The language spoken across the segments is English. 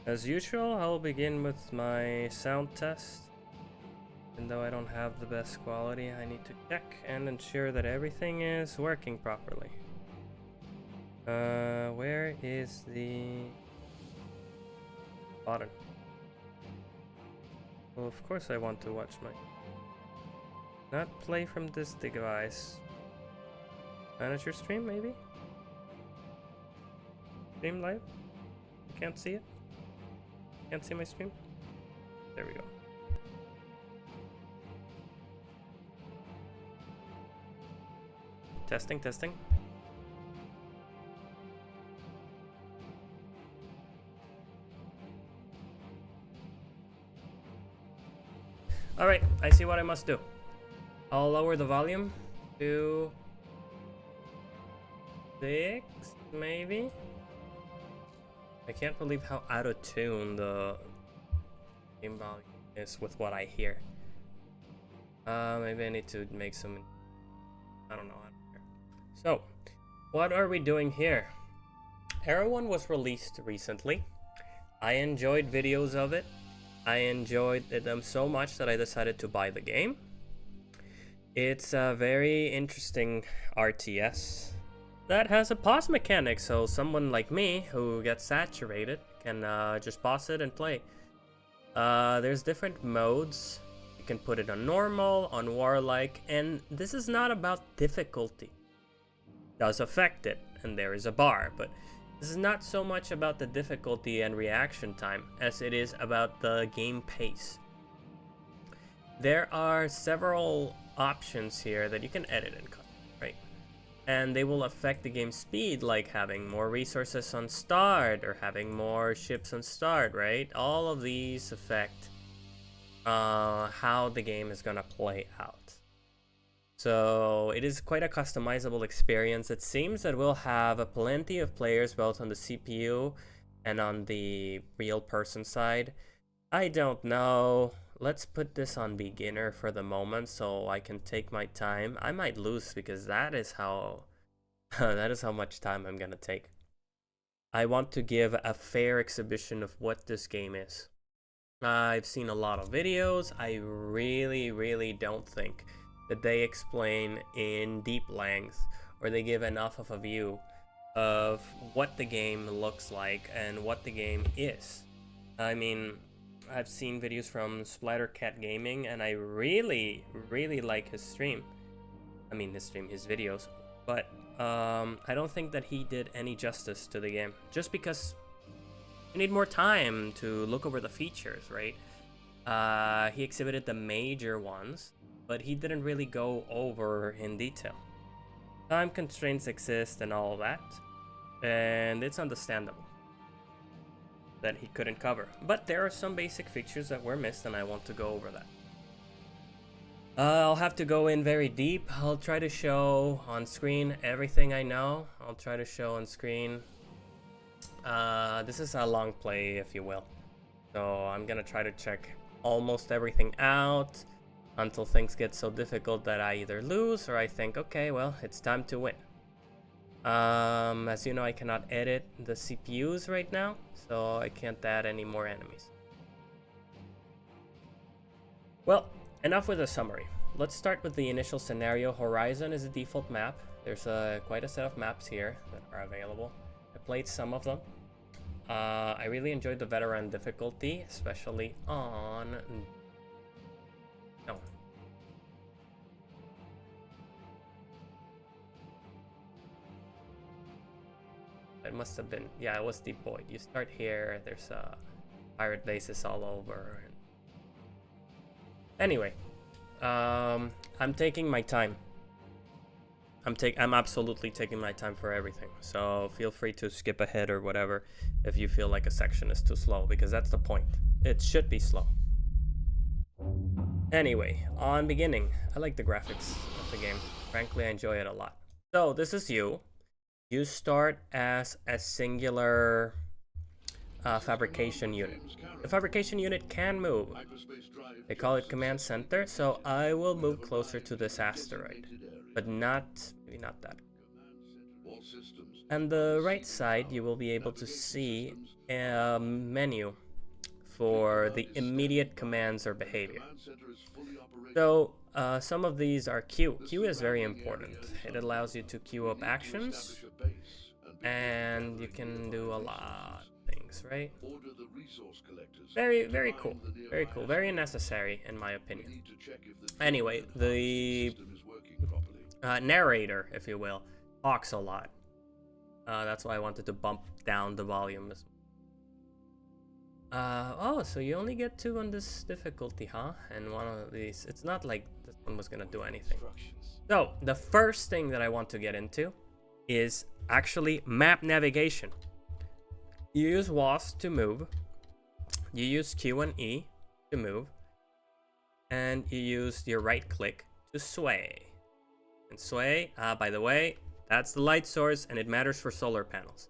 As usual, I'll begin with my sound test. Even though I don't have the best quality, I need to check and ensure that everything is working properly. Where is the button? Well, of course I want to watch my... Not play from this device. Manage your stream, maybe? Stream live? You can't see it? Can't see my stream? There we go. Testing, testing. Alright, I see what I must do. I'll lower the volume to 6, maybe? I can't believe how out of tune the game volume is with what I hear. Maybe I need to make some... I don't know. So, what are we doing here? Arrow 1 was released recently. I enjoyed videos of it. I enjoyed them so much that I decided to buy the game. It's a very interesting RTS that has a pause mechanic, so someone like me who gets saturated can just pause it and play. There's different modes. You can put it on normal, on warlike, and this is not about difficulty. It does affect it, and there is a bar, but this is not so much about the difficulty and reaction time as it is about the game pace. There are several options here that you can edit and cut, right? And they will affect the game speed, like having more resources on start or having more ships on start, right? All of these affect how the game is gonna play out. So it is quite a customizable experience. It seems that we'll have plenty of players both on the CPU and on the real person side. I don't know. Let's put this on beginner for the moment so I can take my time. I might lose because that is how that is how much time I'm gonna take. I want to give a fair exhibition of what this game is. I've seen a lot of videos. I really don't think that they explain in deep length or they give enough of a view of what the game looks like and what the game is. I mean, I've seen videos from Splattercat Gaming and I really like his stream. I mean his videos, but I don't think that he did any justice to the game just because you need more time to look over the features, right? He exhibited the major ones, but he didn't really go over in detail. Time constraints exist and all that, and it's understandable that he couldn't cover. But there are some basic features that were missed, and I want to go over that. I'll have to go in very deep. I'll try to show on screen everything I know. I'll try to show on screen. This is a long play, if you will. So I'm gonna try to check almost everything out until things get so difficult that I either lose or I think, okay, well, it's time to win. As you know, I cannot edit the CPUs right now, so I can't add any more enemies. Well, enough with the summary. Let's start with the initial scenario. Horizon is a default map. There's quite a set of maps here that are available. I played some of them. I really enjoyed the veteran difficulty, especially on... No. It must have been... Yeah, it was Deep Void. You start here, there's pirate bases all over. Anyway, I'm taking my time. I'm absolutely taking my time for everything. So feel free to skip ahead or whatever if you feel like a section is too slow, because that's the point. It should be slow. Anyway, on beginning, I like the graphics of the game. Frankly, I enjoy it a lot. So this is you. You start as a singular fabrication unit. The fabrication unit can move. They call it command center, so I will move closer to this asteroid, but maybe not that. All systems On the right side, you will be able to see a menu for the immediate commands or behavior. So some of these are queue. Queue is very important. It allows you to queue up actions, and you can do a lot of things, right? Very cool. Very cool. Very necessary, in my opinion. Anyway, the narrator, if you will, talks a lot. That's why I wanted to bump down the volume. Oh, so you only get 2 on this difficulty, huh? And one of these, it's not like this one was gonna do anything. So, the first thing that I want to get into is actually map navigation. You use WASD to move, you use Q and E to move, and you use your right click to sway. And sway, by the way, that's the light source, and it matters for solar panels.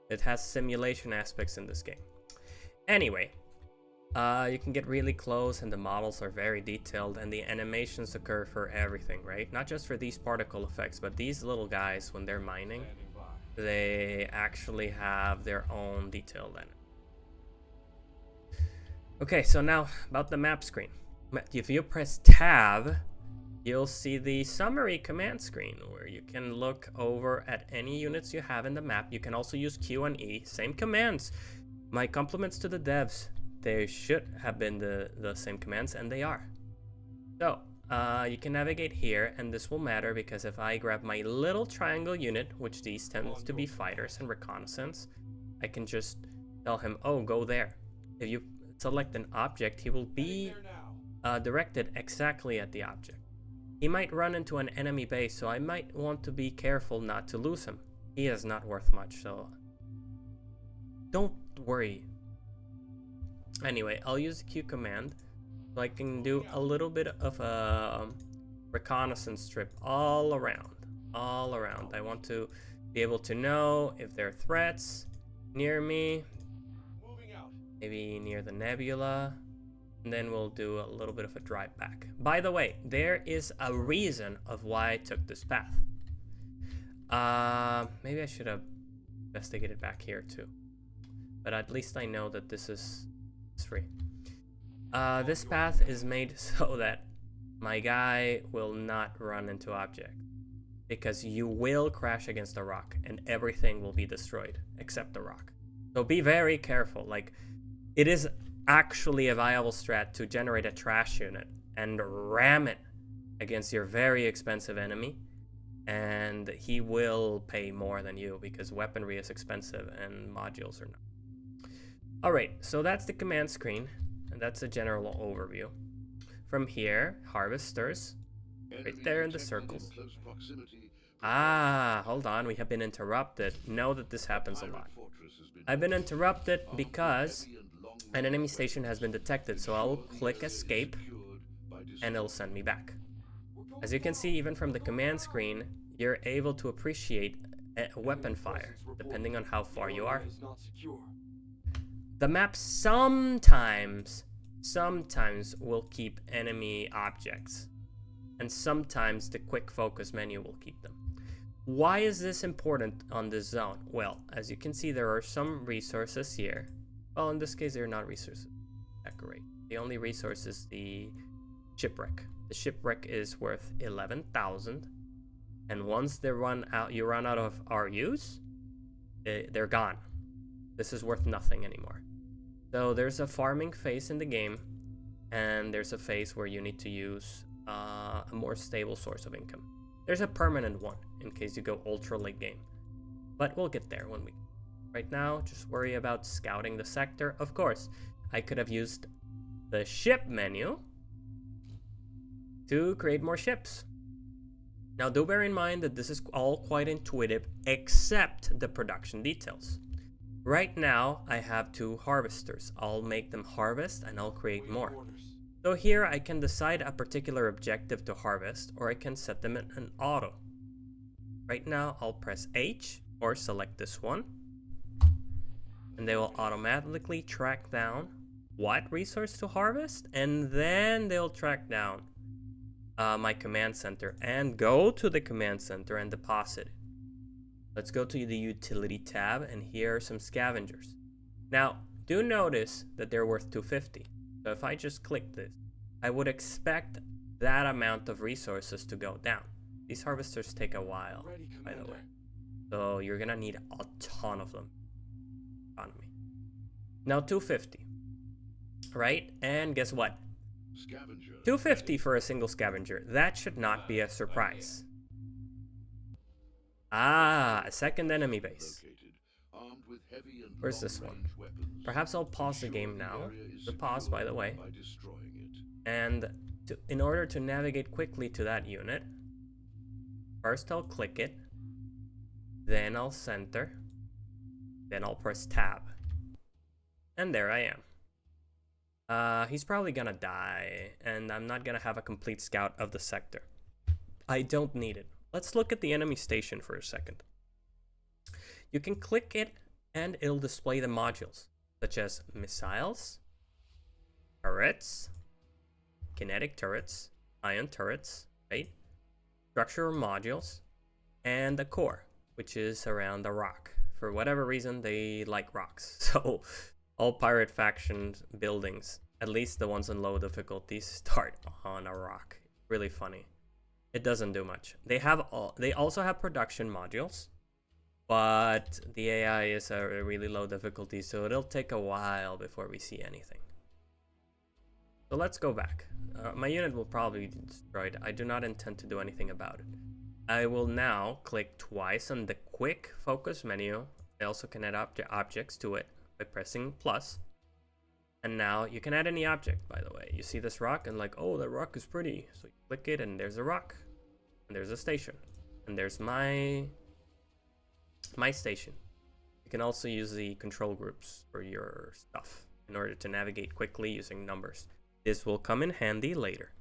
It has simulation aspects in this game. Anyway, you can get really close, and the models are very detailed, and the animations occur for everything, right? Not just for these particle effects, but these little guys, when they're mining, they actually have their own detailed animation. Okay, so now about the map screen. If you press tab, you'll see the summary command screen where you can look over at any units you have in the map. You can also use Q and E, same commands. My compliments to the devs. They should have been the same commands, and they are. So, you can navigate here, and this will matter because if I grab my little triangle unit, which these tends to be fighters and reconnaissance, I can just tell him, oh, go there. If you select an object, he will be directed exactly at the object. He might run into an enemy base, so I might want to be careful not to lose him. He is not worth much, so don't worry. Anyway, I'll use the Q command so I can do a little bit of a reconnaissance strip all around. I want to be able to know if there are threats near me, maybe near the nebula, and then we'll do a little bit of a drive back. By the way, there is a reason of why I took this path. Maybe I should have investigated back here too, but at least I know that this is free. This path is made so that my guy will not run into objects, because you will crash against a rock and everything will be destroyed except the rock. So be very careful. Like, it is actually a viable strat to generate a trash unit and ram it against your very expensive enemy, and he will pay more than you because weaponry is expensive and modules are not. Alright, so that's the command screen, and that's a general overview. From here, harvesters, right there in the circles. Hold on, we have been interrupted. Know that this happens a lot. I've been interrupted because an enemy station has been detected, so I'll click escape and it'll send me back. As you can see, even from the command screen, you're able to appreciate a weapon fire depending on how far you are. The map sometimes will keep enemy objects, and sometimes the quick focus menu will keep them. Why is this important on this zone? Well, as you can see, there are some resources here. Well, in this case, they're not resources. Decorate. The only resource is the shipwreck. The shipwreck is worth 11,000, and once you run out of RUs, they're gone. This is worth nothing anymore. So there's a farming phase in the game, and there's a phase where you need to use a more stable source of income. There's a permanent one in case you go ultra late game, but we'll get there when we. Right now, just worry about scouting the sector. Of course, I could have used the ship menu to create more ships. Now, do bear in mind that this is all quite intuitive, except the production details. Right now, I have 2 harvesters. I'll make them harvest and I'll create more. So here I can decide a particular objective to harvest, or I can set them in an auto. Right now, I'll press H or select this one, and they will automatically track down what resource to harvest, and then they'll track down my command center and go to the command center and deposit it. Let's go to the utility tab, and here are some scavengers. Now, do notice that they're worth 250. So if I just click this, I would expect that amount of resources to go down. These harvesters take a while, by the way. So you're gonna need a ton of them. Economy. Now 250, right? And guess what? Scavenger 250 for a single scavenger. That should not be a surprise. Ah, a second enemy base. Where's this one? Perhaps I'll pause the game now. The pause, by the way. And in order to navigate quickly to that unit, first I'll click it, then I'll center, then I'll press tab. And there I am. He's probably gonna die, and I'm not gonna have a complete scout of the sector. I don't need it. Let's look at the enemy station for a second. You can click it, and it'll display the modules, such as missiles, turrets, kinetic turrets, ion turrets, right? Structural modules, and the core, which is around the rock. For whatever reason, they like rocks. So all pirate faction buildings, at least the ones on low difficulty, start on a rock. Really funny. It doesn't do much. They also have production modules, but the AI is a really low difficulty, so it'll take a while before we see anything. So let's go back. My unit will probably be destroyed. I do not intend to do anything about it. I will now click twice on the quick focus menu. I also can add objects to it by pressing plus. And now you can add any object, by the way. You see this rock and like, oh, that rock is pretty. So you click it and there's a rock. And there's a station. And there's my station. You can also use the control groups for your stuff in order to navigate quickly using numbers. This will come in handy later.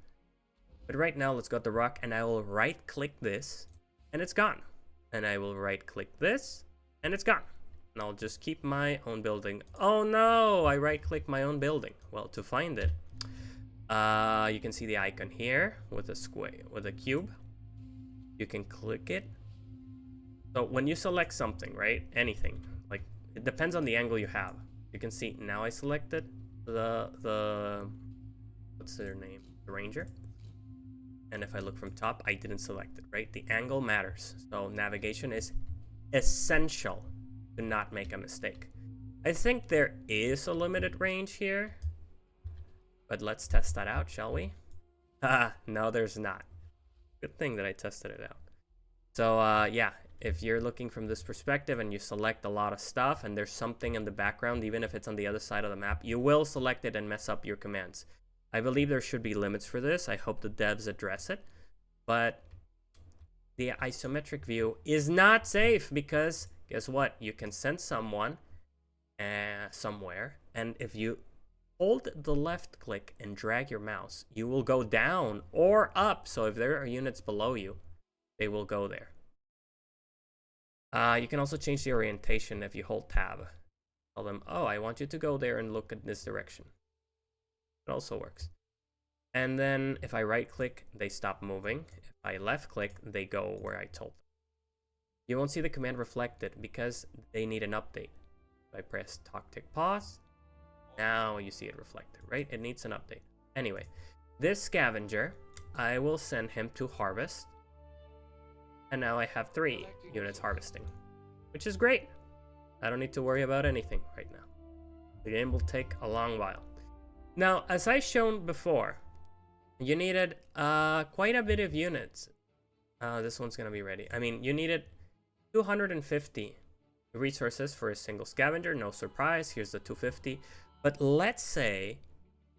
But right now, let's go to the rock, and I will right-click this, and it's gone. And I will right-click this, and it's gone. And I'll just keep my own building. Oh no, I right-click my own building. Well, to find it, you can see the icon here with a square, with a cube. You can click it. So when you select something, right, anything, like it depends on the angle you have. You can see now I selected the what's their name? The ranger. And if I look from top, I didn't select it, right? The angle matters. So navigation is essential to not make a mistake. I think there is a limited range here, but let's test that out, shall we? Haha, no, there's not. Good thing that I tested it out. So yeah, if you're looking from this perspective and you select a lot of stuff and there's something in the background, even if it's on the other side of the map, you will select it and mess up your commands. I believe there should be limits for this. I hope the devs address it. But the isometric view is not safe because guess what? You can send someone somewhere, and if you hold the left click and drag your mouse, you will go down or up. So if there are units below you, they will go there. You can also change the orientation if you hold tab. Tell them, oh, I want you to go there and look at this direction. It also works. And then if I right click, they stop moving. If I left click, they go where I told them. You won't see the command reflected because they need an update. If I press talk tick pause, now you see it reflected, right? It needs an update. Anyway, this scavenger, I will send him to harvest. And now I have 3 units harvesting, which is great. I don't need to worry about anything right now. The game will take a long while. Now, as I shown before, you needed quite a bit of units. This one's gonna be ready. I mean, you needed 250 resources for a single scavenger. No surprise, here's the 250. But let's say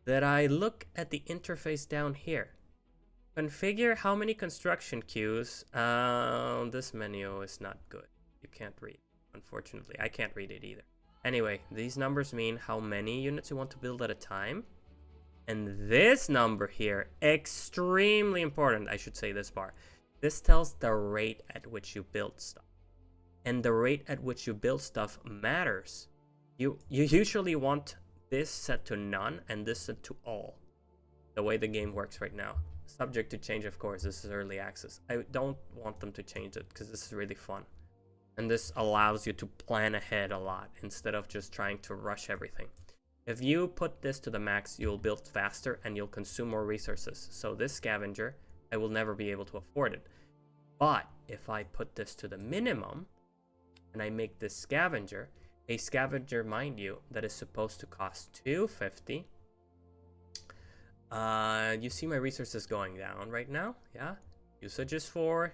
that I look at the interface down here. Configure how many construction queues. This menu is not good. You can't read, unfortunately. I can't read it either. Anyway, these numbers mean how many units you want to build at a time. And this number here, extremely important, I should say this bar. This tells the rate at which you build stuff. And the rate at which you build stuff matters. You usually want this set to none and this set to all. The way the game works right now. Subject to change, of course. This is early access. I don't want them to change it because this is really fun. And this allows you to plan ahead a lot instead of just trying to rush everything. If you put this to the max, you'll build faster and you'll consume more resources. So this scavenger, I will never be able to afford it. But if I put this to the minimum and I make this scavenger, a scavenger, mind you, that is supposed to cost 250. You see my resources going down right now. Yeah, usage is 4.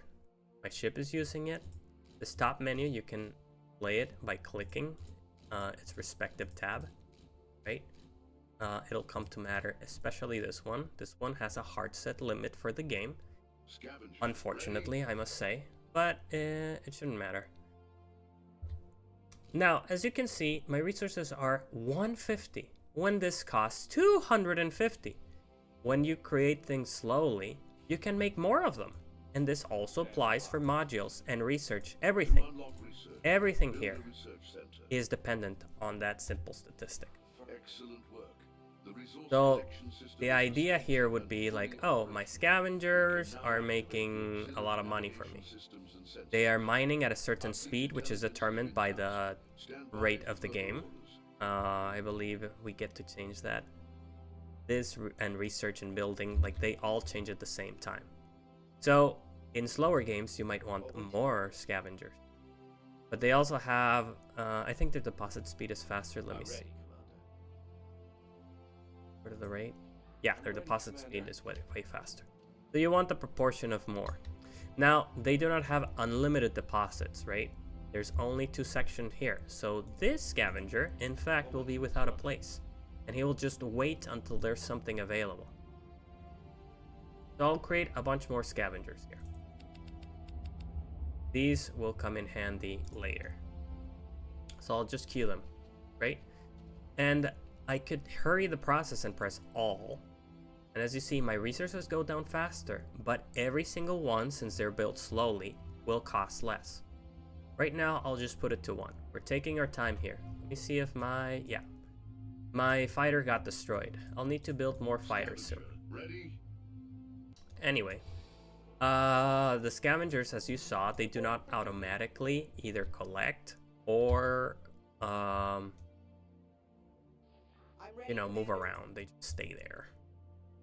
My ship is using it. This top menu, you can play it by clicking its respective tab, right? It'll come to matter, especially this one. This one has a hard set limit for the game, unfortunately, I must say, but it shouldn't matter. Now, as you can see, my resources are 150 when this costs 250. When you create things slowly, you can make more of them. And this also applies for modules and research. Everything here is dependent on that simple statistic. So the idea here would be like, oh, my scavengers are making a lot of money for me. They are mining at a certain speed, which is determined by the rate of the game. I believe we get to change that. This and research and building, like they all change at the same time. So in slower games, you might want more scavengers. But they also have, I think their deposit speed is faster. Let me see. What is the rate? Yeah, their deposit speed is way faster. So you want the proportion of more. Now, they do not have unlimited deposits, right? There's only 2 sections here. So this scavenger, in fact, will be without a place. And he will just wait until there's something available. So I'll create a bunch more scavengers here. These will come in handy later. So I'll just queue them, right? And I could hurry the process and press all. And as you see, my resources go down faster, but every single one, since they're built slowly, will cost less. Right now, I'll just put it to 1. We're taking our time here. Let me see if my fighter got destroyed. I'll need to build more fighters soon. Anyway, the scavengers, as you saw, they do not automatically either collect or, move around. They just stay there.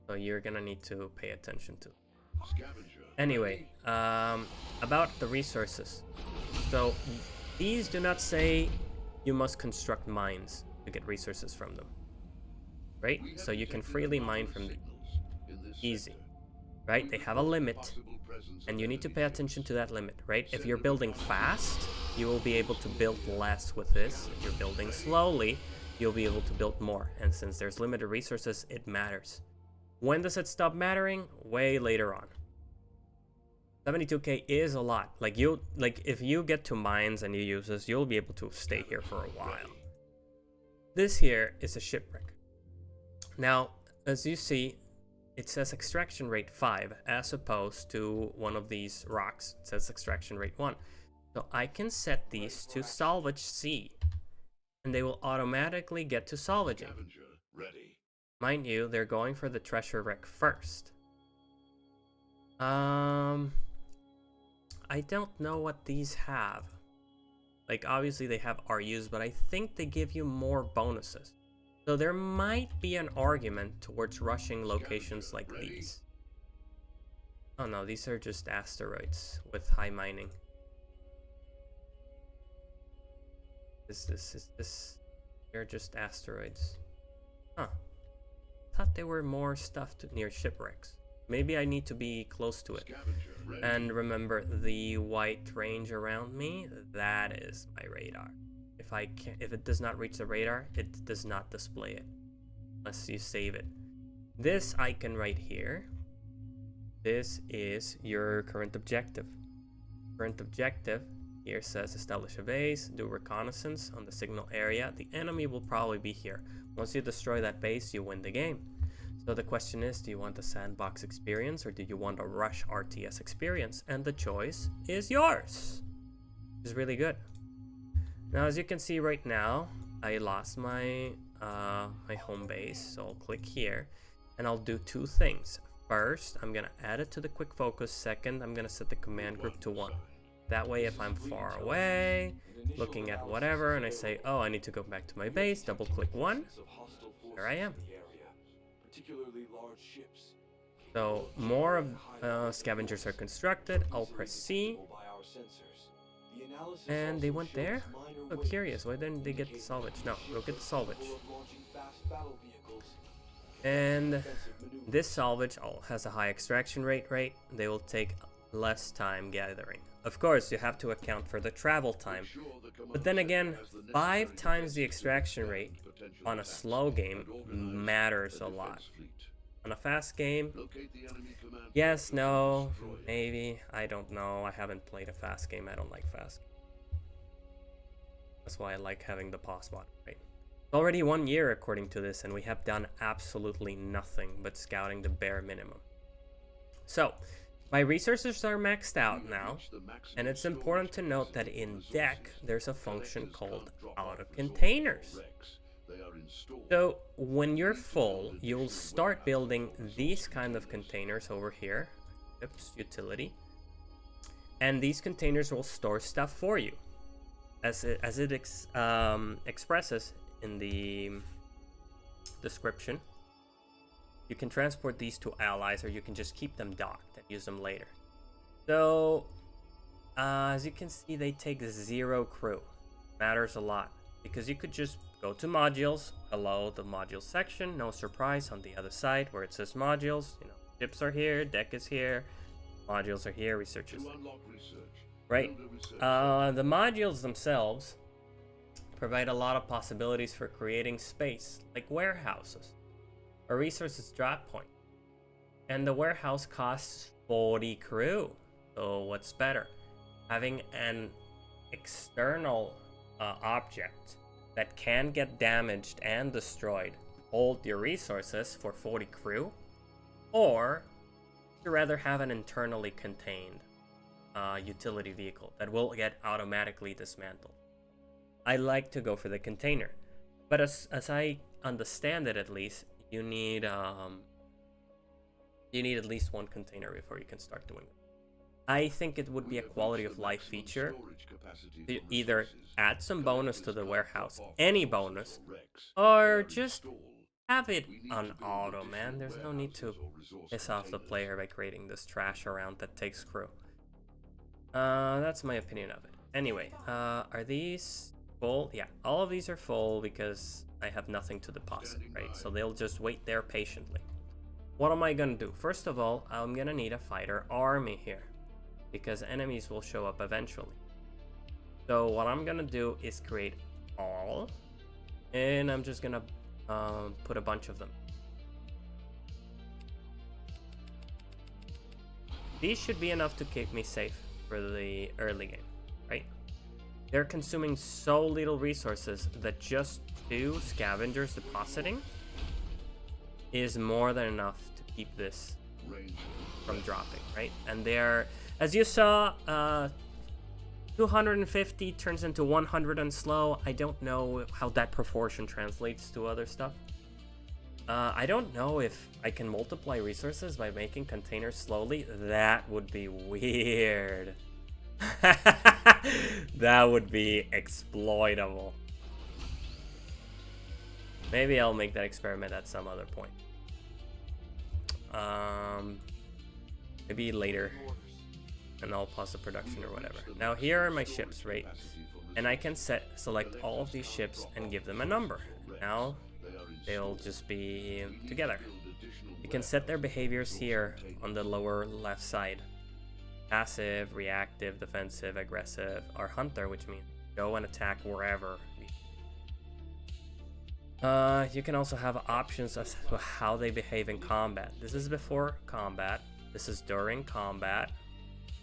So you're gonna need to pay attention to. Anyway, about the resources. So these do not say you must construct mines to get resources from them, right? So you can freely mine from them. Easy, right? They have a limit, and you need to pay attention to that limit, right? If you're building fast, you will be able to build less with this. If you're building slowly, you'll be able to build more. And since there's limited resources, it matters. When does it stop mattering? Way later on. 72k is a lot. Like if you get to mines and you use this, you'll be able to stay here for a while. This here is a shipwreck. Now, as you see, it says extraction rate 5 as opposed to one of these rocks. It says extraction rate 1. So I can set these to salvage C, and they will automatically get to salvaging. Mind you, they're going for the treasure wreck first. I don't know what these have. Like, obviously they have RUs, but I think they give you more bonuses. So there might be an argument towards rushing locations like these. Oh no, these are just asteroids with high mining. They're just asteroids. Huh. Thought there were more stuff near shipwrecks. Maybe I need to be close to it. And remember, the white range around me, that is my radar. If it does not reach the radar, it does not display it unless you save it. This icon right here, this is your current objective. Current objective here says establish a base, do reconnaissance on the signal area. The enemy will probably be here. Once you destroy that base, you win the game. So the question is, do you want a sandbox experience or do you want a rush RTS experience? And the choice is yours. It's really good. Now, as you can see right now, I lost my my home base. So I'll click here and I'll do 2 things. First, I'm gonna add it to the quick focus. Second, I'm gonna set the command group to 1. That way, if I'm far away, looking at whatever, and I say, oh, I need to go back to my base, double click 1, there I am. So more of scavengers are constructed. I'll press C, and they went there. Oh, curious, why didn't they get the salvage? No, go get the salvage. And this salvage has a high extraction rate, right? They will take less time gathering. Of course, you have to account for the travel time. But then again, 5 times the extraction rate on a slow game matters a lot. On a fast game, yes, no, maybe, I don't know. I haven't played a fast game. I don't like fast. That's why I like having the pause button, right? It's already 1 year according to this, and we have done absolutely nothing but scouting the bare minimum. So, my resources are maxed out now, and it's important to note that in deck, there's a function called auto containers. So when you're full, you'll start building these kind of containers over here. Oops, utility. And these containers will store stuff for you. As it expresses in the description, you can transport these to allies, or you can just keep them docked and use them later. So, as you can see, they take 0 crew. Matters a lot, because you could just go to modules, below the modules section, no surprise, on the other side where it says modules, you know, ships are here, deck is here, modules are here, research is there. Right? The modules themselves provide a lot of possibilities for creating space, like warehouses, or resources drop point. And the warehouse costs 40 crew. So what's better? Having an external object that can get damaged and destroyed hold your resources for 40 crew, or you'd rather have an internally contained utility vehicle that will get automatically dismantled. I like to go for the container, but as I understand it, at least you need at least 1 container before you can start doing it. I think it would be a quality of life feature to either add some bonus to the warehouse, any bonus, or just have it on auto, man. There's no need to piss off the player by creating this trash around that takes crew. That's my opinion of it. Anyway, are these full? Yeah, all of these are full because I have nothing to deposit, right? So they'll just wait there patiently. What am I gonna do? First of all, I'm gonna need a fighter army here, because enemies will show up eventually. So what I'm gonna do is create all, and I'm just gonna put a bunch of them. These should be enough to keep me safe for the early game, right? They're consuming so little resources that just 2 scavengers depositing is more than enough to keep this from dropping, right? And they're, as you saw, 250 turns into 100 on slow. I don't know how that proportion translates to other stuff. I don't know if I can multiply resources by making containers slowly. That would be weird. That would be exploitable. Maybe I'll make that experiment at some other point. Maybe later, and I'll pause the production or whatever. Now here are my ships, right? And I can select all of these ships and give them a number. Now they'll just be together. You can set their behaviors here on the lower left side. Passive, reactive, defensive, aggressive, or hunter, which means go and attack wherever. You can also have options as to how they behave in combat. This is before combat. This is during combat,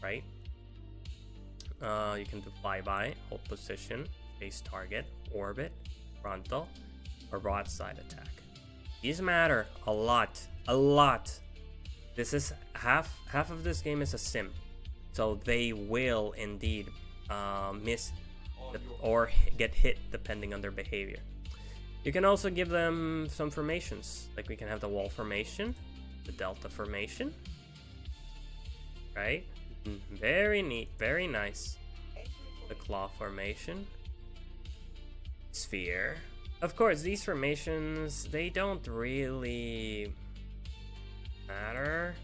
right? You can do flyby, hold position, chase target, orbit, frontal, or broadside attack. These matter a lot, a lot. This is half of this game is a sim, so they will indeed miss or get hit depending on their behavior. You can also give them some formations, like we can have the wall formation, the delta formation, right? Very neat, very nice. The claw formation. Sphere. Of course, these formations, they don't really matter.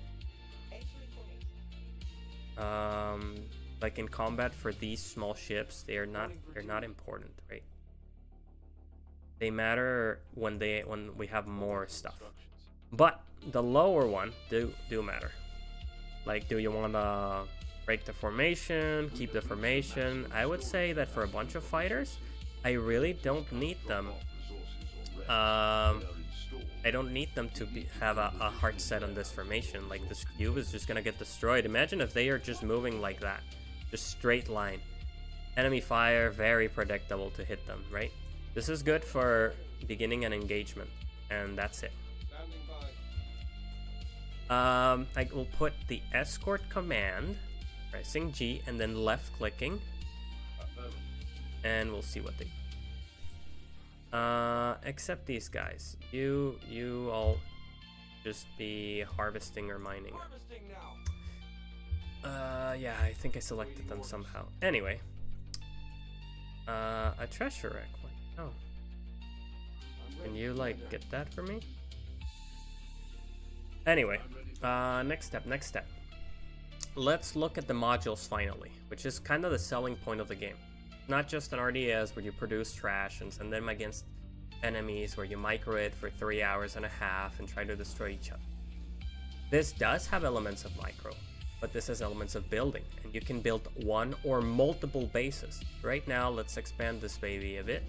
Like in combat for these small ships, they're not important, right? They matter when we have more stuff. But the lower one do matter. Like, do you want to break the formation, keep the formation? I would say that for a bunch of fighters, I really don't need them. I don't need them to have a hard set on this formation. Like, this cube is just gonna get destroyed. Imagine if they are just moving like that, just straight line. Enemy fire, very predictable to hit them, right? This is good for beginning an engagement, and that's it. I will put the escort command, pressing G and then left clicking, and we'll see what they do. Except these guys. You all just be harvesting or mining. Yeah, I think I selected them somehow. Anyway. A treasure wreck. What? No. Can you, like, get that for me? Anyway, next step. Let's look at the modules finally, which is kind of the selling point of the game. Not just an RTS where you produce trash and send them against enemies where you micro it for 3.5 hours and try to destroy each other. This does have elements of micro, but this has elements of building, and you can build one or multiple bases. Right now, let's expand this baby a bit.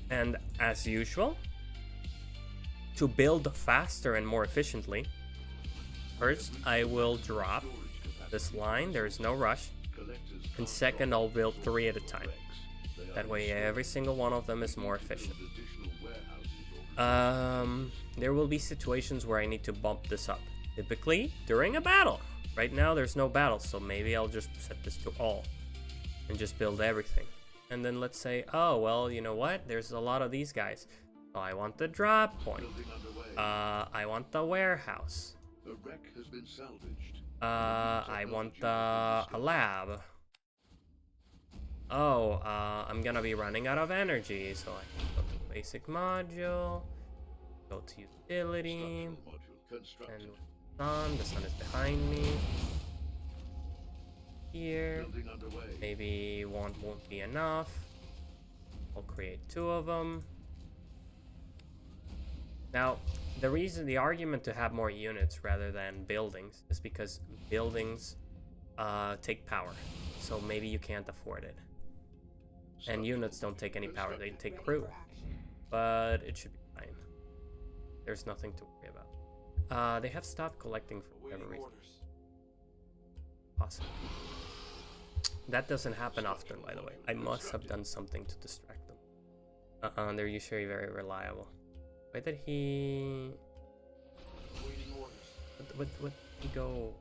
And as usual, to build faster and more efficiently, first I will drop this line, there is no rush, and second I'll build 3 at a time. That way every single one of them is more efficient. There will be situations where I need to bump this up, typically during a battle. Right now there's no battle, so maybe I'll just set this to all and just build everything. And then let's say, oh, well, you know what? There's a lot of these guys. So I want the drop point. I want the warehouse. The wreck has been salvaged. I want a lab. Oh, I'm gonna be running out of energy, so I can go to basic module, go to utility, and the sun is behind me. Here, maybe one won't be enough. I'll create 2 of them. Now, the argument to have more units rather than buildings is because buildings take power, so maybe you can't afford it. And units don't take any power, they take crew. But it should be fine. There's nothing to worry about. They have stopped collecting for whatever reason. Possible. That doesn't happen often, by the way. I must have done something to distract them. They're usually very reliable. Why did he... What did he go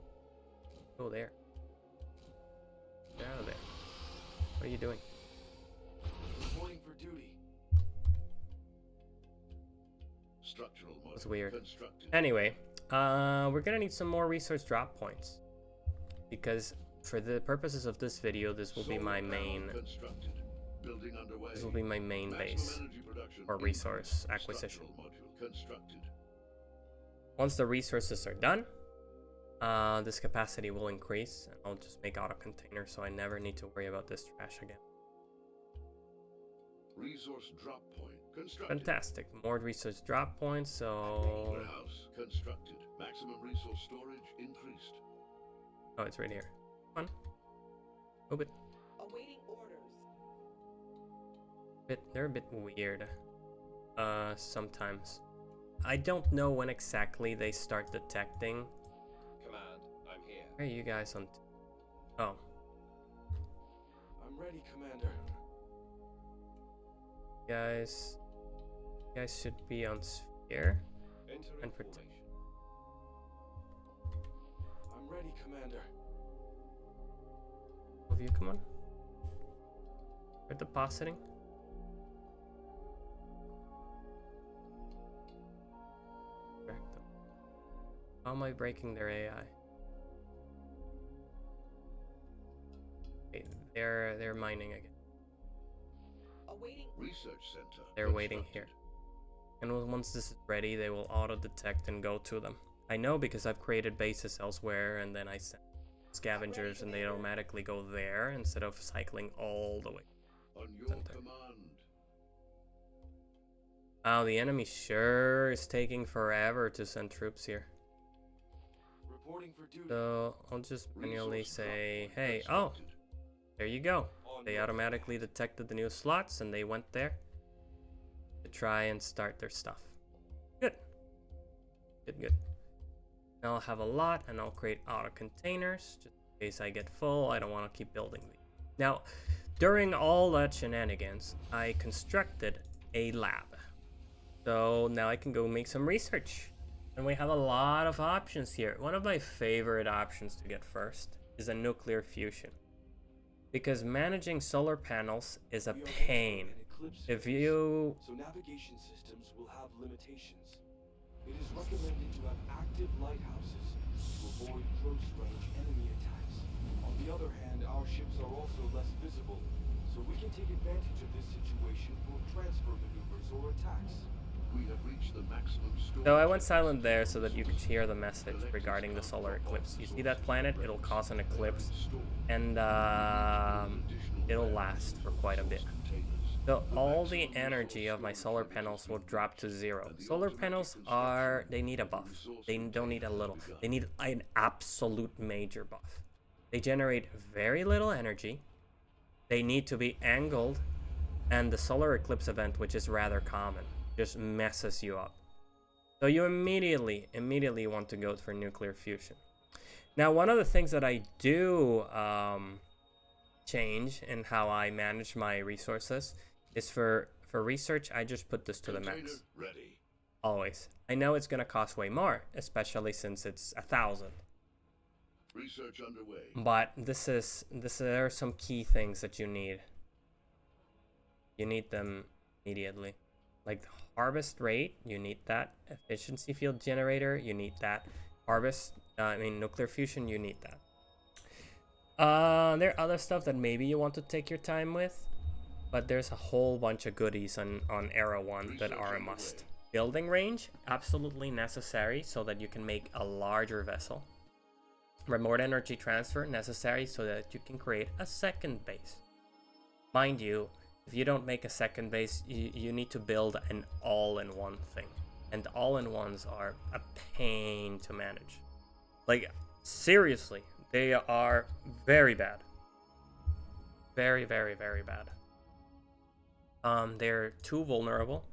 there? Get out of there. What are you doing? Reporting for duty. That's weird. Anyway, we're gonna need some more resource drop points. Because for the purposes of this video, this will be my main... This will be my main base for resource acquisition. Once the resources are done, this capacity will increase, and I'll just make auto containers so I never need to worry about this trash again. Resource drop point constructed. Fantastic, more resource drop points, so... Warehouse constructed. Maximum resource storage increased. Oh, it's right here. Come on. Move it. Awaiting orders. They're a bit weird. Sometimes. I don't know when exactly they start detecting. Command, I'm here. Where are you guys on? Oh. I'm ready, Commander. You guys should be on sphere. Enter And protect. information. I'm ready, Commander. All of you, come on. We're depositing. Correct them. How am I breaking their AI? Okay, they're mining again. Awaiting. Research center. They're waiting here. constructed. And once this is ready, they will auto-detect and go to them. I know because I've created bases elsewhere, and then I send scavengers, and they automatically go there instead of cycling all the way. On your Center. command. Wow, the enemy sure is taking forever to send troops here. Reporting for duty. So I'll just manually Resource say, drop point hey, oh, constructed. there you go. On They your automatically detected the new slots, and they went there to try and start their stuff. Good. Good. Now I'll have a lot, and I'll create auto containers just in case I get full. I don't want to keep building these. Now, during all that shenanigans, I constructed a lab. So now I can go make some research. And we have a lot of options here. One of my favorite options to get first is a nuclear fusion. Because managing solar panels is a We are also pain. an eclipse If phase, you... so navigation systems will have limitations. It is recommended to have active lighthouses to avoid close-range enemy attacks. On the other hand, our ships are also less visible, so we can take advantage of this situation for transfer maneuvers or attacks. We have reached the maximum storage. So I went silent there so that you could hear the message regarding the solar eclipse. You see that planet? It'll cause an eclipse, and it'll last for quite a bit. So all the energy of my solar panels will drop to 0. Solar panels they need a buff. They don't need a little. They need an absolute major buff. They generate very little energy. They need to be angled, and the solar eclipse event, which is rather common, just messes you up. So you immediately want to go for nuclear fusion. Now, one of the things that I do change in how I manage my resources is for research, I just put this to the max. Ready. Always. I know it's gonna cost way more, especially since it's 1,000. Research underway. But there are some key things that you need. You need them immediately. Like harvest rate, you need that. Efficiency field generator, you need that. Nuclear fusion, you need that. There are other stuff that maybe you want to take your time with, but there's a whole bunch of goodies on Era 1 that are a must. Building range, absolutely necessary so that you can make a larger vessel. Remote energy transfer, necessary so that you can create a second base. Mind you, if you don't make a second base, you need to build an all-in-one thing. And all-in-ones are a pain to manage. Like, seriously, they are very bad. Very, very, very bad. They're too vulnerable.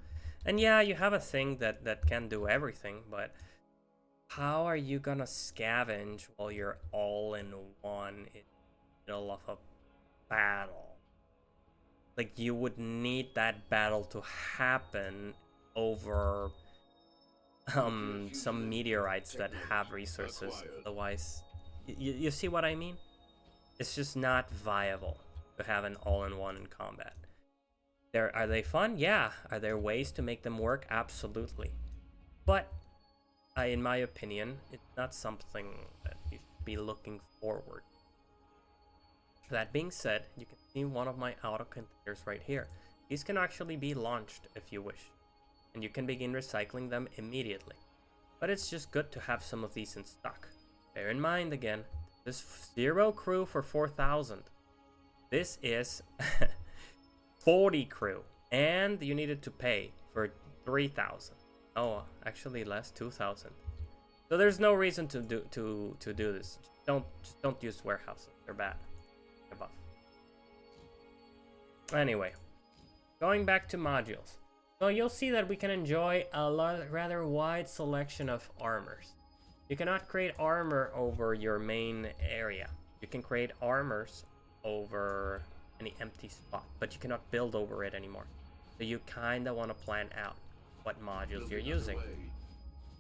And yeah, you have a thing that can do everything, but how are you gonna scavenge while you're all-in-one in the middle of a battle? Like, you would need that battle to happen over some meteorites that have resources. Otherwise, you see what I mean? It's just not viable to have an all-in-one in combat. Are they fun? Yeah. Are there ways to make them work? Absolutely. But in my opinion, it's not something that you should be looking forward. That being said, you can see one of my auto containers right here. These can actually be launched if you wish, and you can begin recycling them immediately. But it's just good to have some of these in stock. Bear in mind again, this 0 crew for 4,000. This is 40 crew, and you needed to pay for 3,000. Oh, actually less, 2,000. So there's no reason to do this. Just don't use warehouses. They're bad. They're buff. Anyway, going back to modules. So you'll see that we can enjoy a rather wide selection of armors. You cannot create armor over your main area. You can create armors over any empty spot, but you cannot build over it anymore. So you kind of want to plan out what modules you're using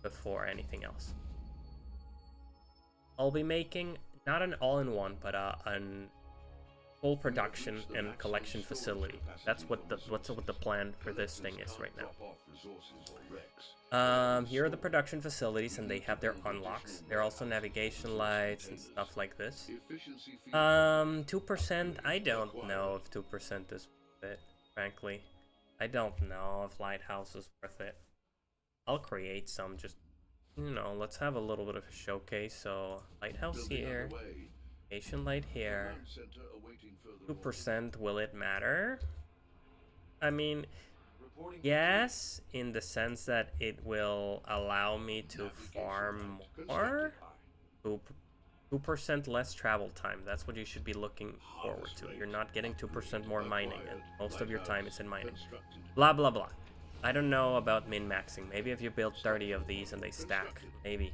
before anything else. I'll be making not an all-in-one, but a full production and collection facility. That's what the plan for this thing is right now. Here are the production facilities, and they have their unlocks. There are also navigation lights and stuff like this. 2%, I don't know if 2% is worth it, frankly. I don't know if Lighthouse is worth it. I'll create some, just, you know, let's have a little bit of a showcase. So, Lighthouse here, navigation light here. 2%, will it matter? I mean, yes, in the sense that it will allow me to farm more. 2% less travel time. That's what you should be looking forward to. You're not getting 2% more mining, and most of your time is in mining. Blah, blah, blah. I don't know about min-maxing. Maybe if you build 30 of these and they stack, maybe.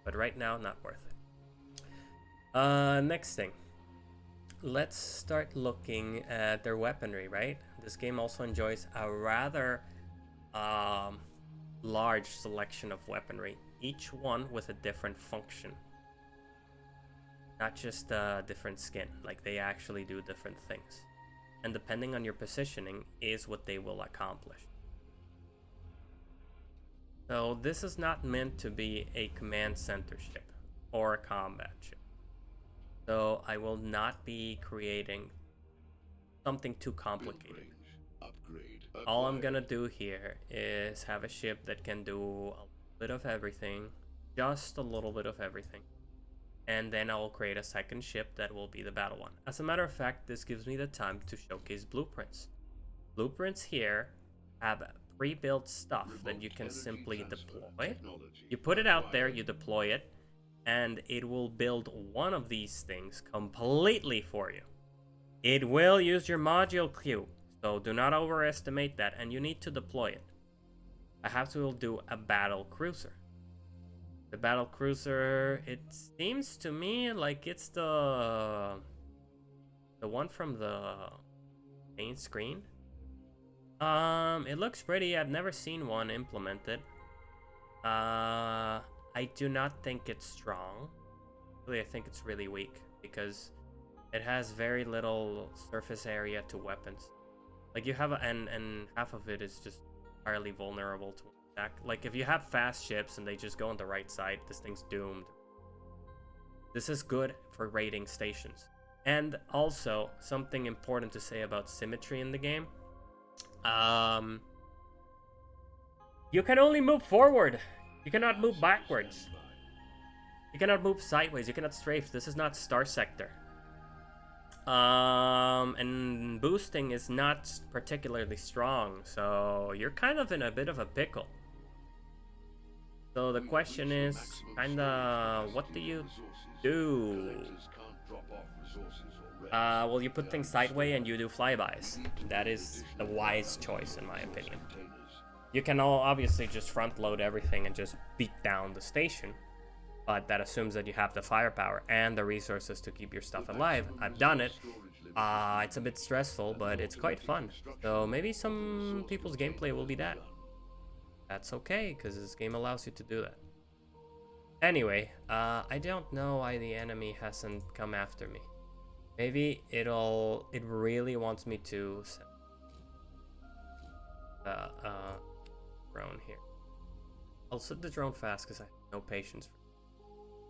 But right now, not worth it. Next thing. Let's start looking at their weaponry, right? This game also enjoys a rather large selection of weaponry, each one with a different function. Not just a different skin, like they actually do different things. And depending on your positioning is what they will accomplish. So this is not meant to be a command center ship or a combat ship. So I will not be creating something too complicated. All I'm gonna do here is have a ship that can do a bit of everything, just a little bit of everything. And then I will create a second ship that will be the battle one. As a matter of fact, this gives me the time to showcase blueprints. Blueprints here have pre-built stuff that you can simply deploy. You put it out there, you deploy it, and it will build one of these things completely for you. It will use your module queue, so do not overestimate that, and you need to deploy it. I have to do a battle cruiser. The battle cruiser, it seems to me like it's the one from the main screen. It looks pretty. I've never seen one implemented. I do not think it's strong. Really, I think it's really weak because it has very little surface area to weapons. Like you have and half of it is just entirely vulnerable to attack. Like if you have fast ships and they just go on the right side, this thing's doomed. This is good for raiding stations. And also something important to say about symmetry in the game. You can only move forward. You cannot move backwards. You cannot move sideways. You cannot strafe. This is not Star Sector. And boosting is not particularly strong, so you're kind of in a bit of a pickle. So the question is, kinda, what do you do? Well, you put things sideways and you do flybys. That is the wise choice, in my opinion. You can all obviously just front load everything and just beat down the station, but that assumes that you have the firepower and the resources to keep your stuff alive. I've done it. It's a bit stressful, but it's quite fun. So maybe some people's gameplay will be that. That's okay, because this game allows you to do that. Anyway, I don't know why the enemy hasn't come after me. Maybe it really wants me to set the drone here. I'll set the drone fast because I have no patience for it.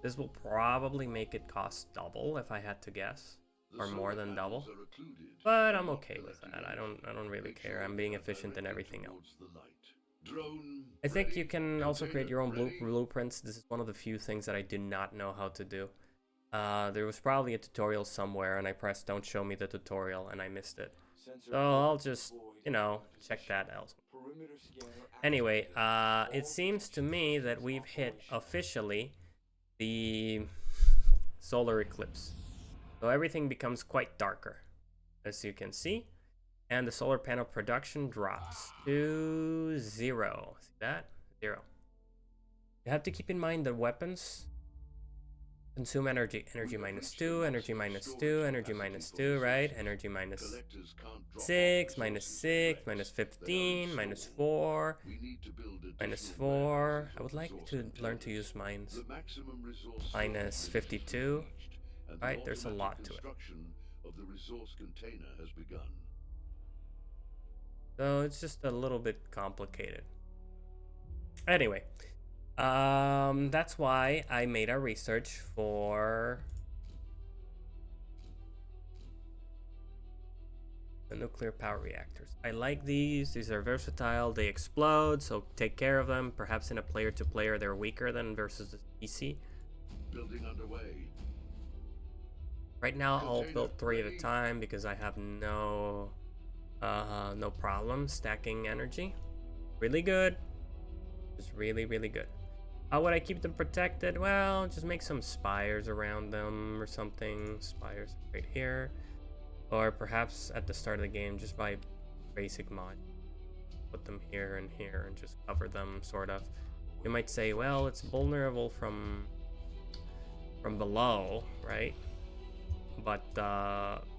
This will probably make it cost double if I had to guess, or more than double. But I'm okay with that. I don't really care. I'm being efficient in everything else. I think you can also create your own blueprints. This is one of the few things that I do not know how to do. There was probably a tutorial somewhere and I pressed don't show me the tutorial and I missed it. So I'll just, you know, check that out. Anyway, it seems to me that we've hit officially the solar eclipse. So everything becomes quite darker, as you can see. And the solar panel production drops to 0. See that? 0. You have to keep in mind that weapons consume energy. Energy -2, energy -2, energy -2, right? Energy -6, -6, -15, -4, -4. I would like to learn to use mines. -52. Right? There's a lot to it. of the resource container has begun. So it's just a little bit complicated. Anyway, that's why I made a research for the nuclear power reactors. I like these. These are versatile. They explode, so take care of them. Perhaps in a player-to-player, they're weaker than versus the PC. Building underway. Right now, I'll build 3 at a time because I have no problem stacking energy. Really good. Just really, really good. How would I keep them protected? Well, just make some spires around them or something. Spires right here. Or perhaps at the start of the game, just by basic mod. Put them here and here and just cover them, sort of. You might say, well, it's vulnerable from below, right? But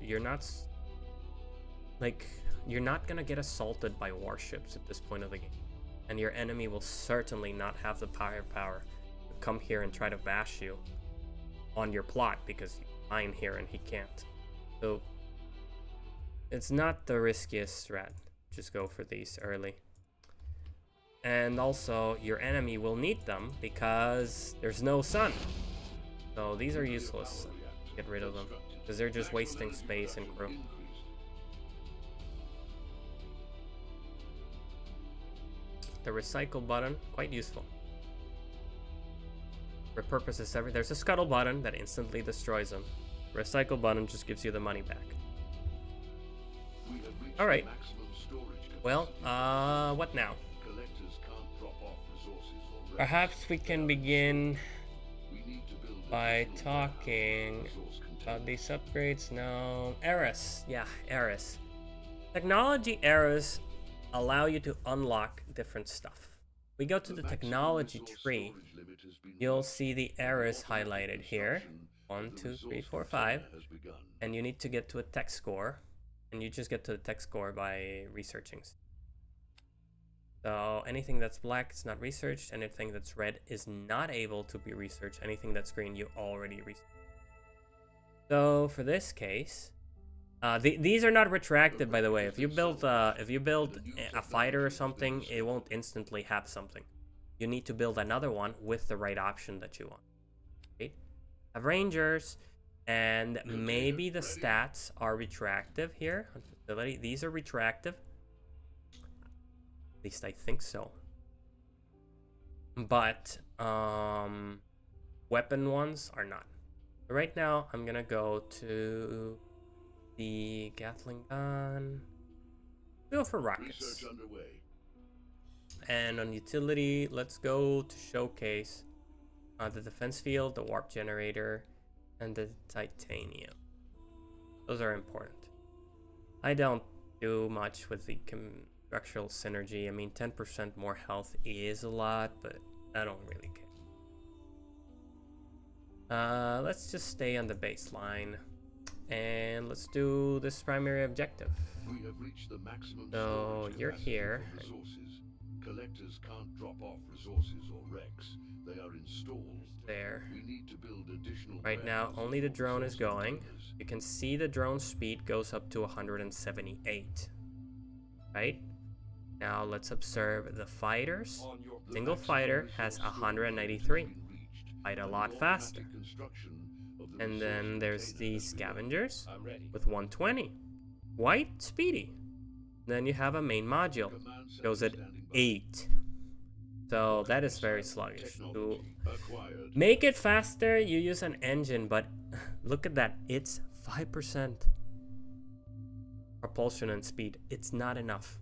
you're not gonna get assaulted by warships at this point of the game. And your enemy will certainly not have the firepower to come here and try to bash you on your plot because you're mine here and he can't. So it's not the riskiest strat. Just go for these early. And also, your enemy will need them because there's no sun. So these are useless. Get rid of them because they're just wasting space and crew. The recycle button, quite useful. Repurposes everything. There's a scuttle button that instantly destroys them. Recycle button just gives you the money back. Alright. Well, what now? Perhaps we can begin by talking about these upgrades. No. Eras. Yeah, Eras. Technology eras allow you to unlock different stuff. We go to the technology tree. You'll see the eras highlighted here. 1, 2, 3, 4, 5. And you need to get to a tech score. And you just get to the tech score by researching. So anything that's black is not researched. Anything that's red is not able to be researched. Anything that's green you already researched. So for this case, these are not retracted, by the way. If you build a fighter or something, it won't instantly have something. You need to build another one with the right option that you want. Okay? Have rangers, and maybe the stats are retractive here on facility. These are retractive. At least I think so. But weapon ones are not. Right now, I'm gonna go to the Gatling gun. Go for rockets. And on utility, let's go to showcase the defense field, the warp generator, and the titanium. Those are important. I don't do much with the structural synergy. I mean, 10% more health is a lot, but I don't really care. Let's just stay on the baseline. And let's do this primary objective. We have reached the maximum so you're here. Resources. Collectors can't drop off resources or wrecks. They are installed. There. We need to build additional right now, only the drone is going. You can see the drone speed goes up to 178. Right? Now let's observe the fighters. Single fighter has 193. Fight a lot faster. And then there's the scavengers with 120. Quite speedy. Then you have a main module. Goes at 8. So that is very sluggish. To make it faster, you use an engine, but look at that. It's 5% propulsion and speed. It's not enough.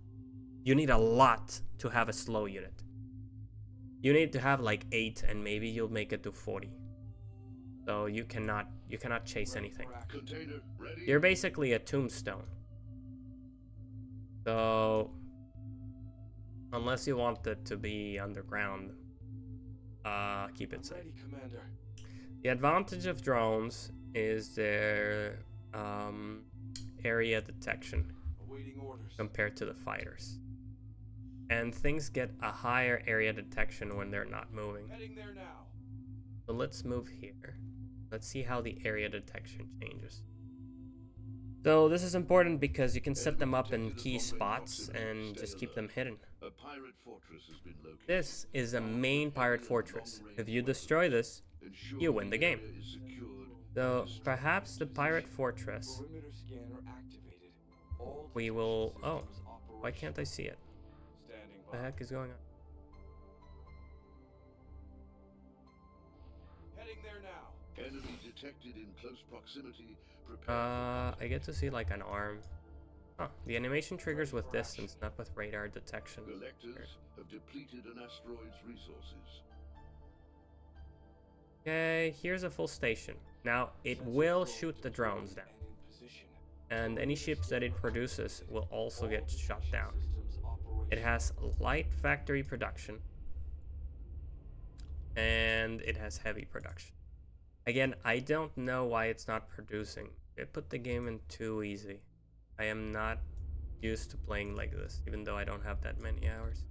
You need a lot to have a slow unit. You need to have like 8 and maybe you'll make it to 40. So you cannot chase anything. You're basically a tombstone. So unless you want it to be underground, keep it safe. The advantage of drones is their area detection compared to the fighters. And things get a higher area detection when they're not moving. So let's move here. Let's see how the area detection changes. So this is important because you can set them up in key spots and just keep them hidden. A pirate fortress has been located. This is a main pirate fortress. If you destroy this, Ensure you win the game. area is secured So and destroy perhaps the pirate position. fortress, Perimeter scanner activated. All we detection will... Oh, systems why can't I see it? Standing What the heck is going on? Heading there now. Enemy detected in close proximity. Prepare I get to see like an arm. Huh, the animation triggers with distance, not with radar detection. Collectors have depleted an asteroid's resources. Okay, here's a full station. Now, it will shoot the drones down. And in position. And any ships that it produces will also get shot down. It has light factory production. And it has heavy production. Again, I don't know why it's not producing. It put the game in too easy. I am not used to playing like this, even though I don't have that many hours.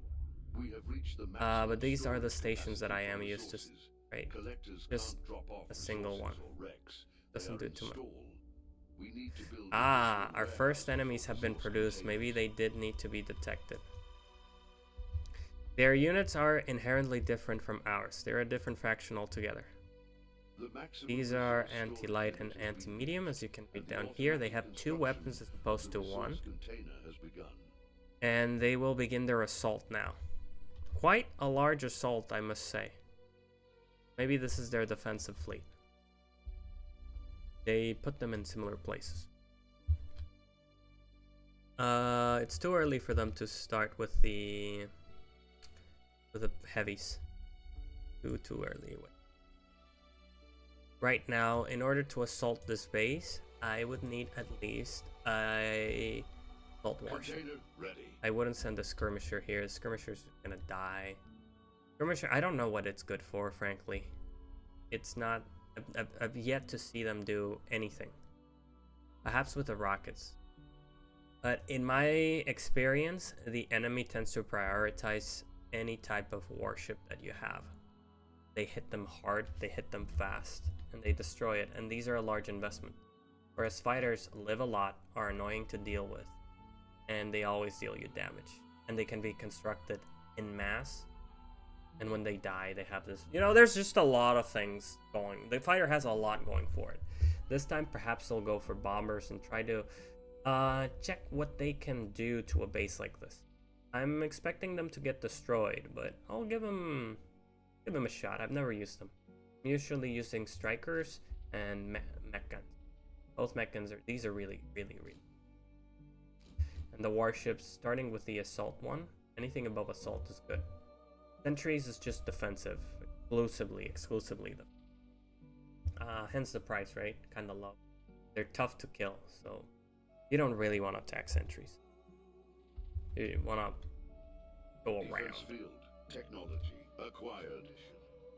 We have reached the But these are the storage stations that I am capacity used to, for resources. right? Collectors Just can't drop off a single one. resources or wrecks. Doesn't They do are too much. installed. We need to build Ah, additional our first warehouses enemies for have been resource produced. Maybe they containers. did need to be detected. Their units are inherently different from ours. They're a different faction altogether. The maximum These are resource storage anti-light and limit has been anti-medium, as you can reached, read and the down here. They automatic have two construction weapons as of opposed the to one. resource container has begun. And they will begin their assault now. Quite a large assault, I must say. Maybe this is their defensive fleet. They put them in similar places. It's too early for them to start with the heavies. Too early. Right now, in order to assault this base, I would need at least a assault warship. Container ready. I wouldn't send a skirmisher here. The skirmisher's gonna die. Skirmisher, I don't know what it's good for, frankly. It's not... I've yet to see them do anything. Perhaps with the rockets. But in my experience, the enemy tends to prioritize any type of warship that you have. They hit them hard, they hit them fast, and they destroy it. And these are a large investment. Whereas fighters live a lot, are annoying to deal with, and they always deal you damage. And they can be constructed in mass. And when they die, they have this... You know, there's just a lot of things going. The fighter has a lot going for it. This time, perhaps they'll go for bombers and try to check what they can do to a base like this. I'm expecting them to get destroyed, but I'll give them a shot. I've never used them. I'm usually using strikers and mech guns. Both mech guns these are really. And the warships, starting with the assault one, anything above assault is good. Sentries is just defensive, exclusively. Hence the price, right? Kind of low. They're tough to kill, so you don't really want to attack sentries. You want to go around. Defense field. Technology acquired.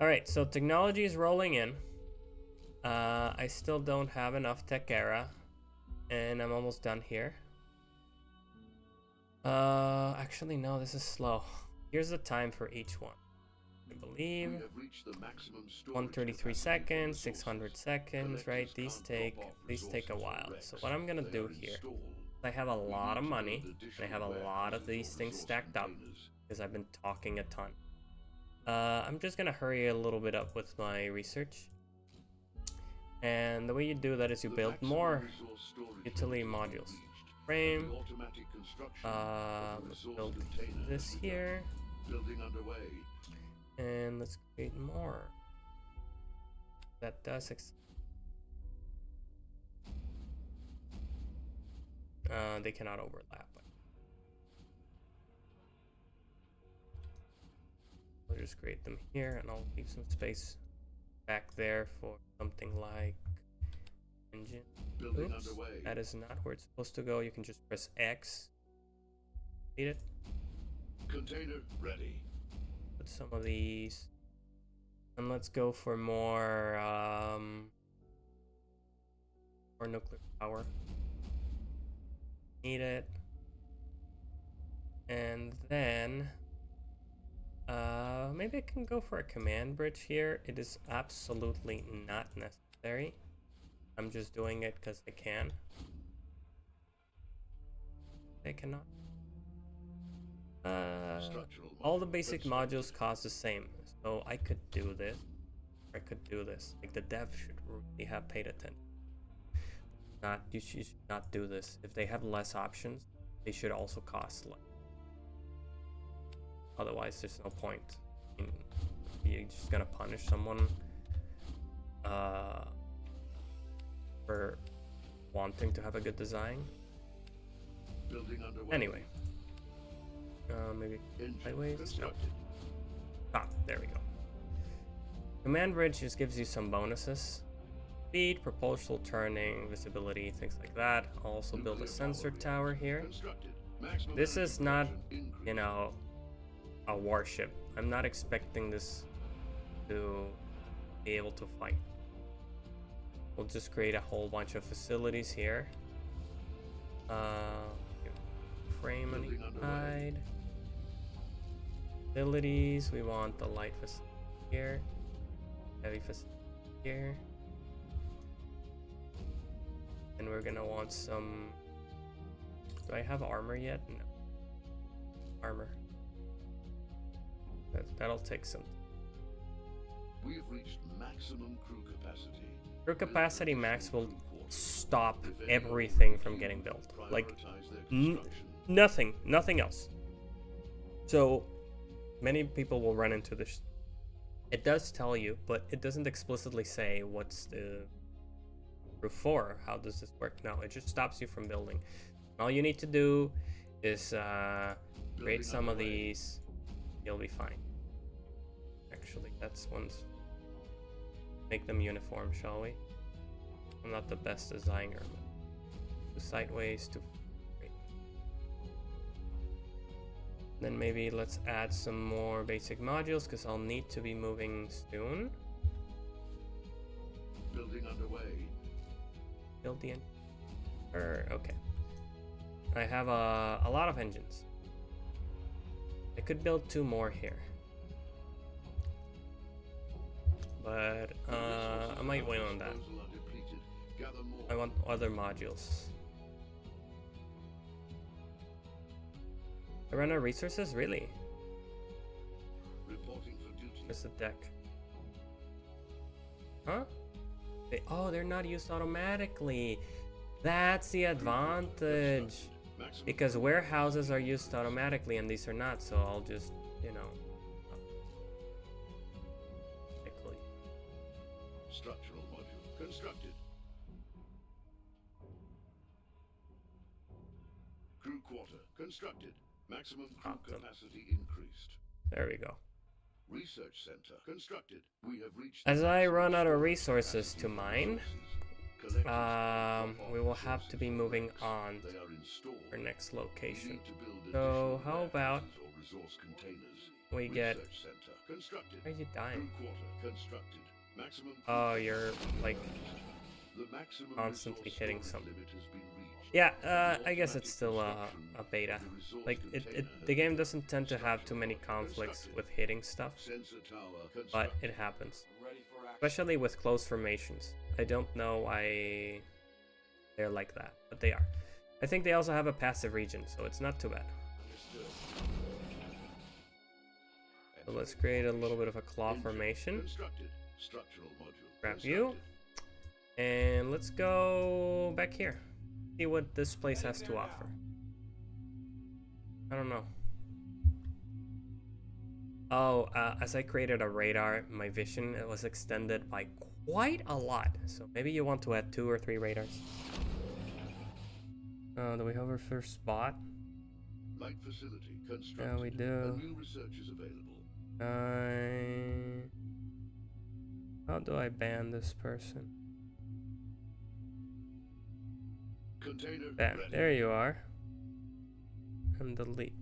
Alright, so technology is rolling in. I still don't have enough tech era, and I'm almost done here. Actually, no, this is slow. Here's the time for each one. I believe We have reached the maximum storage 133 capacity for seconds, resources. 600 seconds, right? Collectors These can't drop off take a resources or while. wrecks. So what I'm gonna They do are here, installed. I have a We lot need of to money, build and I have a additional lot of warehouses these or things resource stacked up containers. because I've been talking a ton. I'm just gonna hurry a little bit up with my research. And the way you do that is you The build maximum more resource storage utility limit has been modules. reached, Frame. and the automatic construction of the Let's resource build container this has begun. here, Building underway. and let's create more. That does they cannot overlap. I'll just create them here, and I'll leave some space back there for something like engine. Building Oops, underway. that is not where it's supposed to go. You can just press X. Delete it. Container ready. Put some of these, and let's go for more nuclear power. Need it. And then maybe I can go for a command bridge here. It is absolutely not necessary. I'm just doing it because I can. They cannot. Structural All the module basic constructed. modules cost the same, so I could do this. I could do this. Like the dev should really have paid attention. You should not do this. If they have less options, they should also cost less. Otherwise, there's no point. I mean, you're just gonna punish someone for wanting to have a good design. Building underway. Anyway, maybe Engine sideways. No. constructed. Ah, there we go. Command bridge just gives you some bonuses. Speed, propulsional turning, visibility, things like that. I'll also build a Nuclear sensor power tower here. Constructed. Maximum This energy is not, production increased. you know, a warship. I'm not expecting this to be able to fight. We'll just create a whole bunch of facilities here. Frame on Building each underway. side. Facilities, we want the light facility here. Heavy facility here. And we're gonna want some... Do I have armor yet? No. Armor. That'll take some. We've reached maximum crew capacity. Crew capacity max will Crew quarters. stop If any everything from getting built. Like, prioritize their n- construction. nothing else. So, many people will run into this. It does tell you, but it doesn't explicitly say what's the crew for. How does this work? No, it just stops you from building. All you need to do is create Building some of underway. these. You'll be fine. Actually, that's ones. Make them uniform, shall we? I'm not the best designer, but to sideways to. Great. Then maybe let's add some more basic modules because I'll need to be moving soon. Building underway. Build the engine. Okay. I have a lot of engines. I could build 2 more here. But I might wait on that. Disposal are depleted. Gather more. I want other modules. I run out of resources? Really? Reporting for duty. Where's the deck? Huh? They're not used automatically. That's the advantage. Maximum Because warehouses are used automatically and these are not, so I'll just, you know. Quickly. structural module constructed. Crew quarter constructed. Maximum crew Awesome. capacity increased. There we go. Research center constructed. We have reached. As the I maximum run out of storage resources capacity to for mine, resources. Collectors we will have to be resources moving Rex. on They are installed. to our next We location. need to build So additional how about warehouses or resource containers. we get... Research center constructed. Why are you dying? Crew quarter constructed. Maximum. Oh, you're like... The maximum constantly resource hitting storage something. limit has been reached. Yeah, I guess it's still a beta. The resource Like, container the has game been doesn't tend to have too many conflicts with hitting stuff, Sensor tower but constructed. it happens. Ready for action. Especially with close formations. I don't know why they're like that, but they are. I think they also have a passive region, so it's not too bad. Understood. So let's create a little bit of a claw Engine formation. constructed. Structural module Grab you. constructed. And let's go back here. See what this place has to offer. I don't know. Oh, as I created a radar, my vision it was extended by quite a lot. So maybe you want to add 2 or 3 radars. Do we have our first spot? Light facility constructed. Yeah, we do. A new research is available. How do I ban this person? Container Bam, ready. there you are. And delete.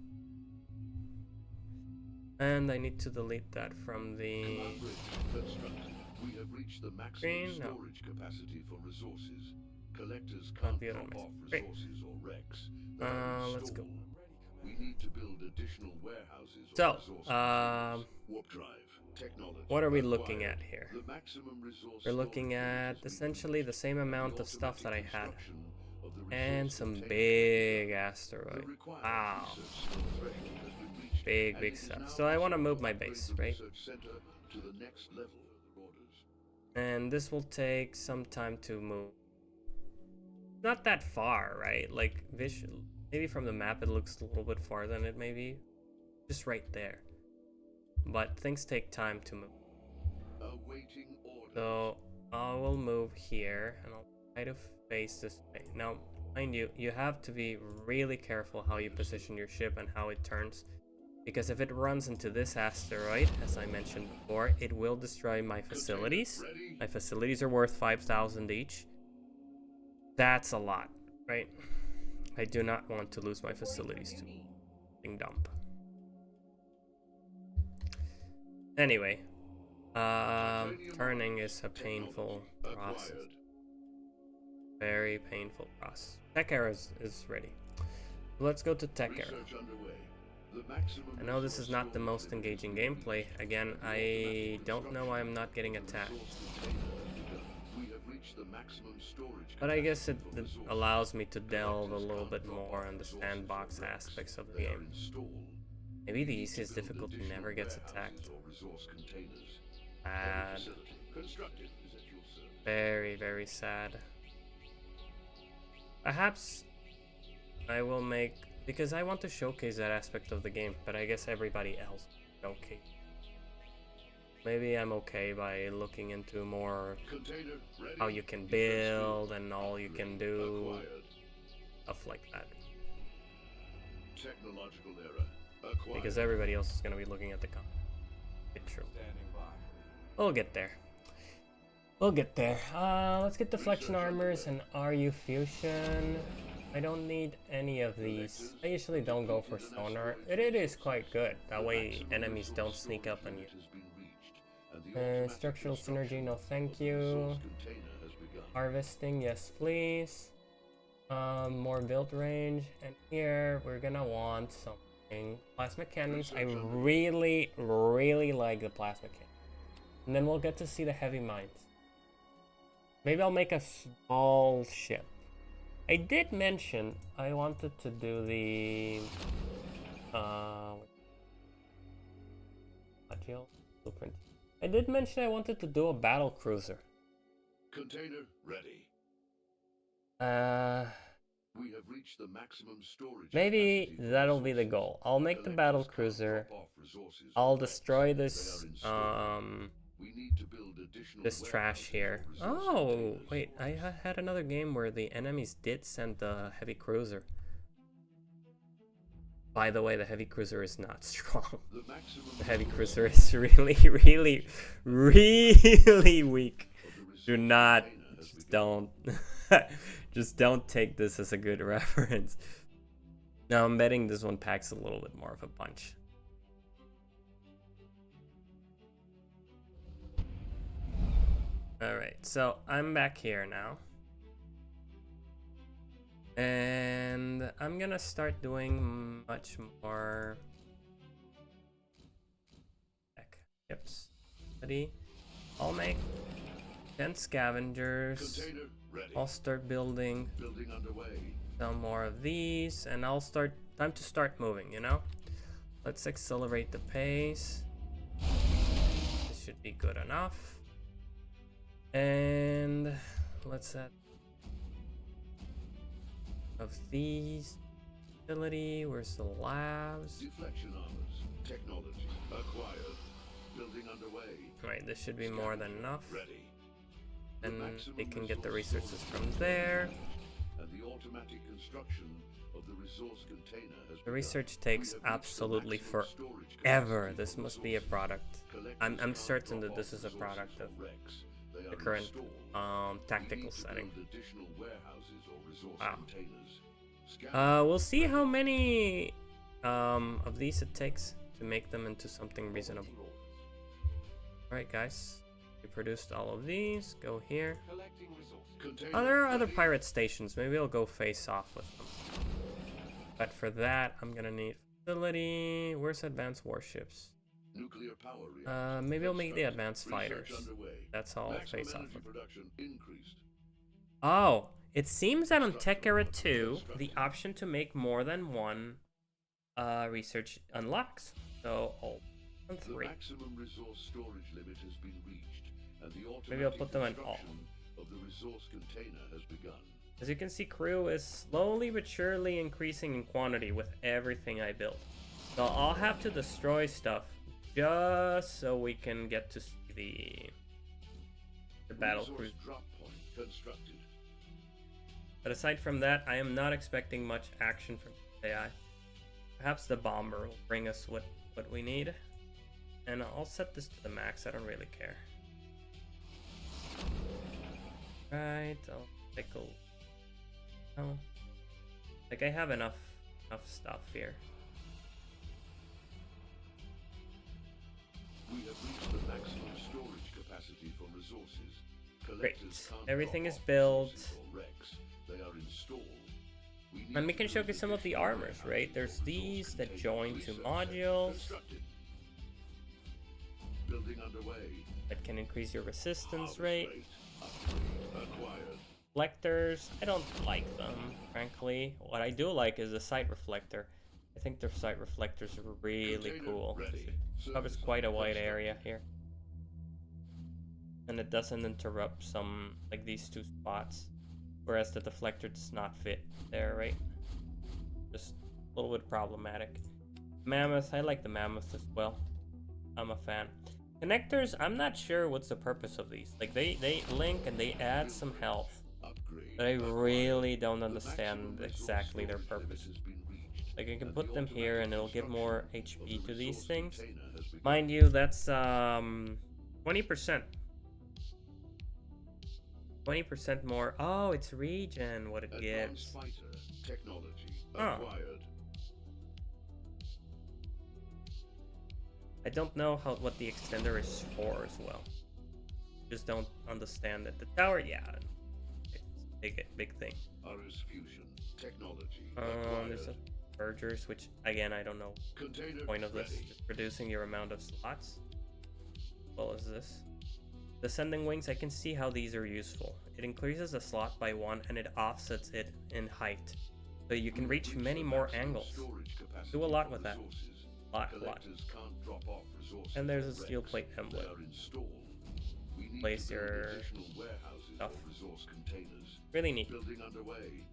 And I need to delete that from the... Command bridge constructed. We have reached the maximum Screen? No. storage capacity for resources. Collectors Can't can't be it on drop my off screen. resources or wrecks. They are Let's go. installed. We need to build additional warehouses or So, resource containers. Warp drive technology. what are we looking acquired. at here? The maximum resource We're looking storage limit at has been essentially the reached. same amount The of stuff that I automatic had. construction of the And resource some container big has asteroid. begun. The required Wow. research threshold has been reached, Big, and big it is stuff. now So I want to possible move my upgrade base, the right? research center to the next level. Orders. And this will take some time to move. Not that far, right? Like, maybe from the map it looks a little bit farther than it may be. Just right there. But things take time to move. Awaiting orders. So I will move here and I'll try to face this way. Now, mind you, you have to be really careful how you position your ship and how it turns. Because if it runs into this asteroid, as I mentioned before, it will destroy my facilities. My facilities are worth 5,000 each. That's a lot, right? I do not want to lose my facilities to being dump. Anyway, turning is a painful process. Very painful process. Tech era is ready. Let's go to tech era. I know this is not the most engaging gameplay. Again, I don't know why I'm not getting attacked. But I guess it allows me to delve a little bit more on the sandbox aspects of the game. Maybe the easiest difficulty never gets attacked. Sad. Very, very sad. Perhaps I will make... Because I want to showcase that aspect of the game, but I guess everybody else is okay. Maybe I'm okay by looking into more how you can build and all you can do, stuff like that. Because everybody else is going to be looking at the picture. We'll get there. We'll get there. Let's get deflection armors and RU fusion. I don't need any of these. I usually don't go for sonar. It is quite good. That way enemies don't sneak up on you. Structural synergy, no thank you. Harvesting, yes please. More build range. And here we're gonna want something. Plasma cannons. I really, really like the plasma cannon. And then we'll get to see the heavy mines. Maybe I'll make a small ship. I did mention I wanted to do the blueprint. I did mention I wanted to do a battle cruiser. Container ready. We have reached the maximum storage. Maybe that'll be the goal. I'll make the battle cruiser. I'll destroy this this trash here. Oh, wait, I had another game where the enemies did send the heavy cruiser. By the way, the heavy cruiser is not strong. The heavy cruiser is really, really, really weak. Do not, just don't, just don't take this as a good reference. Now I'm betting this one packs a little bit more of a punch. Alright, so I'm back here now. And I'm gonna start doing much more ships. I'll make 10 scavengers. I'll start building some more of these, and I'll start. Time to start moving, you know? Let's accelerate the pace. This should be good enough. And let's add of these facility. Where's the labs? Deflection armors, technology acquired, building underway. Right, this should be more than enough. Ready. And they can get the resources from there. And the automatic construction of the resource container has The research takes absolutely forever. This must be a product. I'm certain that this is a product of the current tactical setting. Wow. We'll see how many of these it takes to make them into something reasonable. Alright guys, we produced all of these. Go here. Oh, there are other pirate stations. Maybe I'll go face off with them. But for that, I'm gonna need facility. Where's advanced warships? Nuclear power maybe I'll make the advanced fighters. That's all face off with. Oh, It seems that on Tech Era 2, the option to make more than one research unlocks. So, on The 3. maximum resource storage limit has been reached, and the Maybe I'll automatic put them in all. construction of the resource container has begun. As you can see, crew is slowly but surely increasing in quantity with everything I build. So I'll have to destroy stuff just so we can get to see the battle Resource cruise. drop point constructed. But aside from that, I am not expecting much action from AI. Perhaps the bomber will bring us what we need. And I'll set this to the max, I don't really care. Right, I'll take a... Oh. Like, I have enough stuff here. We have reached the maximum storage capacity for resources. Great. Collectors can't Everything drop is off built. resources or wrecks. They are installed. need And we to can build showcase some of the additional armors, right? warehouses There's for these resource that containers. join to Research modules constructed. Building underway. that can increase your resistance Harvest rate. Upgrade acquired. Reflectors, I don't like them, frankly. What I do like is the sight reflector. I think their sight reflectors are really Container cool. ready. It covers Service quite a wide constructed. area here. And it doesn't interrupt some, like these two spots. Whereas the deflector does not fit there, right? Just a little bit problematic. Mammoth, I like the Mammoth as well. I'm a fan. Connectors, I'm not sure what's the purpose of these. Like they link and they add some health. Upgrade But I acquired. really don't The understand maximum resource exactly their storage limit purpose. has been reached, Like I can and put the them here and it'll automatic give more construction of HP the to these resource things. container has begun. Mind you, that's 20%. 20% more. Oh, it's regen what it gives. Advanced fighter technology Huh. acquired. I don't know what the extender is for as well. Just don't understand it. The tower, yeah, it's a big thing. RS fusion technology There's acquired. a Vergers, which again I don't know Container the point of this. ready. Just reducing your amount of slots. As well as this. Descending wings, I can see how these are useful. It increases the slot by 1 and it offsets it in height. So you can reach many more angles. Storage capacity Do a lot for with that. resources. Lot. Collectors can't drop off resources And there's or a steel wrecks. plate They emblem. are installed. We need Place to build your additional warehouses stuff. or resource containers. Really neat. Building underway.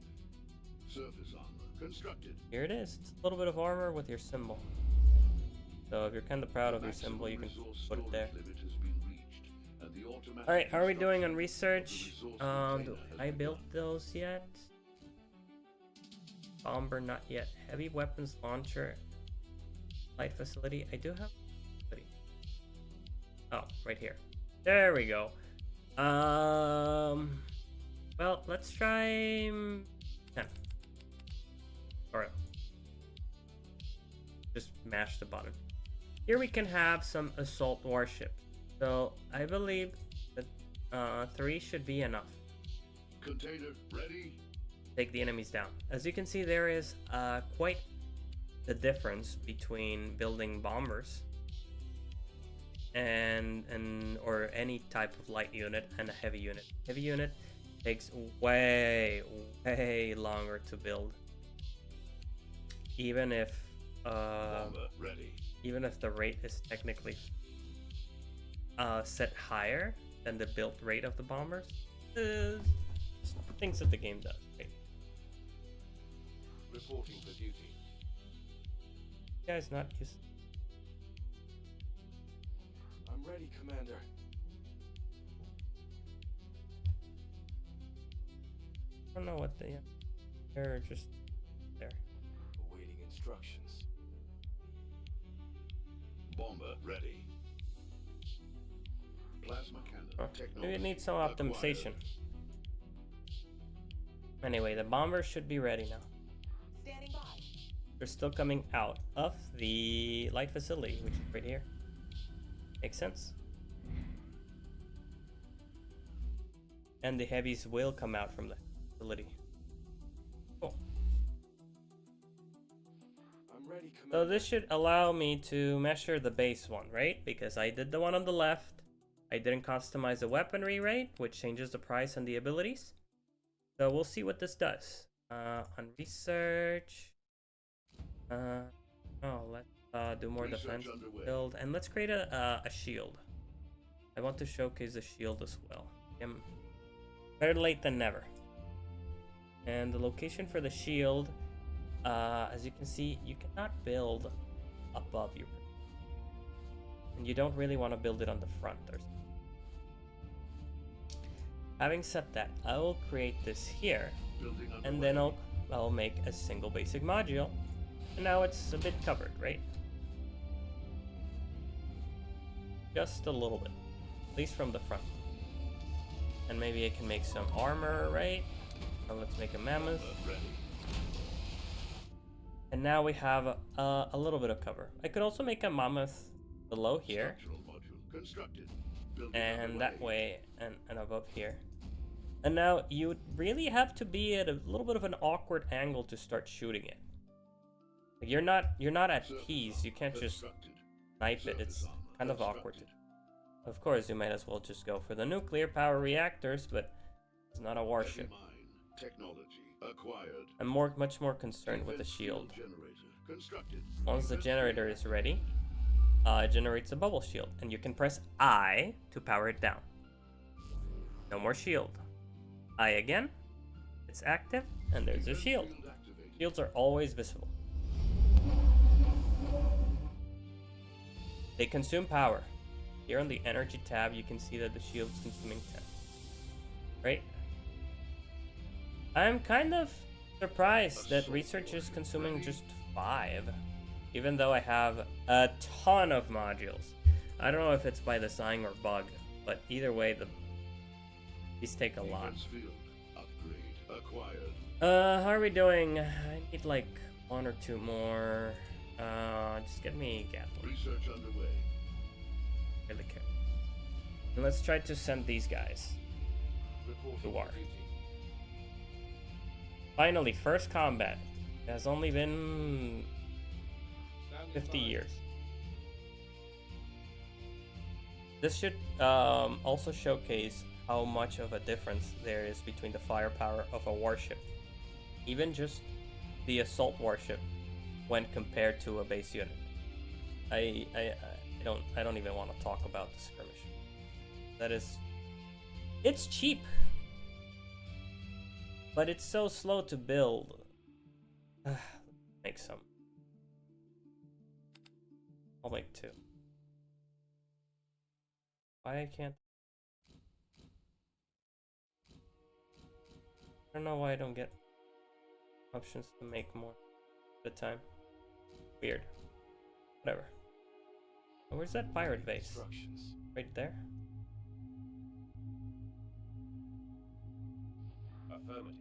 Surface armor constructed. Here it is. It's a little bit of armor with your symbol. So if you're kind of proud of your symbol, you can put it there. Alright, how are we doing on research? Do I built those yet? Bomber, not yet. Heavy weapons launcher. Light facility. I do have. Oh, right here. There we go. Well, let's try 10. Alright. Just mash the button. Here we can have some assault warships. So I believe that 3 should be enough. Container ready. Take the enemies down. As you can see, there is quite the difference between building bombers and or any type of light unit and a heavy unit. Heavy unit takes way longer to build. Even if Bomber ready. even if the rate is technically set higher than the build rate of the bombers, things that the game does. Right? Reporting for duty. You guys not used. I'm ready, Commander. I don't know what they. They're just there. Awaiting instructions. Bomber ready. Plasma cannon technology. Maybe it needs some optimization. acquired. Anyway, the bombers should be ready now. Standing by. They're still coming out of the light facility, which is right here. Makes sense. And the heavies will come out from the facility. Cool. I'm ready, Commander. So this should allow me to measure the base one, right? Because I did the one on the left. I didn't customize the weaponry, right? Which changes the price and the abilities. So we'll see what this does. On research. Oh, let's do more Research defense underway. build, and let's create a shield. I want to showcase the shield as well. Better late than never. And the location for the shield, as you can see, you cannot build above your, and you don't really want to build it on the front. Having said that, I will create this here, Building and underway. then I'll make a single basic module. And now it's a bit covered, right? Just a little bit, at least from the front. And maybe I can make some armor, right? Now let's make a mammoth. Ready. And now we have a little bit of cover. I could also make a mammoth below here, Structural module constructed. Building and that underway. way, and above here. And now you really have to be at a little bit of an awkward angle to start shooting it. Like you're not at Surface peace. You can't just constructed. snipe it. Surface It's armor kind of awkward. constructed. Of course, you might as well just go for the nuclear power reactors, but it's not a Heavy warship. mine. Technology acquired. I'm much more concerned with the Defense shield. generator constructed. Once the Defense generator reactor. is ready, it generates a bubble shield, and you can press I to power it down. No more shield. I again, it's active, and there's a Defense shield. activated. Shields are always visible. They consume power. Here on the energy tab, you can see that the shield's consuming 10. Right? I'm kind of surprised that research is consuming just 5, even though I have a ton of modules. I don't know if it's by design or bug, but either way, these take a lot. Defense field upgrade acquired. How are we doing? I need like 1 or 2 more. Just get me Gatling. Research underway. Really care. And let's try to send these guys. Reporting To war. duty. Finally, first combat. It has only been 50 years. This should also showcase how much of a difference there is between the firepower of a warship, even just the assault warship, when compared to a base unit. I don't even want to talk about the skirmish. It's cheap, but it's so slow to build. Make some. I'll make 2. Why I can't? I don't know why I don't get options to make more at the time. Weird. Whatever. Oh, where's that pirate base? Instructions. Right there? Affirmative.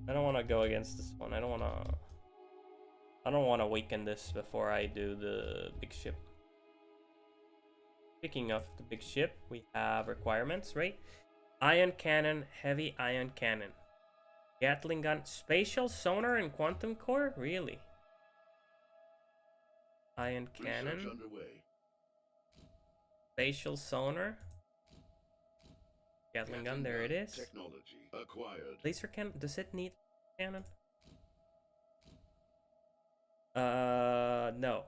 I don't want to go against this one. I don't want to weaken this before I do the big ship. Speaking of the big ship, we have requirements, right? Ion cannon, heavy ion cannon. Gatling gun, spatial sonar and quantum core? Really? Ion Research cannon, underway. spatial sonar. Gatling gun, there it is. Technology acquired. Laser cannon, does it need cannon? No.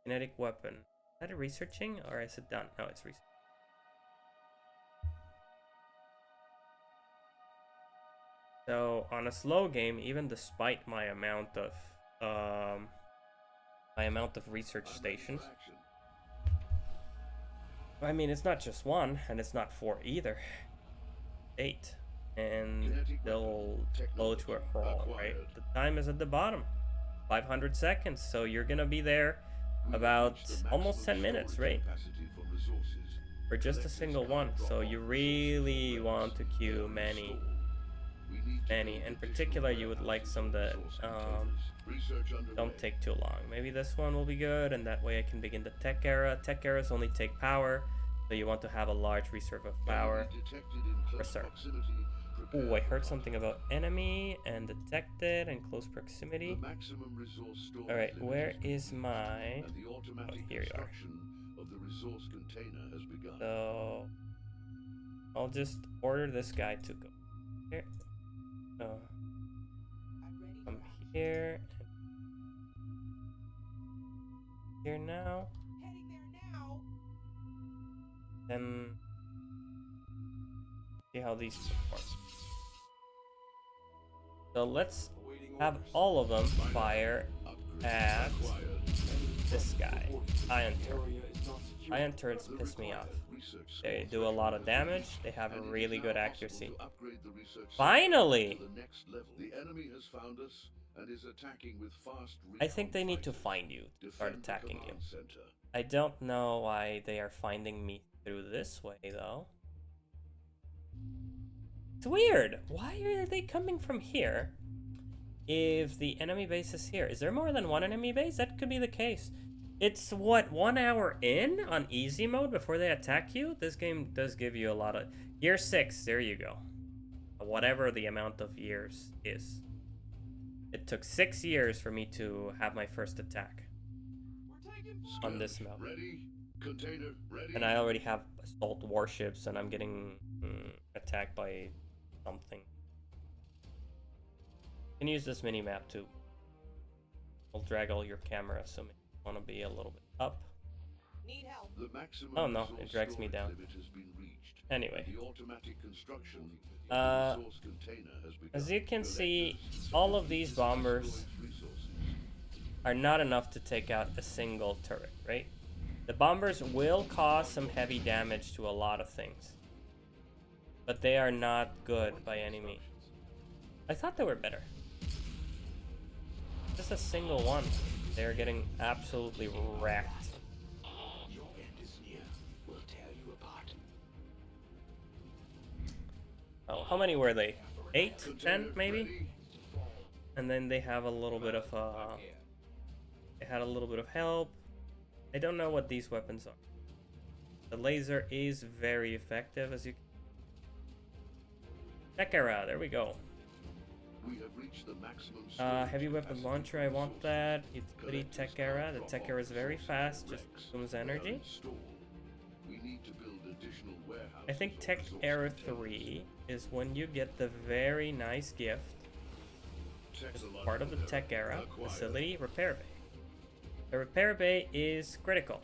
Kinetic weapon. Is that a researching or is it done? No, it's research. So on a slow game, even despite my amount of research stations, Action. I mean it's not just 1 and it's not 4 either. 8, and Kinetic they'll weapon. slow to a crawl, right? Acquired. The time is at the bottom, 500 seconds. So you're gonna be there We about reached the almost maximum 10 minutes, storage right? capacity for resources. For just a Collectors single can't one. drop So off you resources really or want to wrecks. queue They're many. installed. We need to Many. build In additional particular, you would like warehouses some and that resource containers. Research underway. don't take too long. Maybe this one will be good, and that way I can begin the tech era. Tech eras only take power, so you want to have a large reserve of power. Enemy detected in close Start. proximity. Prepare Ooh, I for heard combat. something about enemy and detected and close proximity. The maximum resource storage Alright, limit where is is my... and the automatic Oh, here you are. construction of the resource container has begun. So... I'll just order this guy to go here. So I'm ready from for action. here and here now, Heading there now. then see how these perform. So let's Awaiting have orders. all of them fire Upgrade at acquired. this guy, ion turret. Area is not secure. Ion turrets The piss me off. required research They scores do a have lot of been damage. finished, They have a and it is really now good possible accuracy. to upgrade the research Finally! to the next level. The enemy has found us and is attacking with fast I think they need to fighters. find you to start Defend the attacking you. command center. I don't know why they are finding me through this way, though. It's weird. Why are they coming from here if the enemy base is here? Is there more than one enemy base? That could be the case. It's, what, 1 hour in on easy mode before they attack you? This game does give you a lot of... Year 6, there you go. Whatever the amount of years is. It took 6 years for me to have my first attack We're taking on this map. Ready? Container ready? And I already have assault warships and I'm getting attacked by something. You can use this mini-map too. We'll drag all your cameras so you want to be a little bit up. Need help. The maximum Oh, no, resource it drags me storage down. limit has been reached. Anyway. The automatic construction Uh, of the resource container has begun. As you can see, Collectors, all of these bombers storage resources. are not enough to take out a single turret, right? The bombers will cause some heavy damage to a lot of things. But they are not good by any means. I thought they were better. Just a single one. They're getting absolutely wrecked. Your end is near. We'll tear you apart. Oh, how many were they? 8? 10 Container maybe? ready? And then they have a little bit of they had a little bit of help. I don't know what these weapons are. The laser is very effective, as you Tech era, there we go. We have reached the maximum Heavy storage weapon capacity launcher, for I want resources. that. It's pretty Collectors tech era. can't The drop tech off era is very resources fast, or just wrecks. consumes They are energy. installed. We need to build additional warehouses I think or Tech resource Era containers. 3 is when you get the very nice gift, as part of the Tech Era Acquired. facility repair bay. The repair bay is critical,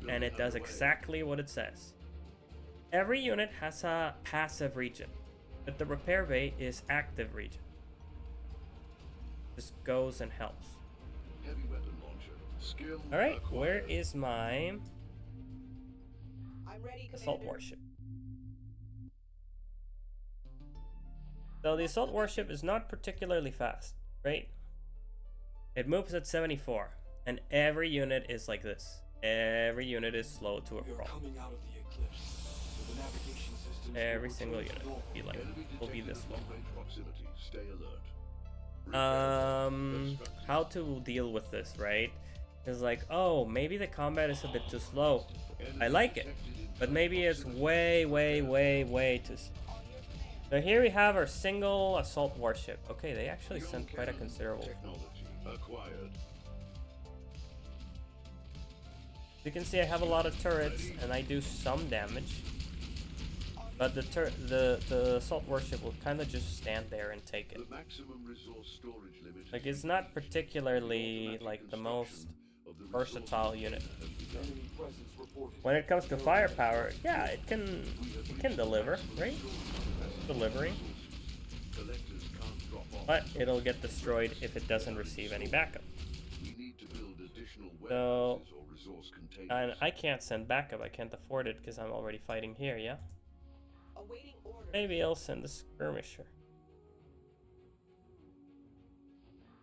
and it does Underway. exactly what it says. Every unit has a passive region, but the repair bay is active region. Just goes and helps. Heavy weapon launcher. Skill Alright, acquired. where is my I'm ready, assault Commander. warship? So the assault warship is not particularly fast, right? It moves at 74, and every unit is like this. Every unit is slow to a We are crawl. coming out of the eclipse. So the navigation systems Every will single return unit to normal. will be like Enemy will be detected this at way. long-range proximity. Stay alert. How to deal with this, right? Is like, oh, maybe the combat is a bit too slow. I like it, but maybe it's way too slow. So here we have our single assault warship. Okay, they actually sent quite a considerable. Technology acquired. You can see I have a lot of turrets and I do some damage. But the assault warship will kind of just stand there and take it. The maximum resource storage limit has Like, it's been not reached. particularly Automatic like the most construction of the resource versatile unit. container has begun. Enemy presence reported. When it comes to firepower, yeah, it can deliver, right? Delivering, Collectors can't drop off. but it'll get destroyed if it doesn't receive any backup. We need to build additional So, warehouses or resource containers. and I can't send backup. I can't afford it because I'm already fighting here. Yeah, Awaiting orders. maybe I'll send a skirmisher.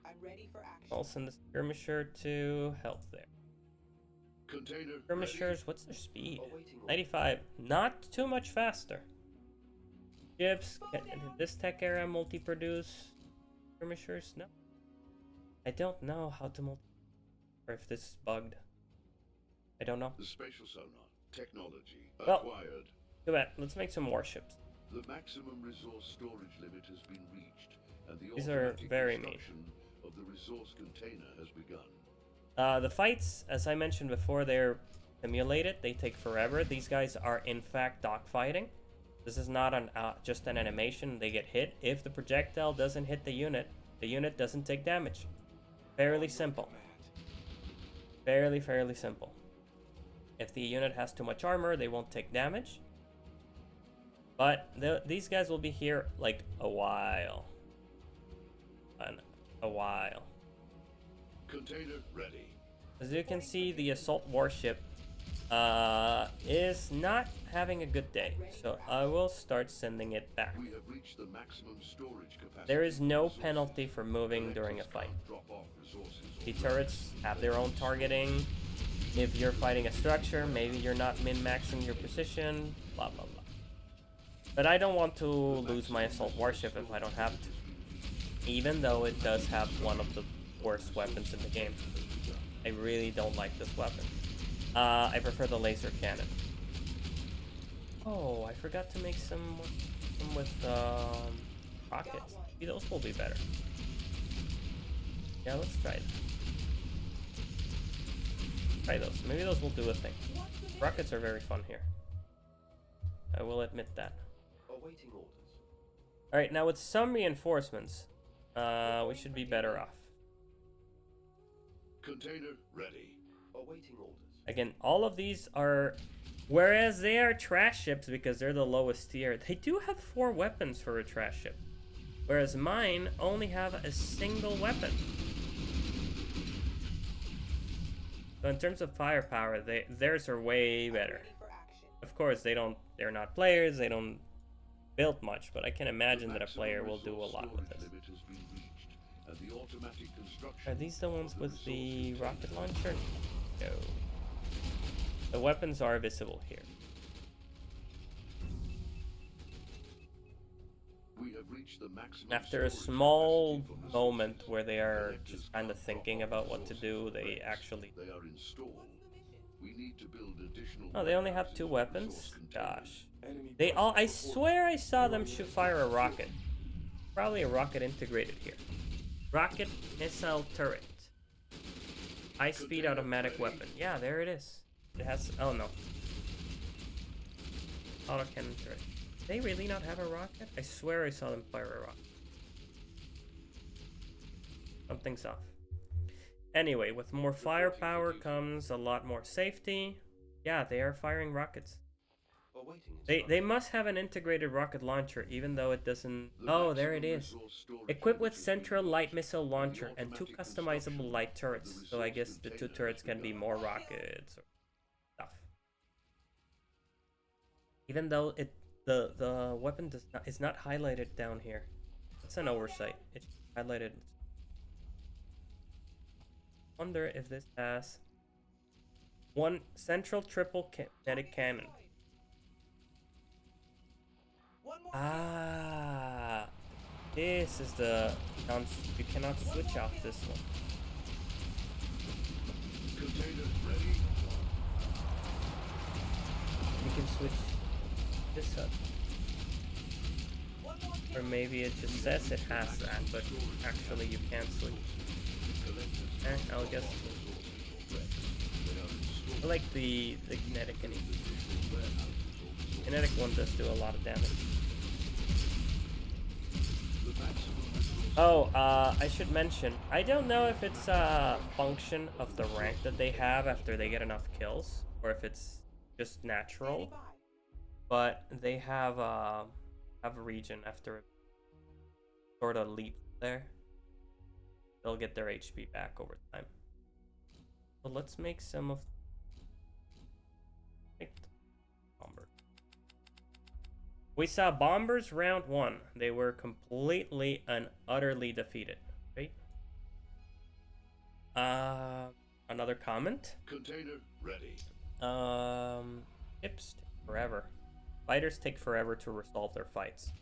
I'm ready for action. I'll send the skirmisher to help there. Container Skirmishers, what's their speed? Awaiting orders. 95. Not too much faster. Ships, can this tech era multi-produce skirmishers? No. I don't know how to multi, or if this is bugged. I don't know. The spatial sonar technology Well- acquired. Too bad. Let's make some warships. The maximum resource storage limit has been reached, and the These are automatic very mean. construction of the resource container has begun. The fights, as I mentioned before, they're simulated. They take forever. These guys are in fact dogfighting. This is not an just an animation. They get hit. If the projectile doesn't hit the unit doesn't take damage. Fairly simple. Fairly simple. If the unit has too much armor, they won't take damage. But these guys will be here like a while. A while. Container ready. As you can see, the assault warship is not having a good day. So I will start sending it back. We have reached the maximum storage capacity. There is no penalty for moving during a fight. The turrets have their own targeting. If you're fighting a structure, maybe you're not min-maxing your position, blah blah blah. But I don't want to lose my assault warship if I don't have to. Even though it does have one of the worst weapons in the game. I really don't like this weapon. I prefer the laser cannon. Oh, I forgot to make some with rockets. Maybe those will be better. Yeah, let's try it. Try those. Maybe those will do a thing. Rockets are very fun here. I will admit that. Awaiting orders. Alright, now with some reinforcements, we should be better off. Container ready. Awaiting orders. Again, all of these are... Whereas they are trash ships because they're the lowest tier, they do have 4 weapons for a trash ship. Whereas mine only have a single weapon. So in terms of firepower, theirs are way better. Of course, they're not players, they don't build much, but I can imagine that a player will do a lot with this. Are these the ones with the rocket launcher? No. The weapons are visible here. We have reached the maximum. After a small moment where they are just kind of thinking about what to do, they actually... They are installed. We need to build additional. Oh, they only have 2 weapons? Gosh. They all... I swear I saw them fire a rocket. Probably a rocket integrated here. Rocket missile turret. High-speed automatic weapon. Yeah, there it is. It has... Oh, no. Autocannon turret. They really not have a rocket? I swear I saw them fire a rocket. Something's off. Anyway, with more firepower comes a lot more safety. Yeah, they are firing rockets. They must have an integrated rocket launcher, even though it doesn't... Oh, there it is. Equipped with central light missile launcher and 2 customizable light turrets. So I guess the 2 turrets can be more rockets or stuff. Even though the weapon is not highlighted down here. It's an oversight. It's highlighted. Wonder if this has 1 central triple kinetic cannon. Ah, this is the... You cannot switch off this one. Container ready. You can switch this up. Or maybe it just says it has that, but actually you can't switch. I'll guess. I like the kinetic and kinetic one does do a lot of damage. Oh, I should mention, I don't know if it's a function of the rank that they have after they get enough kills, or if it's just natural, but they have a region after sort of leap there. They'll get their HP back over time. So let's make some of... Bomber. We saw bombers round 1. They were completely and utterly defeated. Right? Another comment. Container ready. Ships take forever. Fighters take forever to resolve their fights.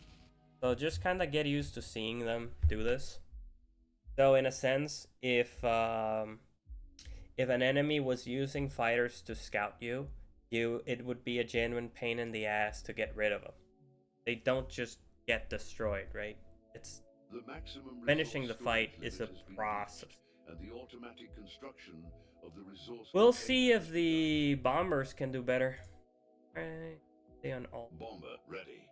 So just kind of get used to seeing them do this. So in a sense, if an enemy was using fighters to scout you, it would be a genuine pain in the ass to get rid of them. They don't just get destroyed, right? It's finishing the fight is a process. And the automatic construction of the resource. We'll see if the bombers can do better. Right, stay on all. Bomber ready.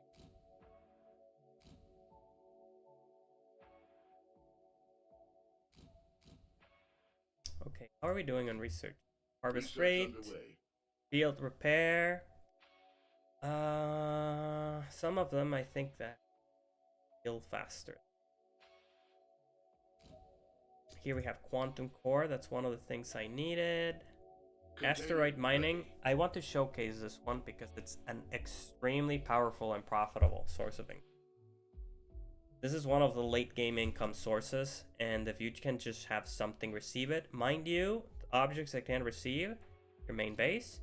Okay, how are we doing on research? Harvest Research rate, underway. field repair. Some of them I think that heal faster. Here we have quantum core. That's one of the things I needed. Asteroid mining. Ready. I want to showcase this one because it's an extremely powerful and profitable source of income. This is one of the late game income sources, and if you can just have something receive it, mind you, the objects that can receive your main base,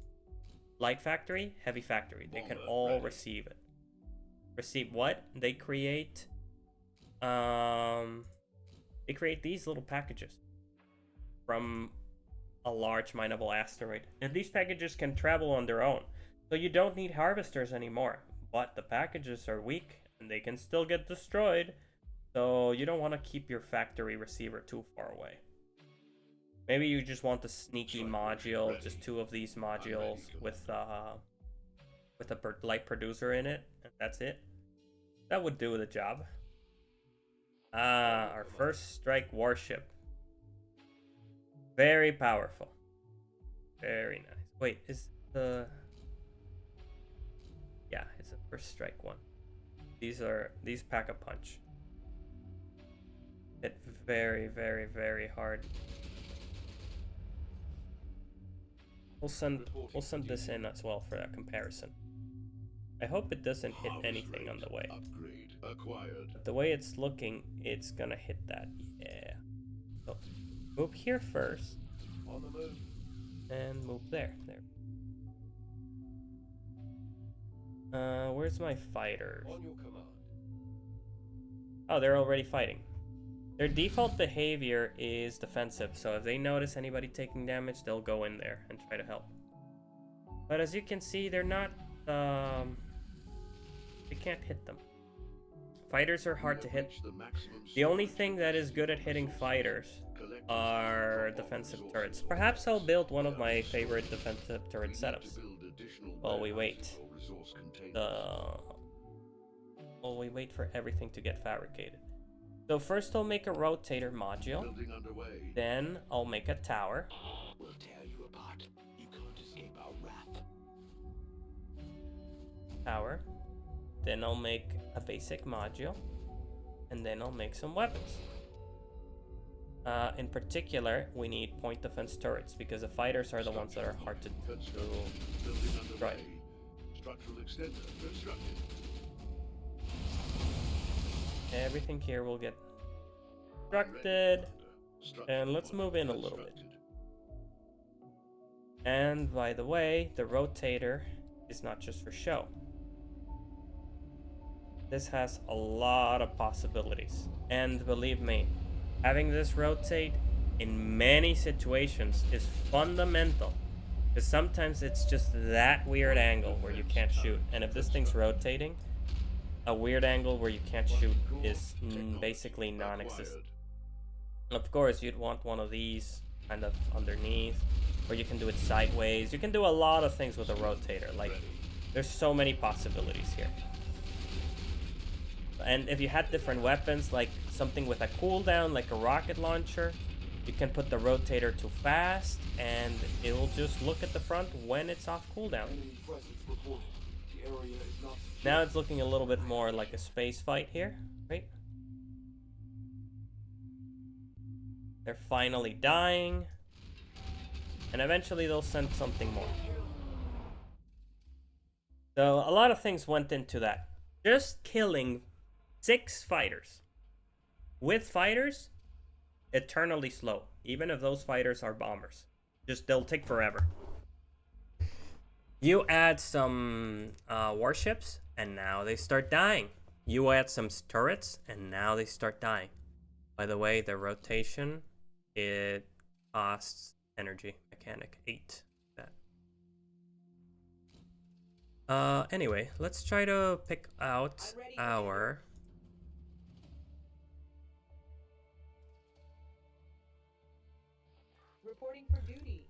light factory, heavy factory, they can all Ready. receive it. Receive what? They create these little packages from a large mineable asteroid, and these packages can travel on their own, so you don't need harvesters anymore. But the packages are weak and they can still get destroyed, so you don't want to keep your factory receiver too far away. Maybe you just want a sneaky module, just 2 of these modules with a light producer in it, and that's it. That would do the job. Our first strike warship. Very powerful. Very nice. Wait, is the... Yeah, it's a first strike one. These pack a punch. Hit very, very, very hard. We'll send this in as well for that comparison. I hope it doesn't hit anything on the way. Upgrade acquired. But the way it's looking, it's gonna hit that. Yeah. So move here first. On the move. And move there. Where's my fighters? On your command. Oh, they're already fighting. Their default behavior is defensive, so if they notice anybody taking damage, they'll go in there and try to help. But as you can see, they're not, they can't hit them. Fighters are hard to hit. The only thing that is good at hitting fighters are defensive turrets. Perhaps I'll build one of my favorite defensive turret setups. While we wait. While we wait for everything to get fabricated. So first I'll make a rotator module. Then I'll make a tower. We'll tear you apart. You can't escape our wrath. Tower. Then I'll make a basic module. And then I'll make some weapons. In particular, we need point defense turrets because the fighters are the ones that are hard to destroy. Structural extender constructed. Everything here will get constructed. And let's move in a little bit. And by the way, the rotator is not just for show. This has a lot of possibilities. And believe me, having this rotate in many situations is fundamental. Because sometimes it's just that weird angle where you can't shoot. And if this thing's rotating, a weird angle where you can't shoot is basically non-existent. Of course, you'd want one of these kind of underneath, or you can do it sideways. You can do a lot of things with a rotator. Like, there's so many possibilities here. And if you had different weapons, like something with a cooldown, like a rocket launcher, you can put the rotator too fast, and it'll just look at the front when it's off cooldown. Enemy presence reported. The area is not secure. Now it's looking a little bit more like a space fight here, right? They're finally dying. And eventually they'll send something more. So a lot of things went into that. Just killing 6 fighters. With fighters, eternally slow. Even if those fighters are bombers. Just, they'll take forever. You add some warships, and now they start dying. You add some turrets, and now they start dying. By the way, the rotation, it costs energy. Mechanic 8. That. Anyway, let's try to pick out our... Reporting for duty.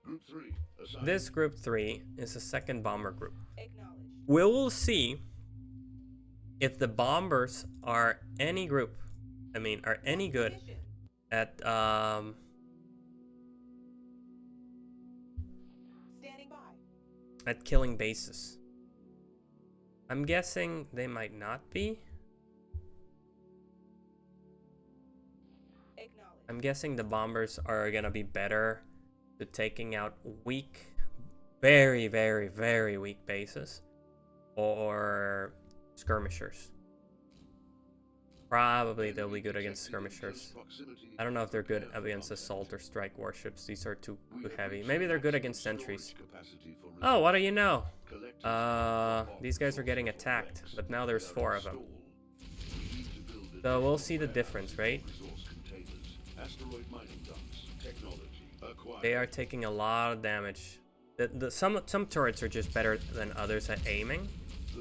Group 3. Assigned. This group 3 is a second bomber group. Acknowledged. We will see if the bombers are any group, are any good Position. at by. at killing bases. I'm guessing they might not be. Acknowledge. I'm guessing the bombers are gonna be better to taking out weak, very, very, very weak bases, or skirmishers. Probably they'll be good against skirmishers. I don't know if they're good against assault or strike warships. These are too heavy. Maybe they're good against sentries. Oh, what do you know? These guys are getting attacked, but now there's 4 of them. So we'll see the difference, right? They are taking a lot of damage. Some turrets are just better than others at aiming,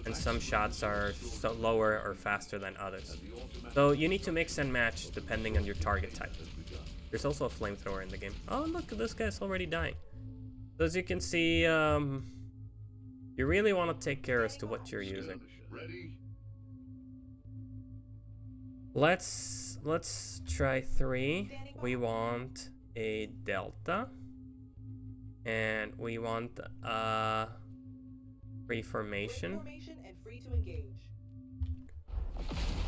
and some shots are lower or faster than others. So you need to mix and match depending on your target type. There's also a flamethrower in the game. Oh, look, this guy's already dying. So as you can see, you really want to take care as to what you're using. Let's try 3. We want a delta, and we want free formation. Formation and free to engage.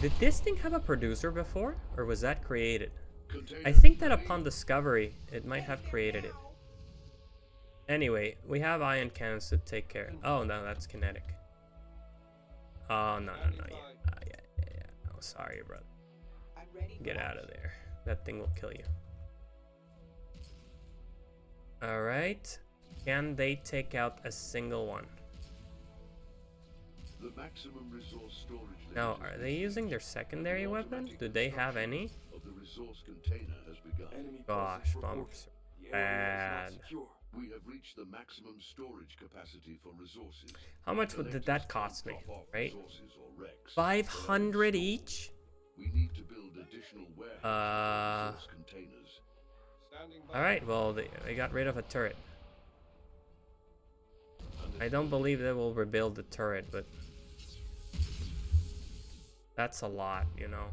Did this thing have a producer before, or was that created? I think that upon discovery, it might have created it. Anyway, we have ion cannons to take care. Oh no, that's kinetic. Oh no, yeah. Oh, sorry, brother. I'm ready for Get out of action. there. That thing will kill you. All right. Can they take out a single one? The maximum resource storage Now, limit are they using their secondary weapon? Do they have any? of the resource container has begun. Enemy Gosh, presence reported. bombers The area bad. is not secure. We have reached the maximum storage capacity for resources. How much did that Collectors cost me, can't drop off right? resources or wrecks. 500 each? We need to build additional warehouses for resource containers. Standing by. Alright, well, they got rid of a turret. I don't believe they will rebuild the turret, but that's a lot, you know.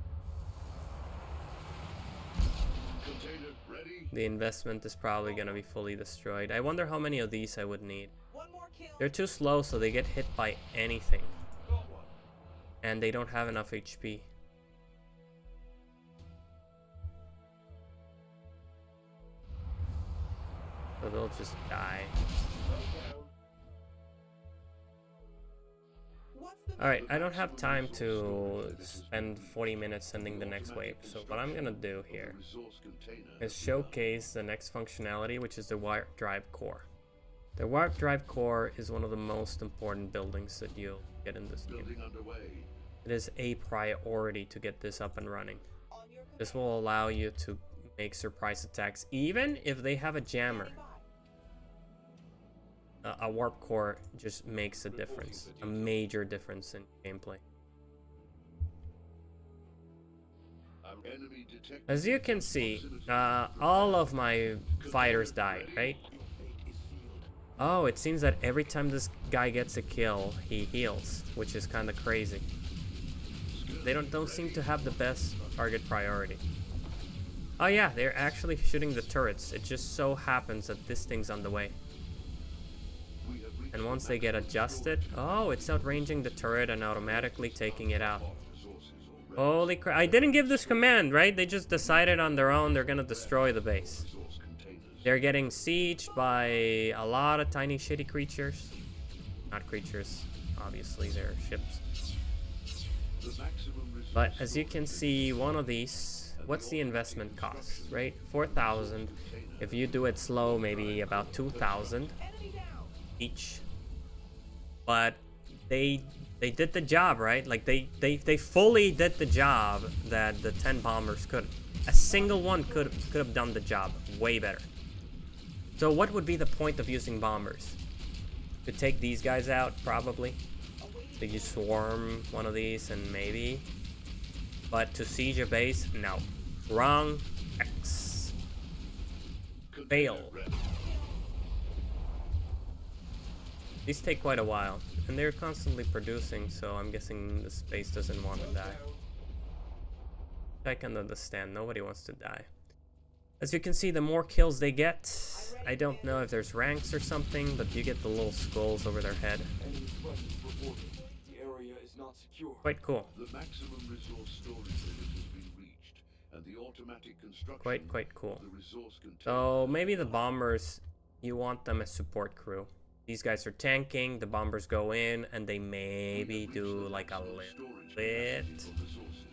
Container ready. The investment is probably gonna be fully destroyed. I wonder how many of these I would need. One more kill. They're too slow, so they get hit by anything. Got one. And they don't have enough HP. So they'll just die. What's the Alright, I don't have time to spend 40 minutes sending the next wave. So what I'm gonna do here Resource container is showcase the next functionality, which is the warp drive core. The warp drive core is one of the most important buildings that you'll get in this game. building underway. It is a priority to get this up and running. on your This will allow you to make surprise attacks, even if they have a jammer. A warp core just makes a difference, a major difference in gameplay. Enemy detected. As you can see, all of my fighters died, right? Oh, it seems that every time this guy gets a kill, he heals, which is kind of crazy. They don't seem to have the best target priority. Oh yeah, they're actually shooting the turrets. It just so happens that this thing's on the way. We have reached And once they get adjusted, oh, it's outranging the turret and automatically taking it out. resources or Holy crap, I didn't give this command, right? They just decided on their own they're gonna destroy the base. resource containers. They're getting sieged by a lot of tiny shitty creatures. Not creatures, obviously, they're ships. The maximum resource But as you can see, one of these, what's the investment cost, right? 4,000. If you do it slow, maybe about 2,000 enemy down. each. But they did the job, right? Like they fully did the job that the 10 bombers couldn't. A single one could have done the job way better. So what would be the point of using bombers? To take these guys out, probably. So you swarm one of these and maybe. But to siege a base, no. Wrong. X. Fail. These take quite a while, and they're constantly producing, so I'm guessing the space doesn't want to die. I can understand, nobody wants to die. As you can see, the more kills they get, I don't know if there's ranks or something, but you get the little skulls over their head. Enemy presence reported. The area is not secure. Quite cool. The maximum resource storage limit has been reached, and the automatic construction Quite cool. of the resource container So has maybe the begun. bombers, you want them as support crew. These guys are tanking, the bombers go in, and they maybe We have reached do the like a maximum little storage bit. capacity for resources.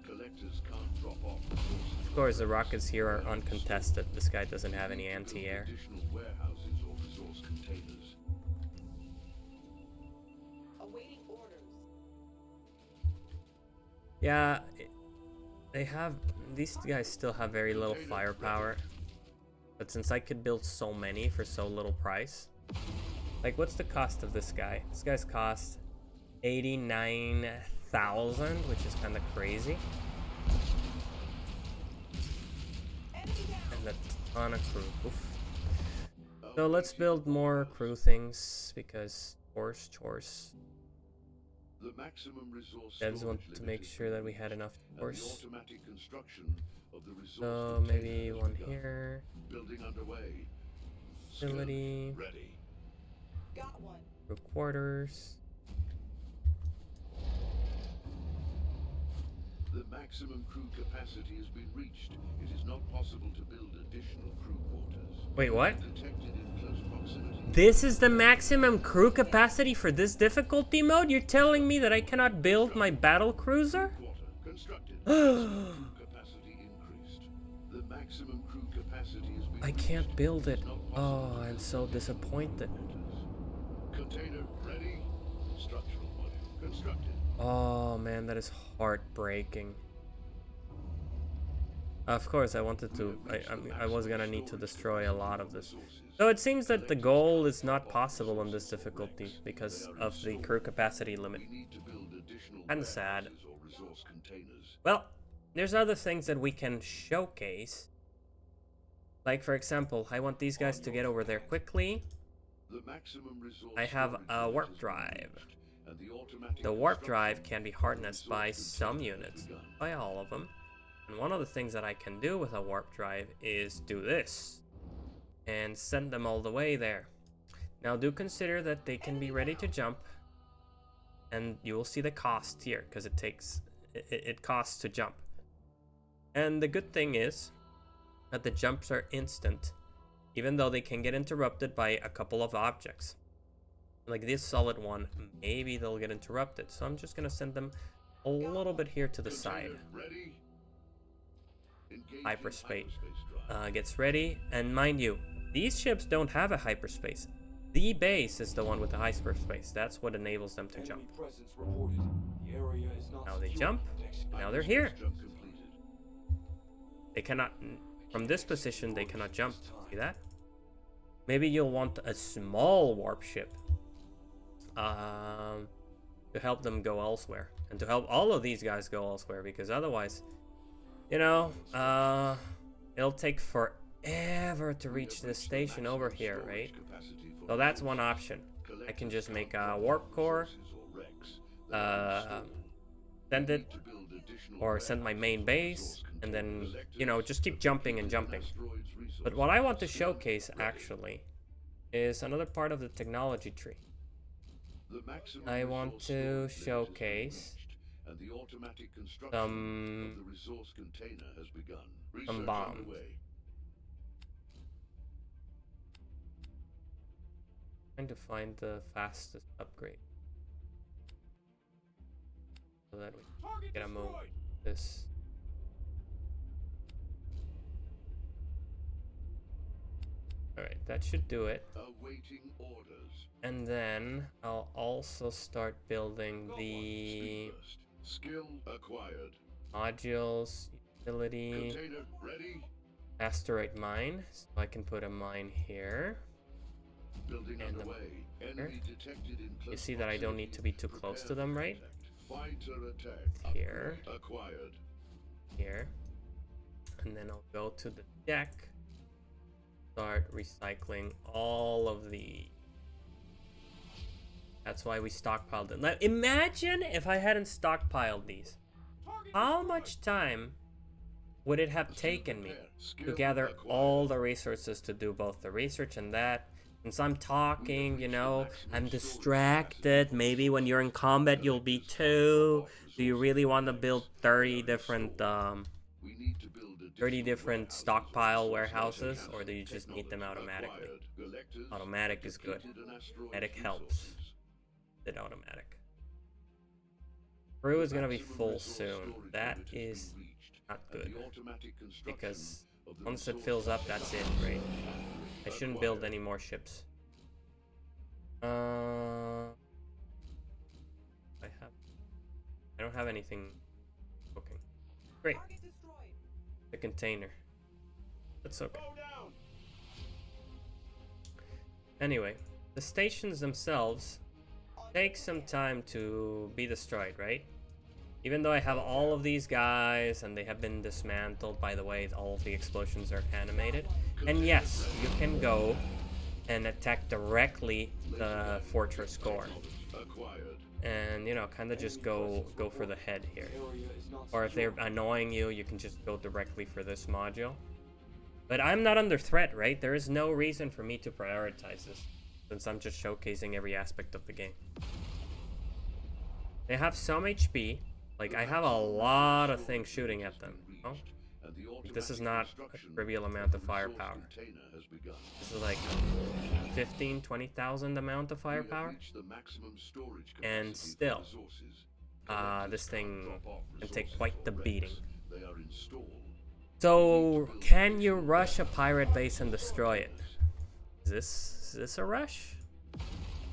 Collectors can't drop off resources. Of course, the rockets here are uncontested. This guy doesn't have any We need to build anti-air. Additional warehouses or resource containers. Awaiting orders. Yeah, these guys still have very little firepower. But since I could build so many for so little price. Like, what's the cost of this guy? This guy's cost 89,000, which is kind of crazy. Enemy down. And a ton of crew. Oof. So let's build more crew things, because chores. The maximum resource Devs storage want to limit make has sure been that we had reached, enough and the chores. automatic construction of the resource So container maybe has one begun. here. Building underway. Skill Facility. ready. Got one. Crew quarters. The maximum crew capacity has been reached. It is not possible to build additional crew quarters. Wait, what? Detected in close proximity. This is the maximum crew capacity for this difficulty mode? You're telling me that I cannot build my battle cruiser? Quarter constructed. Maximum crew capacity increased. The maximum crew capacity has been I can't reached. build it. It's not Oh, possible to I'm so build disappointed. Container ready. Structural module constructed. Oh man, that is heartbreaking. Of course, I wanted to. I was gonna need to destroy a lot of this. So it seems that the goal is not possible on this difficulty because of the crew capacity limit. We need to build additional Kinda sad. warehouses or resource containers. Well, there's other things that we can showcase. Like, for example, I want these guys to get over there quickly. The maximum resource I have storage a limit warp has been drive. reached, and the automatic The warp construction drive can be of the harnessed by resource some container has units, begun. by all of them. And one of the things that I can do with a warp drive is do this. And send them all the way there. Now do consider that they can be ready to jump. And you will see the cost here, because it costs to jump. And the good thing is that the jumps are instant, even though they can get interrupted by a couple of objects. Like this solid one, maybe they'll get interrupted. So I'm just gonna send them a little bit here to the side. Container ready. Engaging Hyperspace drive. gets ready, and mind you, these ships don't have a hyperspace. The base is the one with the hyperspace. That's what enables them to Enemy jump. presence reported. The area is not Now they secure. jump. Execute. Now they're here. Jump completed. They cannot, from this position, they cannot jump. See that? Maybe you'll want a small warp ship to help them go elsewhere, and to help all of these guys go elsewhere, because otherwise, you know, it'll take forever to reach this station over here, right? So that's one option. I can just make a warp core, send it, or send my main base, and then, you know, just keep jumping and jumping. But what I want to showcase, actually, is another part of the technology tree. I want to showcase some bombs. Trying to find the fastest upgrade, so that we can get a move this. Alright, that should do it. Awaiting orders. And then I'll also start building the Skill acquired. modules, utility, Container ready. asteroid mine. So I can put a mine here. Building And underway. Enemy detected in close You see that I don't need to be too close to them, right? Fighter attack. Here, Acquired. here. And then I'll go to the deck. Start recycling all of the. That's why we stockpiled them. Now imagine if I hadn't stockpiled these. How much time would it have taken me to gather all the resources to do both the research and that? Since I'm talking, you know, I'm distracted. Maybe when you're in combat, you'll be too. Do you really want to build 30 different 30 different stockpile warehouses, or do you just need them automatically? Automatic is good. Automatic helps. Did automatic. Crew is gonna be full soon. That is not good, because once it fills up, that's it, right? I shouldn't build any more ships. I don't have anything cooking. Great. Target destroyed. The container. That's okay. Anyway, the stations themselves take some time to be destroyed, right? Even though I have all of these guys and they have been dismantled, by the way, all of the explosions are animated. And yes, you can go and attack directly the fortress core. And, you know, kind of just go for the head here. Or if they're annoying you, you can just go directly for this module. But I'm not under threat, right? There is no reason for me to prioritize this, since I'm just showcasing every aspect of the game. They have some HP. Like, I have a lot of things shooting at them. Oh? This is not a trivial amount of firepower. This is like 15, 20,000 amount of firepower. And still, this thing can take quite the beating. So, can you rush a pirate base and destroy it? Is this a rush?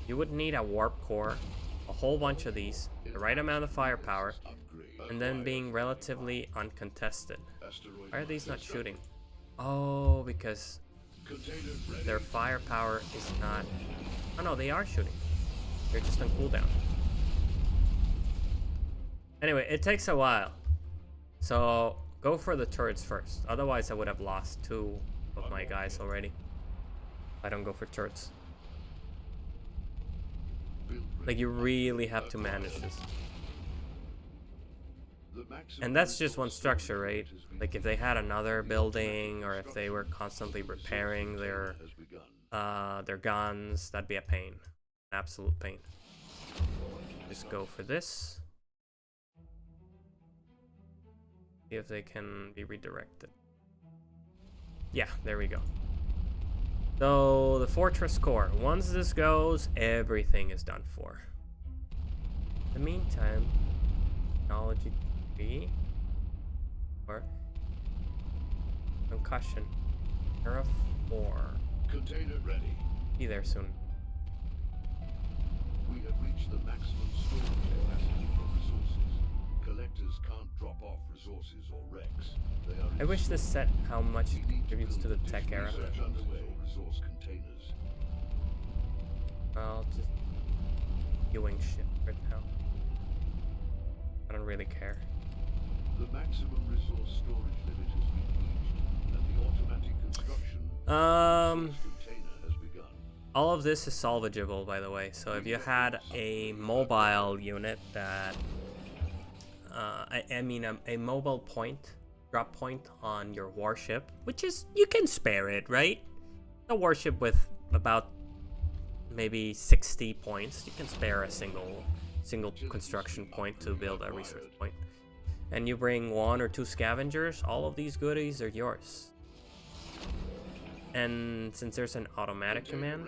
You would need a warp core, a whole bunch of these, the right amount of firepower, and then being relatively uncontested. Why are these not shooting? Oh, because their firepower is not... Oh no, they are shooting. They're just on cooldown. Anyway, it takes a while. So, go for the turrets first. Otherwise, I would have lost 2 of my guys already. I don't go for turrets. Like, you really have to manage this. And that's just one structure, right? Like, if they had another building, or if they were constantly repairing their guns, that'd be a pain. Absolute pain. Just go for this. See if they can be redirected. Yeah, there we go. So, the fortress core. Once this goes, everything is done for. In the meantime, technology 3 or concussion. Era 4. Container ready. Be there soon. We have reached the maximum storage capacity for resources. Collectors can't drop off resources or wrecks. They are I wish this set how much it We need contributes to the build tech era. research underway. Resource containers. I'll just doing shit right now. I don't really care. The maximum resource storage limit has been reached, and the automatic construction container has begun. All of this is salvageable, by the way. So if you had a mobile unit that, I mean, a mobile point, drop point on your warship, which is, you can spare it, right? A warship with about maybe 60 points, you can spare a single construction point to build a research point. And you bring 1 or 2 scavengers, all of these goodies are yours. And since there's an automatic command,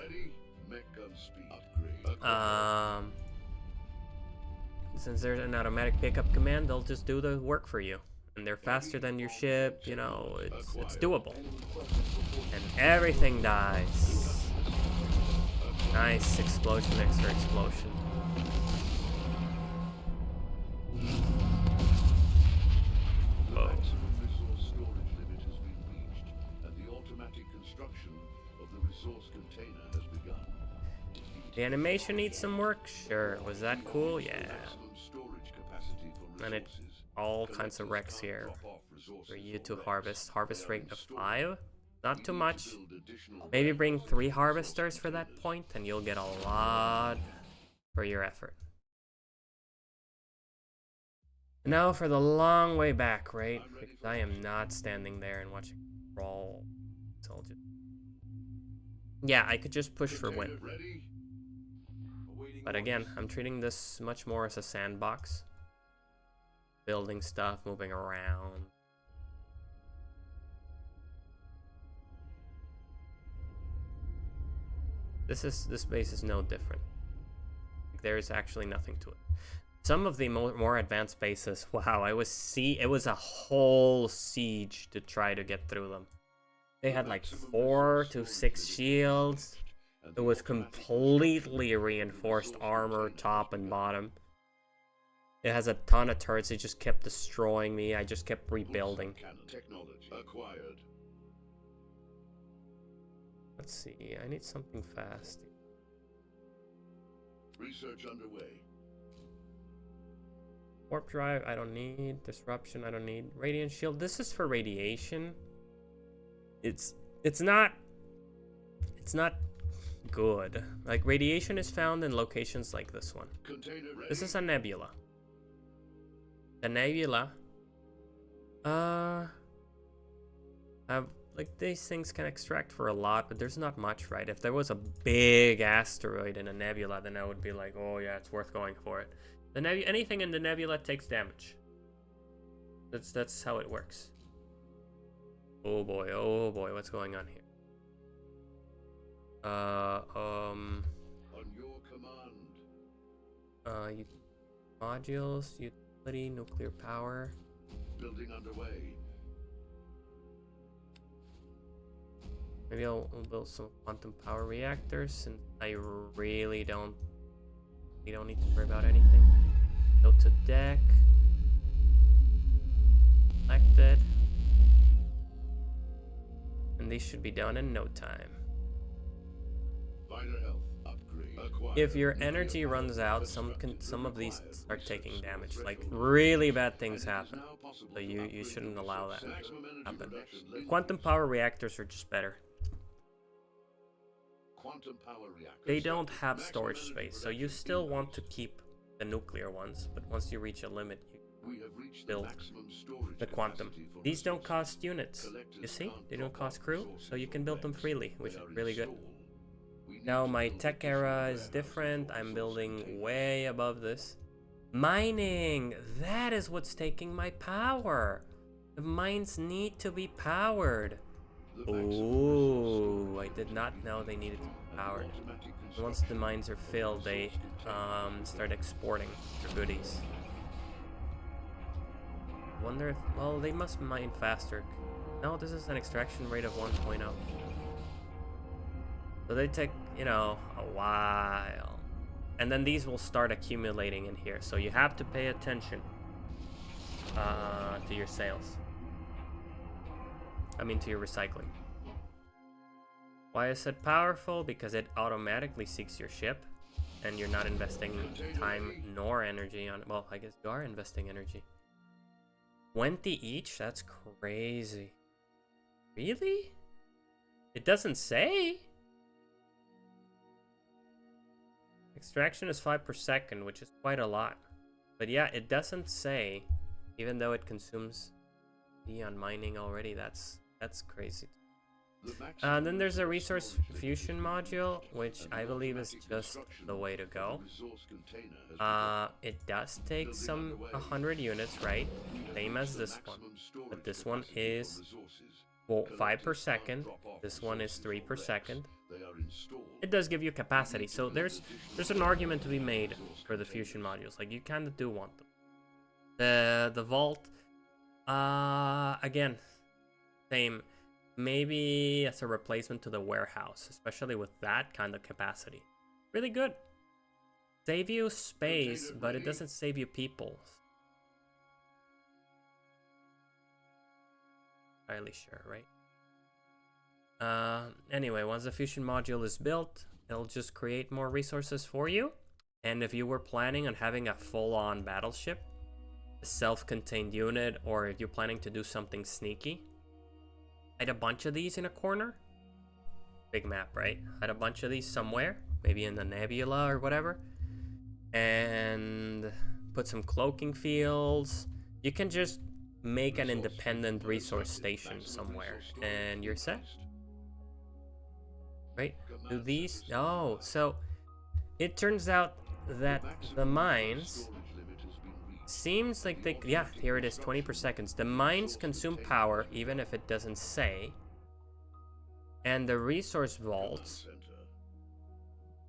since there's an automatic pickup command, they'll just do the work for you. And they're faster than your ship, you know, it's doable. And everything dies. Nice explosion, extra explosion. The maximum resource storage limit has been reached, and the automatic construction of the resource container has begun. The animation needs some work? Sure. Was that cool? Yeah. Maximum storage capacity for And it resources. all kinds of wrecks here for you to harvest. Harvest rate of 5. Not too much. Maybe bring 3 harvesters for that point, and you'll get a lot for your effort. Now for the long way back, right? Because I am not standing there and watching roll. So I'll just... Yeah, I could just push for win. Container ready? Awaiting But again, orders. I'm treating this much more as a sandbox. Building stuff, moving around. This base is no different. There is actually nothing to it. Some of the more advanced bases, wow, it was a whole siege to try to get through them. They had like 4 to 6 shields. It was completely reinforced armor, top and bottom. It has a ton of turrets. It just kept destroying me. I just kept rebuilding. Cannon technology acquired. Let's see. I need something fast. Research underway. Warp drive, I don't need. Disruption, I don't need. Radiant shield, this is for radiation. It's not good. Like, radiation is found in locations like this one. Container ready? This is a nebula. The nebula, like, these things can extract for a lot, but there's not much, right? If there was a big asteroid in a nebula, then I would be like, oh yeah, it's worth going for it. Anything in the nebula takes damage. That's how it works. Oh boy, what's going on here? On your command. Modules, utility, nuclear power. Building underway. Maybe I'll build some quantum power reactors, since I really don't. We don't need to worry about anything. Go to deck. Selected. And these should be done in no time. Fighter health upgrade. Acquired. If your Nuclear energy power runs out, constructed some of these required. start taking Research damage. score Like, threshold. really bad And things it is happen. now possible So to you upgrade shouldn't the allow research that center. to Maximum energy happen. production lately. Quantum power reactors are just better. Quantum power reactors. They don't have Maximum storage energy space, so you production still want to increased. keep the nuclear ones, but once you reach a limit, you We have reached build the maximum storage the quantum. capacity for These don't resources. cost units. Collectors You see? can't They don't drop cost off crew, resources so you or can build them wrecks. freely, which They is are really good. installed. We need Now to my build tech additional era is warehouses different. for I'm resource building containers. way above this. Mining! That is what's taking my power. The mines need to be powered. The maximum resource Ooh, storage I did not know they needed to be and the powered. automatic Once the construction mines are of the filled, they resource container. start exporting their goodies. Wonder if, well, they must mine faster. No, this is an extraction rate of 1.0. So they take, you know, a while. And then these will start accumulating in here. So you have to pay attention to your sales. I mean, to your recycling. Why is it powerful? Because it automatically seeks your ship, and you're not investing time nor energy on it. Well, I guess you are investing energy. 20 each? That's crazy. Really? It doesn't say. Extraction is 5 per second, which is quite a lot. But yeah, it doesn't say, even though it consumes on mining already. That's crazy. And then there's a resource fusion module, which I believe is just the way to go. It does take some 100 units, right? Same as this one. But this one is 5 per second. This one is 3 per second. It does give you capacity, so there's an argument to be made for the fusion modules. Like, you kind of do want them. The vault, again, same. Maybe as a replacement to the warehouse, especially with that kind of capacity. Really good. Save you space, but it doesn't save you people. Entirely sure, right? Anyway, once the fusion module is built, it'll just create more resources for you. And if you were planning on having a full-on battleship, a self-contained unit, or if you're planning to do something sneaky, hide a bunch of these in a corner. Big map, right? Hide a bunch of these somewhere, maybe in the nebula or whatever. And put some cloaking fields, you can just make an Resource independent seeker resource selected. station Maximum somewhere, resource storage and you're set, request. right? Do Command these? center Oh, standby. so it turns out that The the maximum mines storage limit has been reached. seems like The they, yeah, automatic here it is, 20 per construction seconds. The of the mines resource consume container power has even begun. if it doesn't say, and the resource Command vaults. center.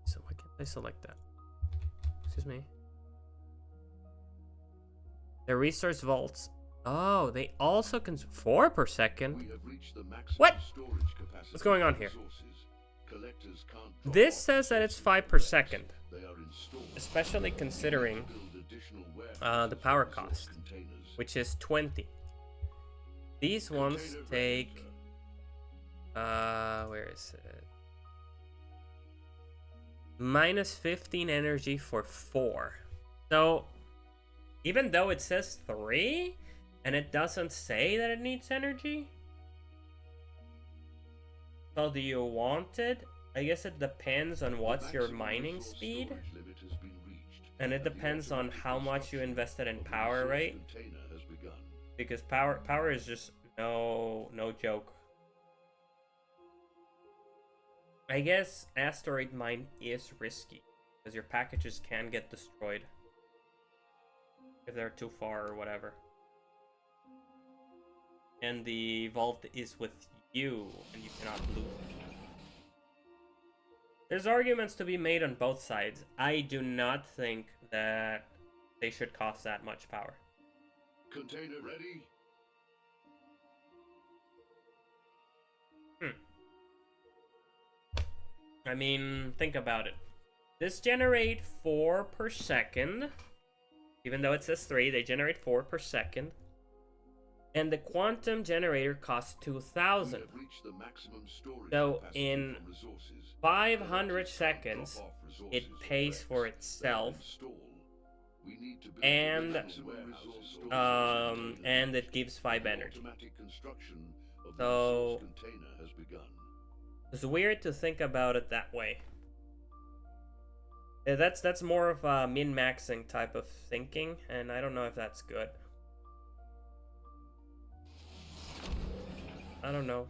So why can't I select that? Excuse me. The resource vaults. Oh, they also consume 4 per second. We have reached the maximum What? storage capacity. What's going on for here? resources. Collectors can't drop This off says that it's resources 5 per direct. second, They are installed. especially considering Build additional the warehouses power and resource cost, containers. which is 20. These ones Container take, ready, where is it? Minus 15 energy for 4. So, even though it says 3, and it doesn't say that it needs energy, so do you want it? I guess it depends on what's your maximum mining resource speed, storage limit has been reached, and it the depends on automatic how much you construction invested in of the power, resource right? container has begun. Because power is just no joke. I guess asteroid mine is risky because your packages can get destroyed if they're too far or whatever. And the vault is with you, and you cannot loot. There's arguments to be made on both sides. I do not think that they should cost that much power. Container ready. I mean, think about it. This generate 4 per second. Even though it says 3, they generate 4 per second. And the quantum generator costs 2,000. We have reached the maximum storage So capacity in for resources. 500 Collectors can't seconds, drop off resources it or pays for wrecks. itself. They are installed. We need to build And, additional warehouses, storage containers. and it gives 5 The energy. automatic construction of the So resource container has begun. it's weird to think about it that way. Yeah, that's more of a min-maxing type of thinking, and I don't know if that's good. I don't know.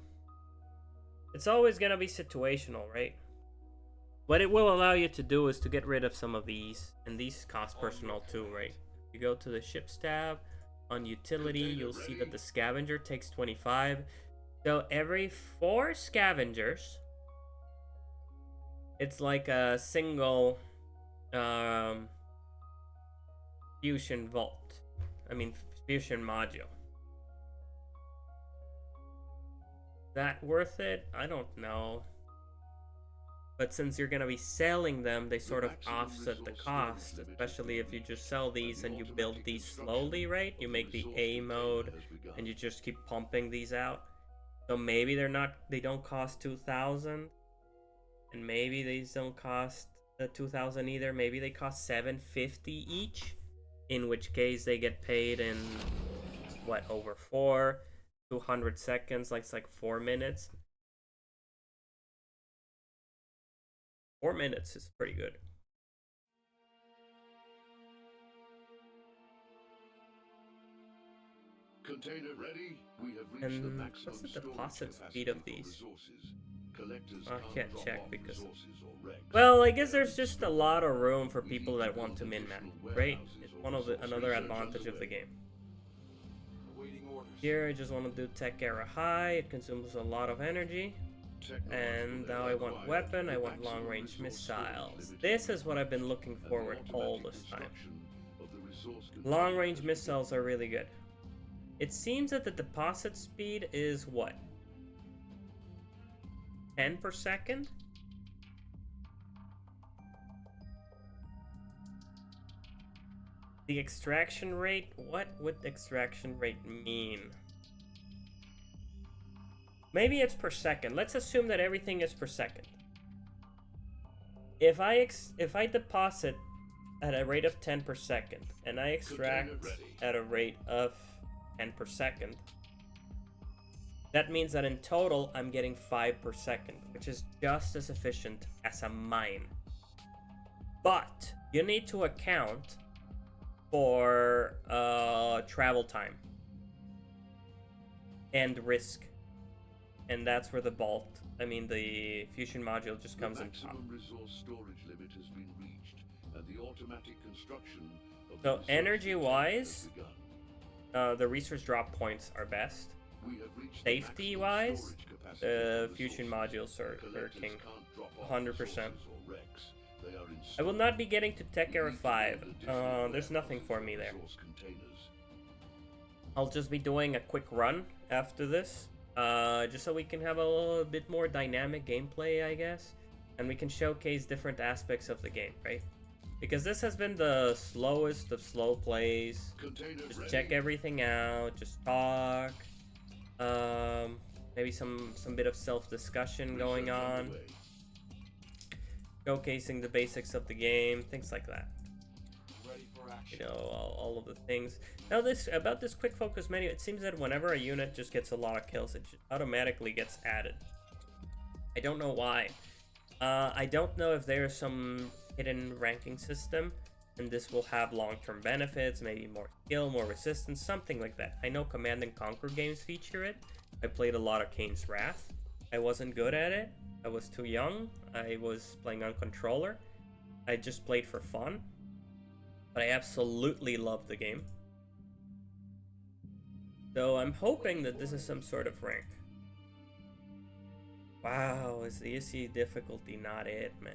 It's always gonna be situational, right? What it will allow you to do is to get rid of some of these, and these cost personnel too, right? You go to the ships tab, on utility, you'll see that the scavenger takes 25. So every 4 scavengers, it's like a single fusion vault. I mean, fusion module. That worth it? I don't know. But since you're gonna be selling them, they sort of offset the cost, especially if you just sell these and you build these slowly, right? You make the A mode and you just keep pumping these out. So maybe they don't cost 2,000, and maybe these don't cost 2,000 either. Maybe they cost 750 each, in which case they get paid in what, over 200 seconds, like it's like 4 minutes. 4 minutes is pretty good. Container ready. We have reached the And maximum what's the storage deposit capacity speed of for these? resources. Collectors I can't drop check off because- resources or wrecks. Well, I guess They are there's just a lot of room for We people need that to want to build min-max, additional right? warehouses It's or one of the resource another research advantage of the underway. game. Awaiting orders. Here, I just want to do tech era high. It consumes a lot of energy. And now I want weapon, I want long range missiles. This is what I've been looking forward all this time. Long range missiles are really good. It seems that the deposit speed is what? 10 per second? The extraction rate? What would extraction rate mean? Maybe it's per second. Let's assume that everything is per second. If I deposit at a rate of 10 per second and I extract at a rate of 10 per second, that means that in total I'm getting 5 per second, which is just as efficient as a mine. But you need to account for travel time and risk, and that's where the the fusion module just comes in top. Maximum resource storage limit has been reached, and the automatic construction of the So resource energy-wise, container has begun. the research drop points are best. We have reached Safety-wise, the the fusion modules are king. 100%. I will not be getting to Tech Era 5. There's nothing for me there. I'll just be doing a quick run after this, just so we can have a little bit more dynamic gameplay, I guess, and we can showcase different aspects of the game, right? Because this has been the slowest of slow plays. Just check everything out, just talk, maybe some bit of self-discussion going on, showcasing the basics of the game, things like that. Ready for action. You know, all of the things. Now, about this quick focus menu, it seems that whenever a unit just gets a lot of kills, it automatically gets added. I don't know why. I don't know if there's some hidden ranking system, and this will have long-term benefits, maybe more skill, more resistance, something like that. I know Command and Conquer games feature it. I played a lot of Kane's Wrath. I wasn't good at it. I was too young. I was playing on controller. I just played for fun. But I absolutely love the game. So I'm hoping that this is some sort of rank. Wow, is the easy difficulty not it, man?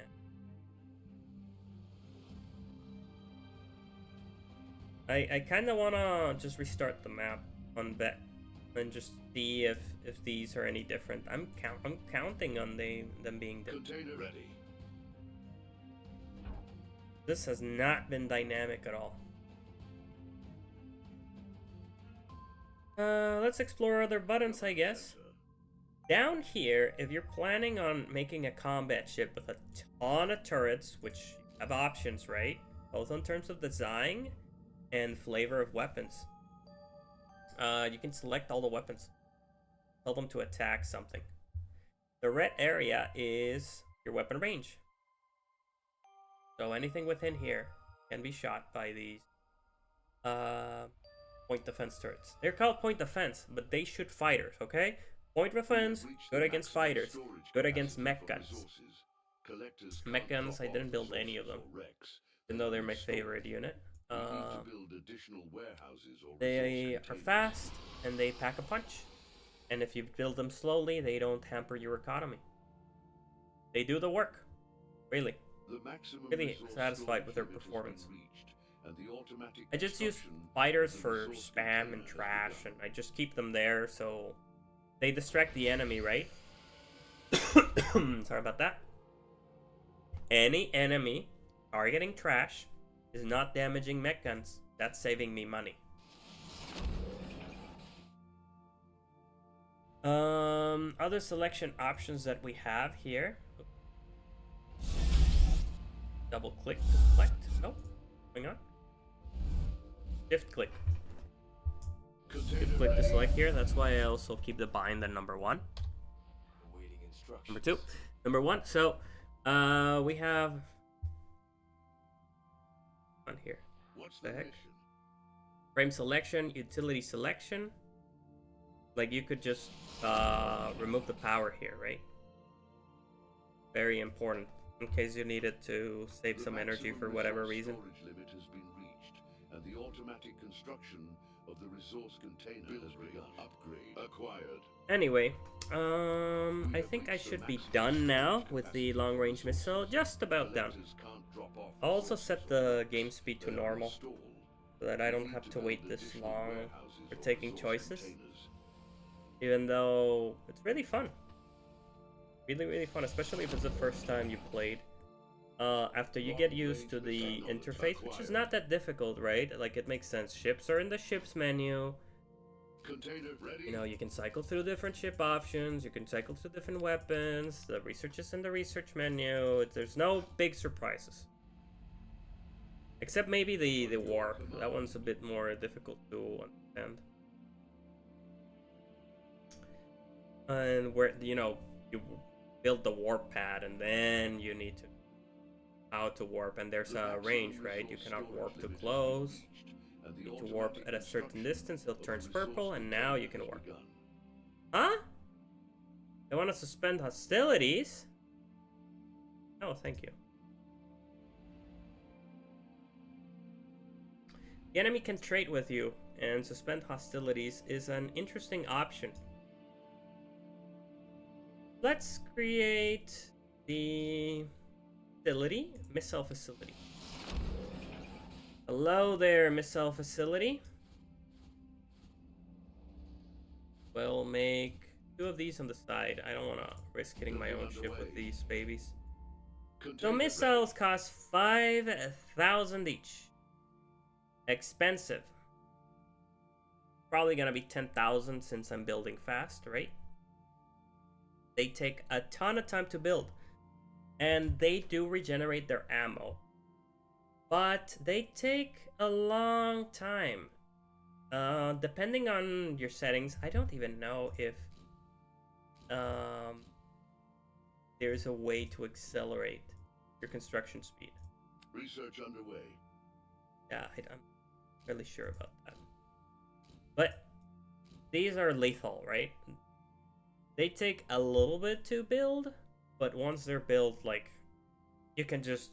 I kind of want to just restart the map on that and just see if these are any different. I'm counting on them being different. Container ready. This has not been dynamic at all. Let's explore other buttons, I guess. Down here, if you're planning on making a combat ship with a ton of turrets, which have options, right? Both in terms of design and flavor of weapons. You can select all the weapons. Tell them to attack something. The red area is your weapon range. So anything within here can be shot by these point defense turrets. They're called point defense, but they shoot fighters, okay? Point defense, good against fighters, good against mech guns. Mech guns, I didn't build any of them, even though they're my favorite unit. They are fast, and they pack a punch. And if you build them slowly, they don't hamper your economy. They do the work, really. Really satisfied with their performance. I just use fighters for spam and trash, and I just keep them there so they distract the enemy, right? Sorry about that. Any enemy targeting trash is not damaging mech guns. That's saving me money. Other selection options that we have here. Double click to select. Nope. Hang on. Shift click. Shift click to select here. That's why I also keep the bind at number 1. Awaiting instructions. Number 2. Number 1. So, we have on here. What's The the heck? mission? Frame selection, utility selection. Like you could just remove the power here, right? Very important in case you needed to save some energy for whatever reason. Storage limit has been reached, and the automatic construction of the resource container has begun. Upgrade acquired. Anyway, I think I should be done now with the long-range missile. Just about done. I'll also set the game speed to normal so that I don't have to wait this long for taking choices. Even though it's really fun. Really, really fun, especially if it's the first time you played. After you get used to the interface, which is not that difficult, right? Like, it makes sense. Ships are in the ships menu. You know, you can cycle through different ship options. You can cycle through different weapons. The research is in the research menu. There's no big surprises. Except maybe the war. That one's a bit more difficult to understand. And where, you know, you build the warp pad and then you need to how to warp, and there's a range, right? You cannot warp too close. You need to warp at a certain distance, it turns purple, and now you can warp. Huh? They want to suspend hostilities? Oh, thank you. The enemy can trade with you, and suspend hostilities is an interesting option. Let's create the facility, missile facility. Hello there, missile facility. We'll make 2 of these on the side. I don't want to risk hitting my own ship with these babies. So missiles cost 5,000 each. Expensive. Probably gonna be 10,000 since I'm building fast, right? They take a ton of time to build. And they do regenerate their ammo. But they take a long time. Depending on your settings, I don't even know if there's a way to accelerate your construction speed. Research underway. Yeah, I'm really sure about that. But these are lethal, right? They take a little bit to build, but once they're built, like, you can just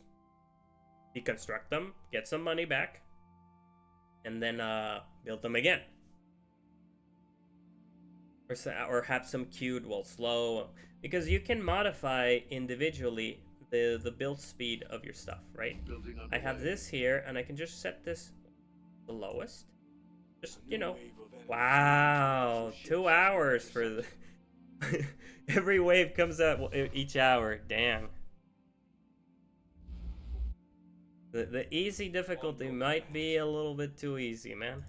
deconstruct them, get some money back, and then build them again. Or have some queued while slow, because you can modify individually the build speed of your stuff, right? I have this here, and I can just set this the lowest. Just, you know, wow, 2 hours for the every wave comes out each hour. Damn. The easy difficulty might be a little bit too easy, man.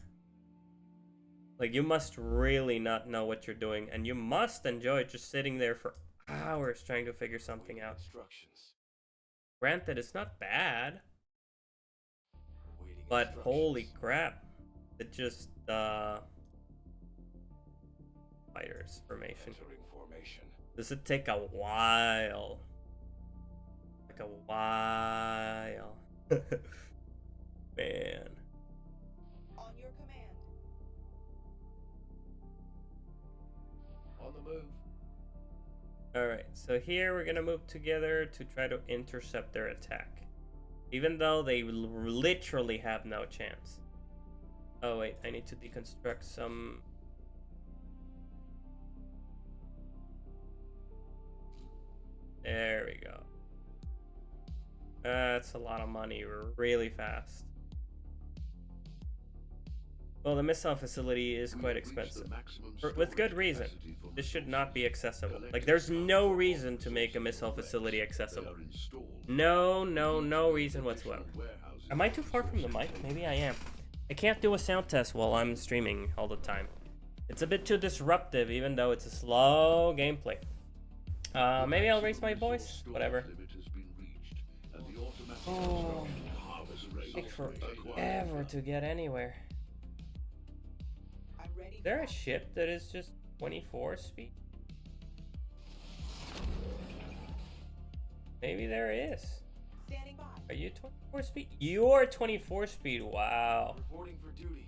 Like, you must really not know what you're doing, and you must enjoy just sitting there for hours trying to figure something out. Granted, it's not bad, but holy crap, it just fighters formation. Does it take a while? Like a while. Man. On your command. On the move. Alright, so here we're gonna move together to try to intercept their attack. Even though they literally have no chance. Oh wait, I need to deconstruct some... There we go. That's a lot of money really fast. Well, the missile facility is quite expensive. With good reason. This should not be accessible. Like, there's no reason to make a missile facility accessible. No reason whatsoever. Am I too far from the mic? Maybe I am. I can't do a sound test while I'm streaming all the time. It's a bit too disruptive, even though it's a slow gameplay. Maybe I'll raise my voice? Whatever. Oh, it takes forever to get anywhere. I'm ready. Is there a ship that is just 24 speed? Maybe there is. Standing by. Are you 24 speed? You're 24 speed. Wow. Reporting for duty.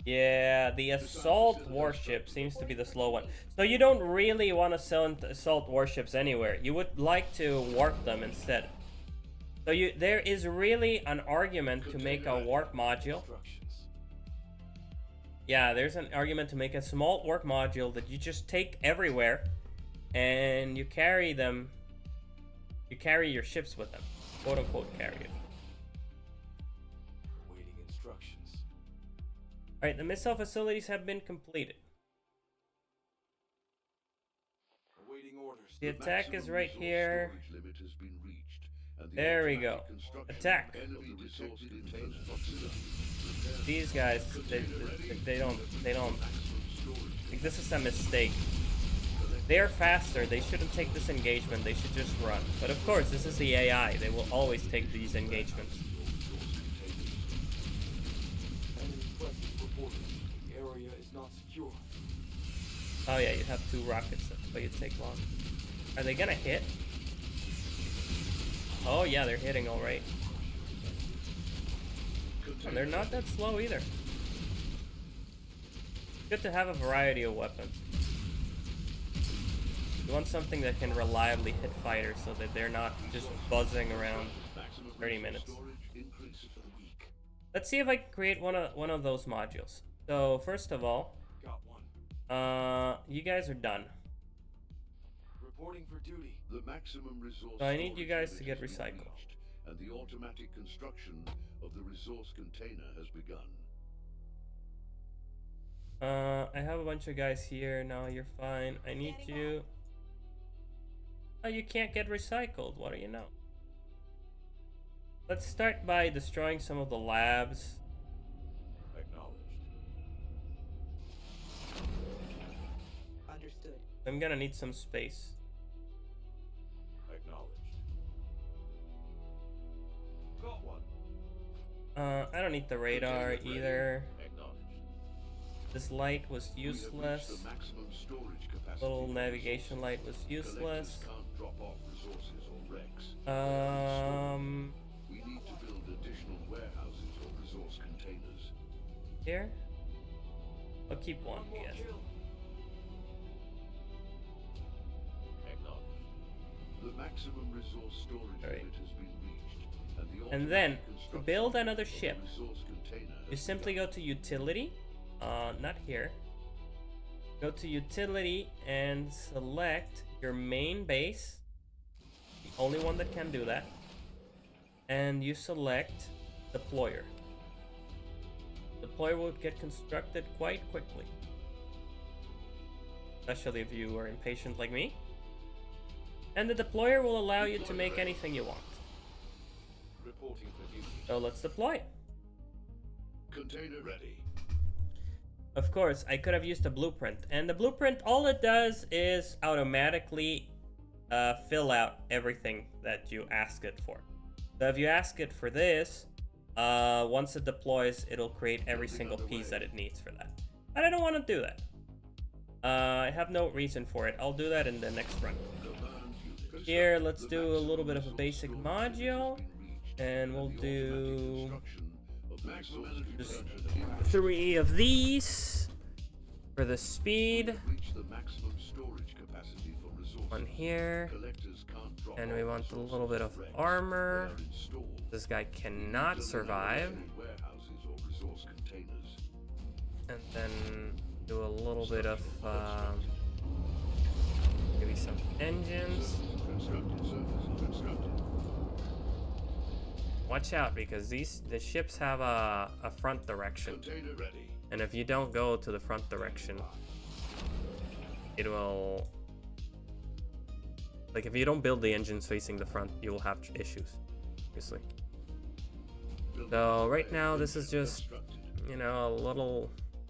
Yeah, the assault warship seems to be the slow one. So you don't really want to send assault warships anywhere. You would like to warp them instead. So there is really an argument to make a warp module. Yeah, there's an argument to make a small warp module that you just take everywhere, and you carry them. You carry your ships with them, quote unquote, carry it. Awaiting instructions. All right, the missile facilities have been completed. Awaiting orders. The attack is right here. There we go. Attack. These guys, they don't. Like, this is a mistake. They're faster. They shouldn't take this engagement. They should just run. But of course, this is the AI. They will always take these engagements. Enemy presence reported. The area is not secure. Oh yeah, you have 2 rockets. That's why you take long. Are they gonna hit? Oh yeah, they're hitting all right. And they're not that slow either. Good to have a variety of weapons. You want something that can reliably hit fighters so that they're not just buzzing around 30 minutes. Let's see if I can create one of those modules. So first of all, Got one. you guys are done. Reporting for duty. The maximum resource So I need you storage guys to limit get has been recycled. reached, and the automatic construction of the resource container has begun. I have a bunch of guys here. No, you're fine. I need you. Oh, you can't get recycled. What do you know? Let's start by destroying some of the labs. Acknowledged. Understood. I'm gonna need some space. Acknowledged. Got one. I don't need the radar either. Acknowledged. This light was We have reached useless. the maximum storage capacity Little for navigation resources. light was Collectors useless. can't drop off resources or wrecks. We need to build additional warehouses or resource containers. Here? I'll keep one, More yes. kill. Acknowledged. The maximum resource storage Alright. limit has been reached, and the And then, automatic to construction build another of the ship, resource container you has simply begun. go to utility, not here. Go to utility and select your main base, the only one that can do that. And you select deployer. Deployer will get constructed quite quickly. Especially if you are impatient like me. And the deployer will allow you to make anything you want. Reporting for duty. So let's deploy it. Container ready. Of course, I could have used a blueprint. And the blueprint, all it does is automatically fill out everything that you ask it for. So if you ask it for this, once it deploys, it'll create every single piece that it needs for that. But I don't want to do that. I have no reason for it. I'll do that in the next run. Command unit. Here, let's do a little bit of a basic module. And we'll do just 3 of these for the speed. Reach the maximum storage capacity for resources. One here. Collectors can't drop And we off want a resources little bit or of wrecks. armor. They are installed. This guy cannot survive. Warehouses or resource containers. And then do a little bit of maybe some engines. Constructed, surface constructed. Watch out, because the ships have a front direction. Container ready. And if you don't go to the front direction, it will... Like, if you don't build the engines facing the front, you will have issues, obviously. So, right now, this is just, you know, a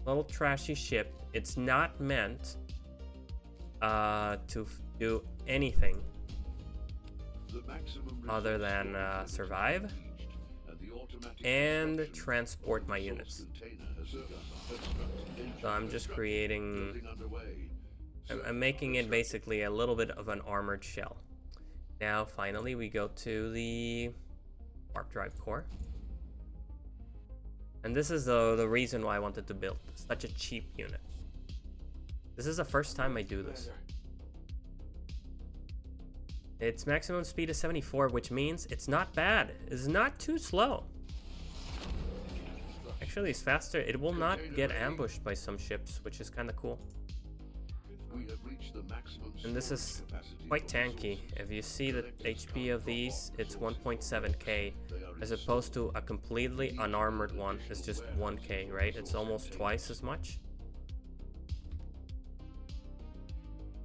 little trashy ship. It's not meant to do anything The maximum other resource than storage survive reached, and the automatic and construction transport my of the units. resource container has begun. Constructed. So I'm just creating... Building underway. I'm making it basically a little bit of an armored shell. Now, finally, we go to the warp drive core. And this is the reason why I wanted to build such a cheap unit. This is the first time I do this. Its maximum speed is 74, which means it's not bad. It's not too slow. Actually, it's faster. It will not get ambushed by some ships, which is kind of cool. We have reached the maximum And this is storage capacity quite for tanky. resources. If you see the HP of these, it's 1.7k, as opposed to a completely unarmored one. It's just 1k, right? It's almost twice as much.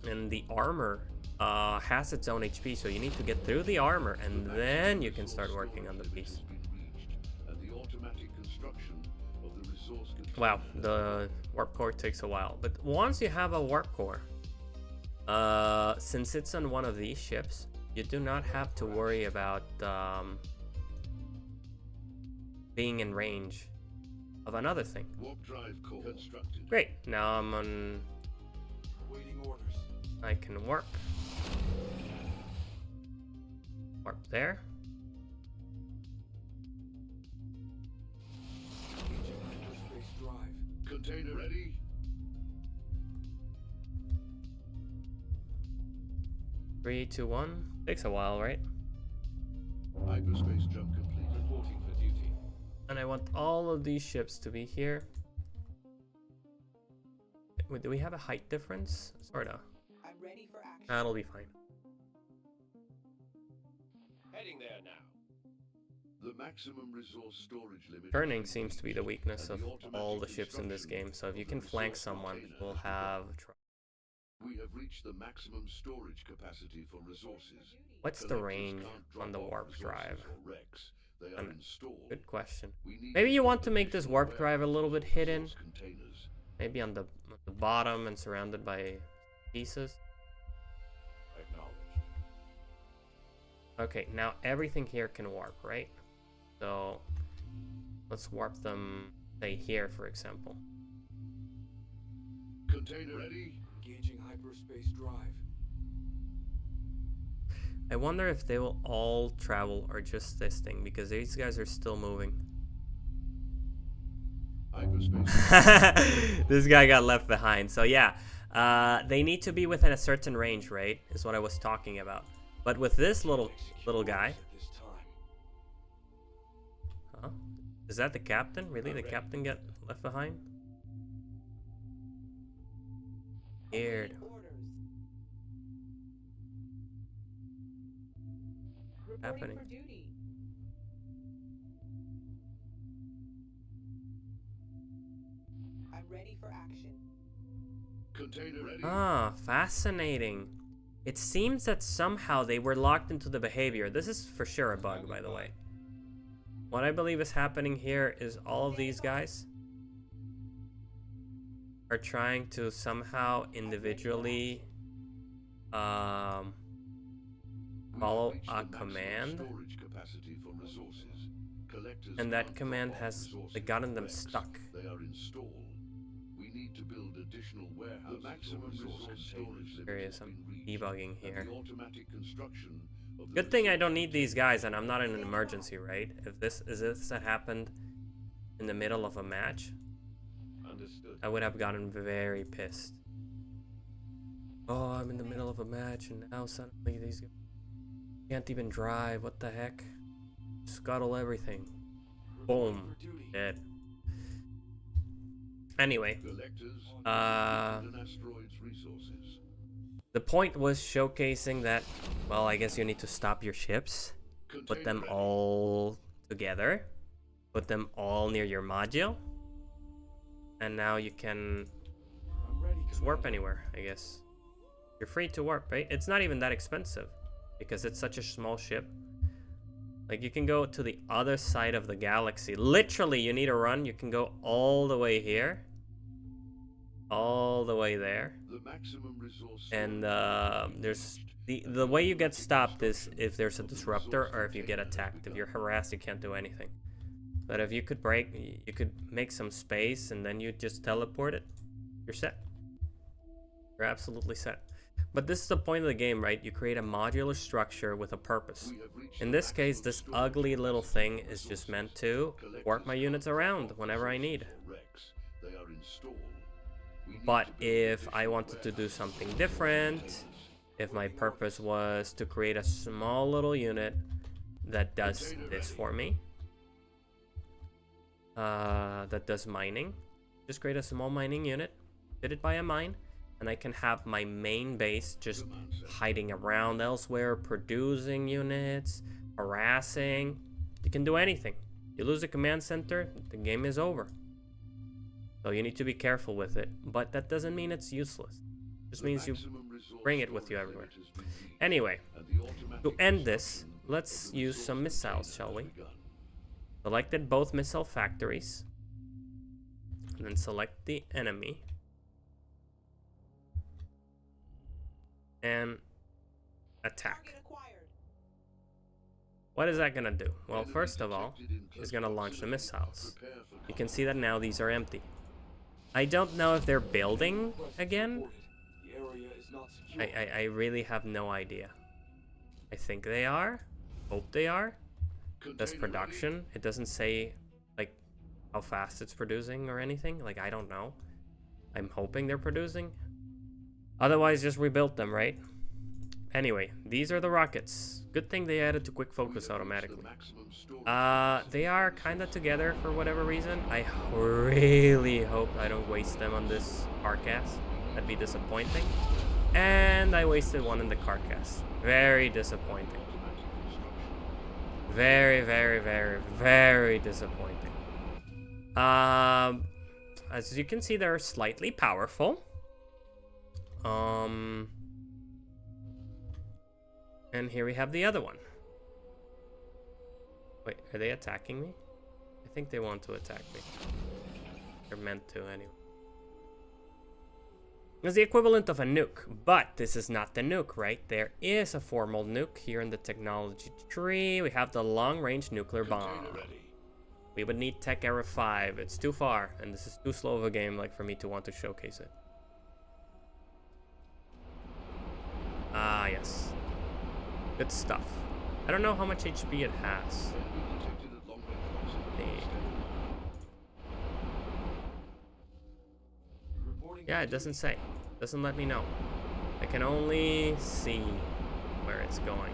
And the armor has its own HP, so you need to get through the armor, and then you can start working on the piece. Wow, the warp core takes a while. But once you have a warp core, since it's on one of these ships, you do not have to worry about being in range of another thing. Warp drive core constructed. Great, now I'm on... Waiting orders. I can warp. Warp there. Container ready. 3, 2, 1. Takes a while, right? Hyperspace jump complete. Reporting for duty. And I want all of these ships to be here. Wait, do we have a height difference? Sorta. I'm ready for action. That'll be fine. Heading there now. The maximum resource storage limit. Turning seems to be the weakness of all the ships in this game, so if you can flank someone, we'll have trouble. We have reached the maximum storage capacity for resources. What's the range on the warp drive? They are installed. Good question. We need Maybe you to want to build make this additional warp drive a little bit warehouses for hidden. resource containers. Maybe on the bottom and surrounded by pieces. Acknowledged. Okay, now everything here can warp, right? So let's warp them, say here, for example. Container ready. Engaging hyperspace drive. I wonder if they will all travel or just this thing, because these guys are still moving. Hyperspace. This guy got left behind. So yeah, they need to be within a certain range, right? Is what I was talking about. But with this little guy, At this time. huh? Is that the captain? Really, the captain got left behind? Weird. Orders. Happening. Reporting for duty. I'm ready for action. Container ready. Ah, fascinating. It seems that somehow they were locked into the behavior. This is for sure a bug, by the way. What I believe is happening here is all of these guys are trying to somehow individually follow reached a the maximum command, storage capacity for resources. Collectors and that can't command drop off has resources gotten them wrecks. stuck. They are installed. We need to build additional warehouses. The maximum resource storage limit Curious, has I'm been reached, debugging and here. the automatic construction of the Good thing I resource don't need these guys and I'm not in an emergency, right? If this had happened in the middle of a match, Understood. I would have gotten very pissed. Oh, I'm in the middle of a match and now suddenly these guys can't even drive. What the heck? Scuttle everything. Reporting Boom. for duty. Dead. Anyway, collectors uh, and asteroids resources. the point was showcasing that, well, I guess you need to stop your ships, put them Container ready. all together, put them all near your module, and now you can I'm ready, just warp Commander. anywhere, I guess. You're free to warp, right? It's not even that expensive because it's such a small ship. Like, you can go to the other side of the galaxy. Literally, you need a run. You can go all the way here, all the way there. The maximum resource And storage limit there's reached, the and the way you get automatic stopped is construction if there's a of the disruptor resource or if you get container has attacked. If begun. you're harassed, you can't do anything. But if you could break, you could make some space and then you just teleport it. You're set. You're absolutely set. But this is the point of the game, right? You create a modular structure with a purpose. We have reached In the this case, maximum this storage ugly little capacity thing for is just resources. meant to Collectors warp my can't units drop around off whenever I resources need. or wrecks. They are installed. We need But to build if I additional wanted to do warehouses something for different, containers. if my purpose was to create a small little unit that does Container this ready. for me, that does mining, just create a small mining unit, fit it by a mine, and I can have my main base just Command center. hiding around elsewhere, producing units, harassing. You can do anything. You lose the command center, the game is over. So you need to be careful with it, but that doesn't mean it's useless. It just The means you maximum resource bring it with you storage everywhere. limit has been reached, Anyway, and the automatic to end this, construction let's of the use resource some missiles, container shall has we? begun. Selected both missile factories, and then select the enemy, and attack. Target acquired. What is that gonna do? Well, Enemy first of all, detected in it's close gonna launch the proximity. missiles. Prepare for You can combat. see that now these are empty. I don't know if they're building Request again. reported. The area is not secure. I really have no idea. I think they are. Hope they are. That's Container ready. production. It doesn't say, like, how fast it's producing or anything. Like, I don't know. I'm hoping they're producing. Otherwise, just rebuild them, right? Anyway, these are the rockets. Good thing they added to quick focus automatically. They are kind of together for whatever reason. I really hope I don't waste them on this carcass. That'd be disappointing. And I wasted one in the carcass. Very disappointing. Very, very, very, very disappointing. As you can see, they're slightly powerful. And here we have the other one. Wait, are they attacking me? I think they want to attack me. They're meant to anyway. It's the equivalent of a nuke, but this is not the nuke, right? There is a formal nuke here in the technology tree. We have the long-range nuclear bomb. We would need Tech Era 5. It's too far, and this is too slow of a game like for me to want to showcase it. Ah, yes. Good stuff. I don't know how much HP it has. Yeah, it doesn't say. Doesn't let me know. I can only see where it's going.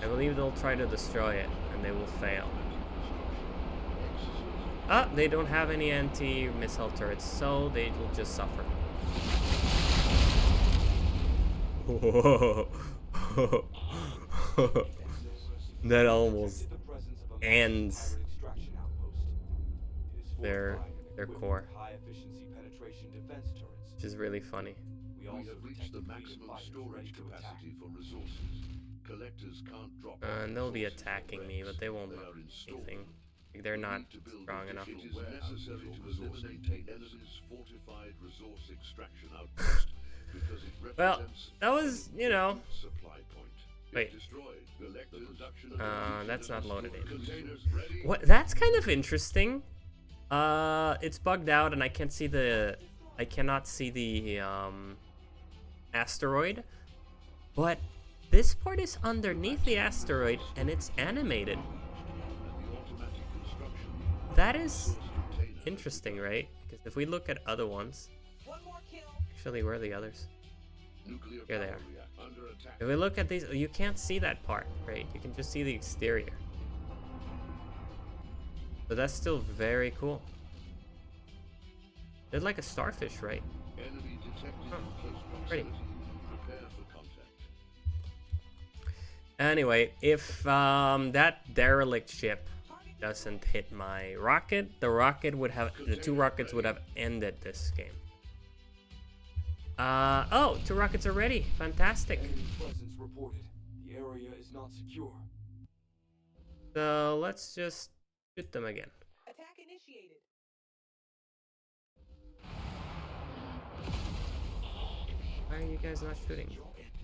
I believe they'll try to destroy it, and they will fail. Ah, they don't have any anti-missile turrets, so they will just suffer. That almost ends their core, which is really funny. We have reached the maximum storage capacity for resources. Collectors can't drop And they'll be attacking me, but they won't do anything. Like, they're not strong enough. It is necessary to eliminate the enemy's fortified resource extraction outpost because it represents that was, you know. supply point. Wait. Destroyed. The production That's not loaded in. containers ready. What? That's kind of interesting. It's bugged out, and I can't see the. I cannot see the asteroid, but this part is underneath the asteroid, and it's animated. That is interesting, right? Because if we look at other ones, One more kill. actually, where are the others? Nuclear Here they power are. reactor under attack. If we look at these, you can't see that part, right? You can just see the exterior. But that's still very cool. They're like a starfish, right? Enemy detected Oh, in close pretty. proximity. Prepare for contact. Anyway, if that derelict ship doesn't hit my rocket, the two rockets would have ended this game. Oh, 2 rockets are ready. Fantastic. Enemy presence reported. The area is not secure. So let's just shoot them again. Attack initiated. Why are you guys not shooting?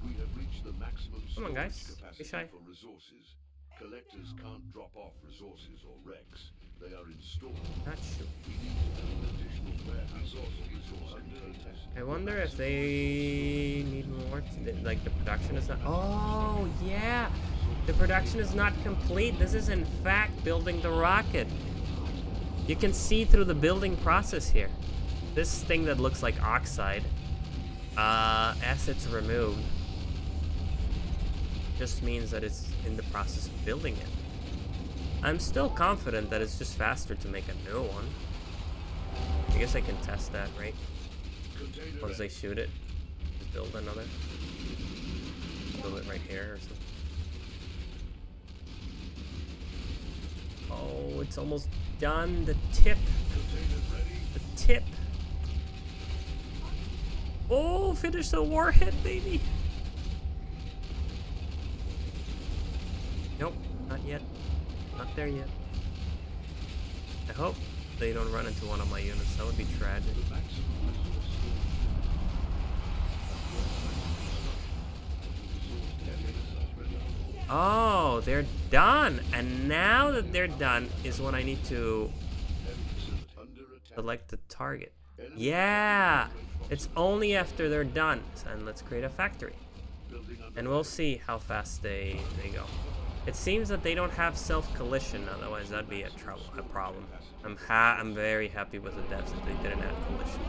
We have reached the maximum Come on, storage guys. Be capacity shy. for resources. Collectors can't drop off resources or wrecks. They are installed. Not shoot. We need to build additional resource containers. I wonder if they need more. Like the production is not. Oh yeah, the production is not complete. This is in fact building the rocket. You can see through the building process here. This thing that looks like oxide, as it's removed, just means that it's in the process of building it. I'm still confident that it's just faster to make a new one. I guess I can test that, right? Once they shoot it, just build another. Build it right here or something. Oh, it's almost done. The tip. The tip. Oh, finish the warhead, baby. Nope, not yet. Not there yet. I hope they don't run into one of my units. That would be tragic. Oh, they're done. And now that they're done is when I need to select the target. Yeah, it's only after they're done. And let's create a factory. And we'll see how fast they go. It seems that they don't have self-collision, otherwise that'd be a problem. I'm very happy with the devs that they didn't add collision.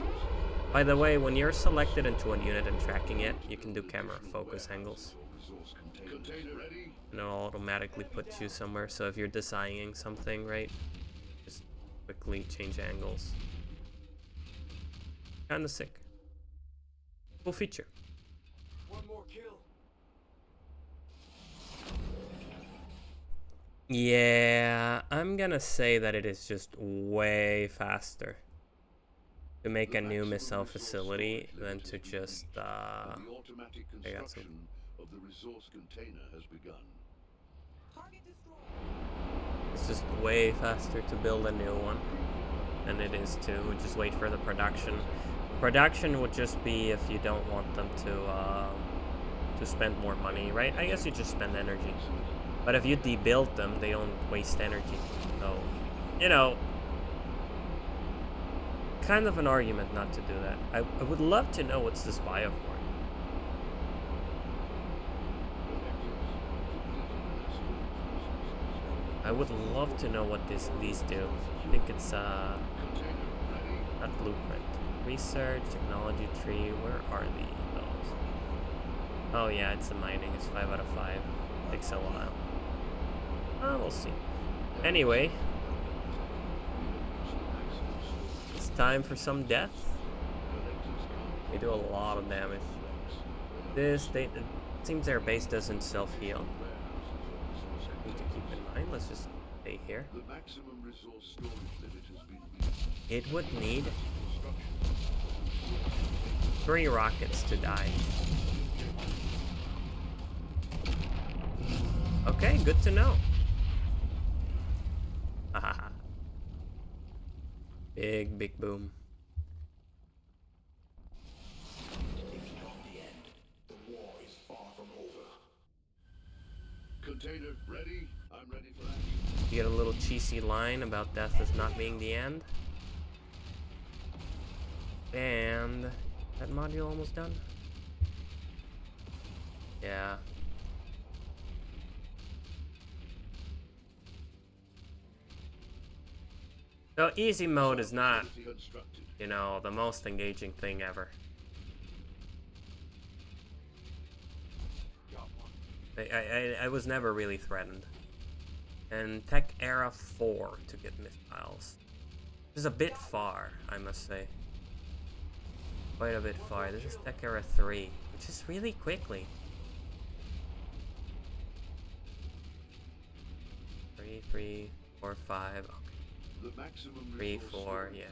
By the way, when you're selected into a unit and tracking it, you can do camera focus angles. And it'll automatically put you somewhere, so if you're designing something, right, just quickly change angles. Kinda sick. Cool feature. One more kill. Yeah, I'm gonna say that it is just way faster to make a new missile facility than to just The automatic I got some. construction of the resource container has begun. Target destroyed. It's just way faster to build a new one than it is to just wait for the production. Production would just be if you don't want them to spend more money, right? I guess you just spend energy. But if you debuild them, they don't waste energy. So, you know, kind of an argument not to do that. I would love to know what's this bio for. I would love to know what these do. I think it's not blueprint. Research, technology tree, where are those? Oh yeah, it's the mining, it's 5 out of 5. Takes a while. We'll see. Anyway, it's time for some death. They do a lot of damage. It seems their base doesn't self-heal. Need to keep in mind. Let's just stay here. It would need 3 rockets to die. Okay, good to know. Haha. Big boom. It's not the end. The war is far from over. Container ready. I'm ready for action. You get a little cheesy line about death as not being the end. And that module almost done? Yeah. So easy mode is not, you know, the most engaging thing ever. I was never really threatened. And Tech Era 4 to get missiles. This is a bit far, I must say. Quite a bit far. This is Tech Era 3, which is really quickly. 3, 4, 5. Okay. 3, 4, yeah.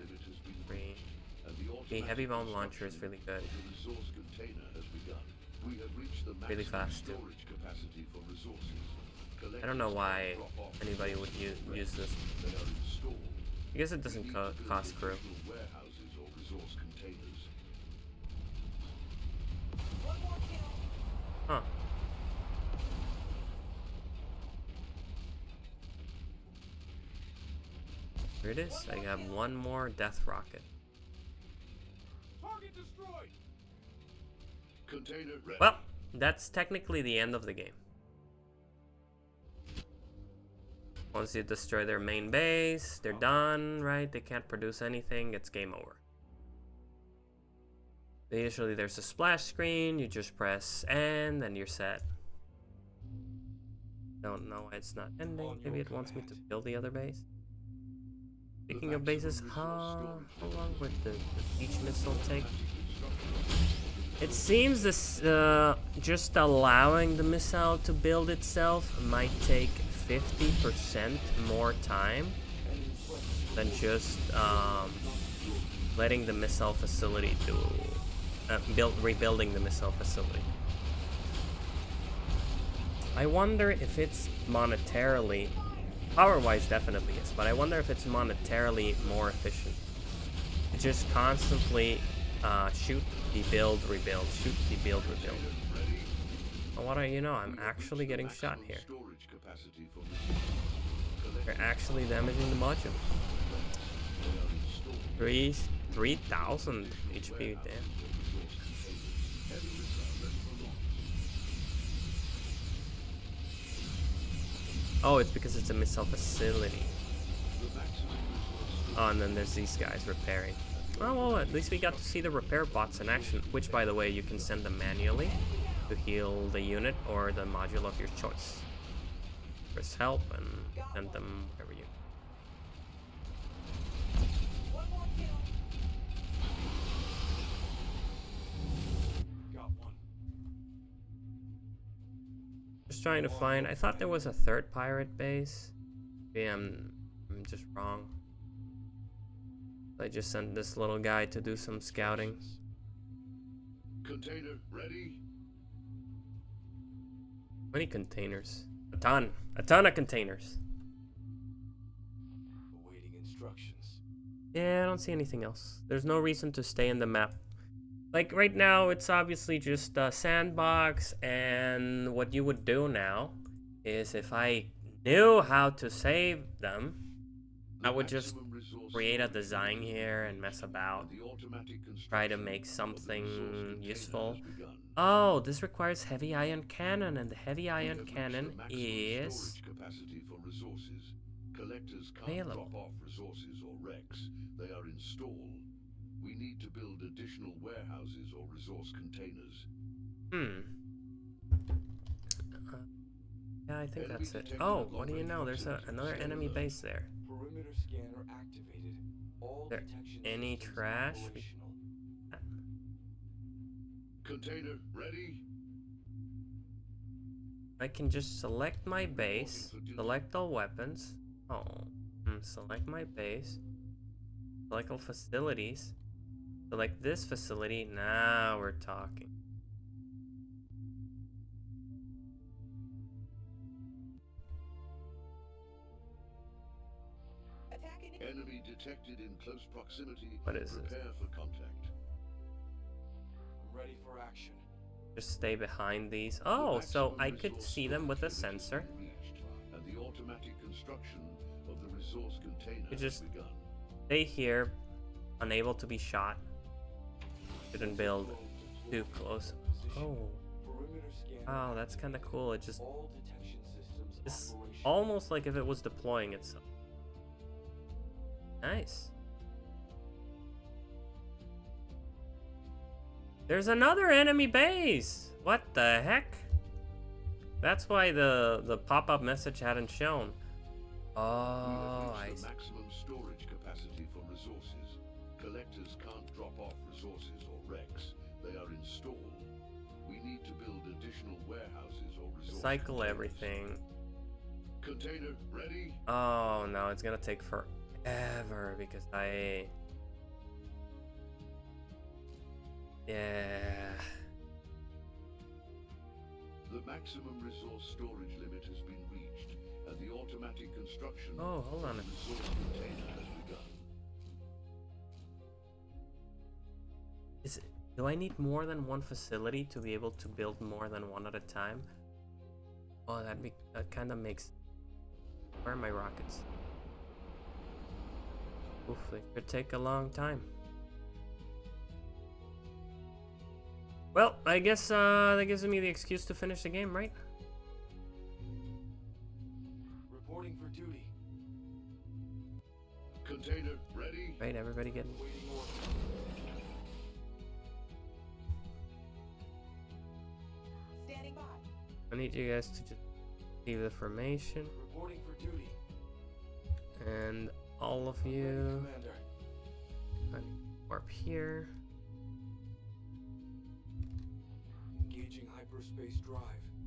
3. The heavy bomb launcher is really good. Really fast too. I don't know why anybody would use this. I guess it doesn't cost crew. One more kill. Huh. Here it is. I have one more death rocket. Target destroyed. Container ready. Well, that's technically the end of the game. Once you destroy their main base, they're done, right? They can't produce anything, it's game over. Usually there's a splash screen, you just press end, and you're set. Don't know why it's not ending. Maybe it wants me to kill the other base. Speaking of bases, how long would the each missile take? It seems this just allowing the missile to build itself might take 50% more time than just letting the missile facility do rebuilding the missile facility. I wonder if it's monetarily, power-wise definitely is, but I wonder if it's monetarily more efficient to just constantly shoot, debuild, rebuild, shoot, debuild, rebuild. Well, what do you know? I'm actually getting shot here. They're actually damaging the module. 3,000 HP, damn. Oh, it's because it's a missile facility. The maximum resource Oh, and then there's these guys repairing. Oh, well, at least we got to see the repair bots in action, which, by the way, you can send them manually to heal the unit or the module of your choice. Press help and send them wherever you. One more kill. Got one. Just trying to find. I thought there was a third pirate base. Maybe I'm just wrong. I just sent this little guy to do some scouting. container ready. How many containers? A ton of containers. Awaiting instructions. Yeah, I don't see anything else. There's no reason to stay in the map. Like right now, it's obviously just a sandbox, and what you would do now is if I knew how to save them, I would just create a design here and mess about. Try to make something useful. Oh, this requires heavy ion cannon, and the heavy ion cannon is capacity for resources. Collectors can't available. drop off resources or wrecks. They are installed. We need to build additional warehouses or resource containers. Yeah, I think that's it. Oh, what do you know? There's another enemy base there. Perimeter scanner activated. All There detection any systems trash? operational. Container ready. I can just select my base, select all weapons. Oh, select my base, select all facilities, select this facility. Now we're talking. Attacking it. Enemy detected in close proximity. What is this? Prepare for contact. I'm ready for action. Just stay behind these. Oh, so I could see them with a sensor. And the automatic construction of the resource container You just has begun. stay here, unable to be shot. Shouldn't build too close. Oh, Perimeter scanner. wow, that's kind of cool. It just All detection systems it's operational. almost like if it was deploying itself. Nice. There's another enemy base. What the heck? That's why the pop-up message hadn't shown. Oh, I the see. maximum storage capacity for resources. Collectors can't drop off resources or wrecks. They are installed. We need to build additional warehouses or resource Cycle containers. everything. Container ready. Oh no, it's gonna take forever because yeah. The maximum resource storage limit has been reached, and the automatic construction Oh, hold on. of the resource container has begun. Do I need more than one facility to be able to build more than one at a time? Oh, that kind of makes. Where are my rockets? Oof, it could take a long time. Well, I guess that gives me the excuse to finish the game, right? Reporting for duty. Container ready. Right, everybody getting. Waiting order. Standing by. I need you guys to just leave the formation, Reporting for duty. and all of Ready, you Commander. warp here. Engaging hyperspace drive.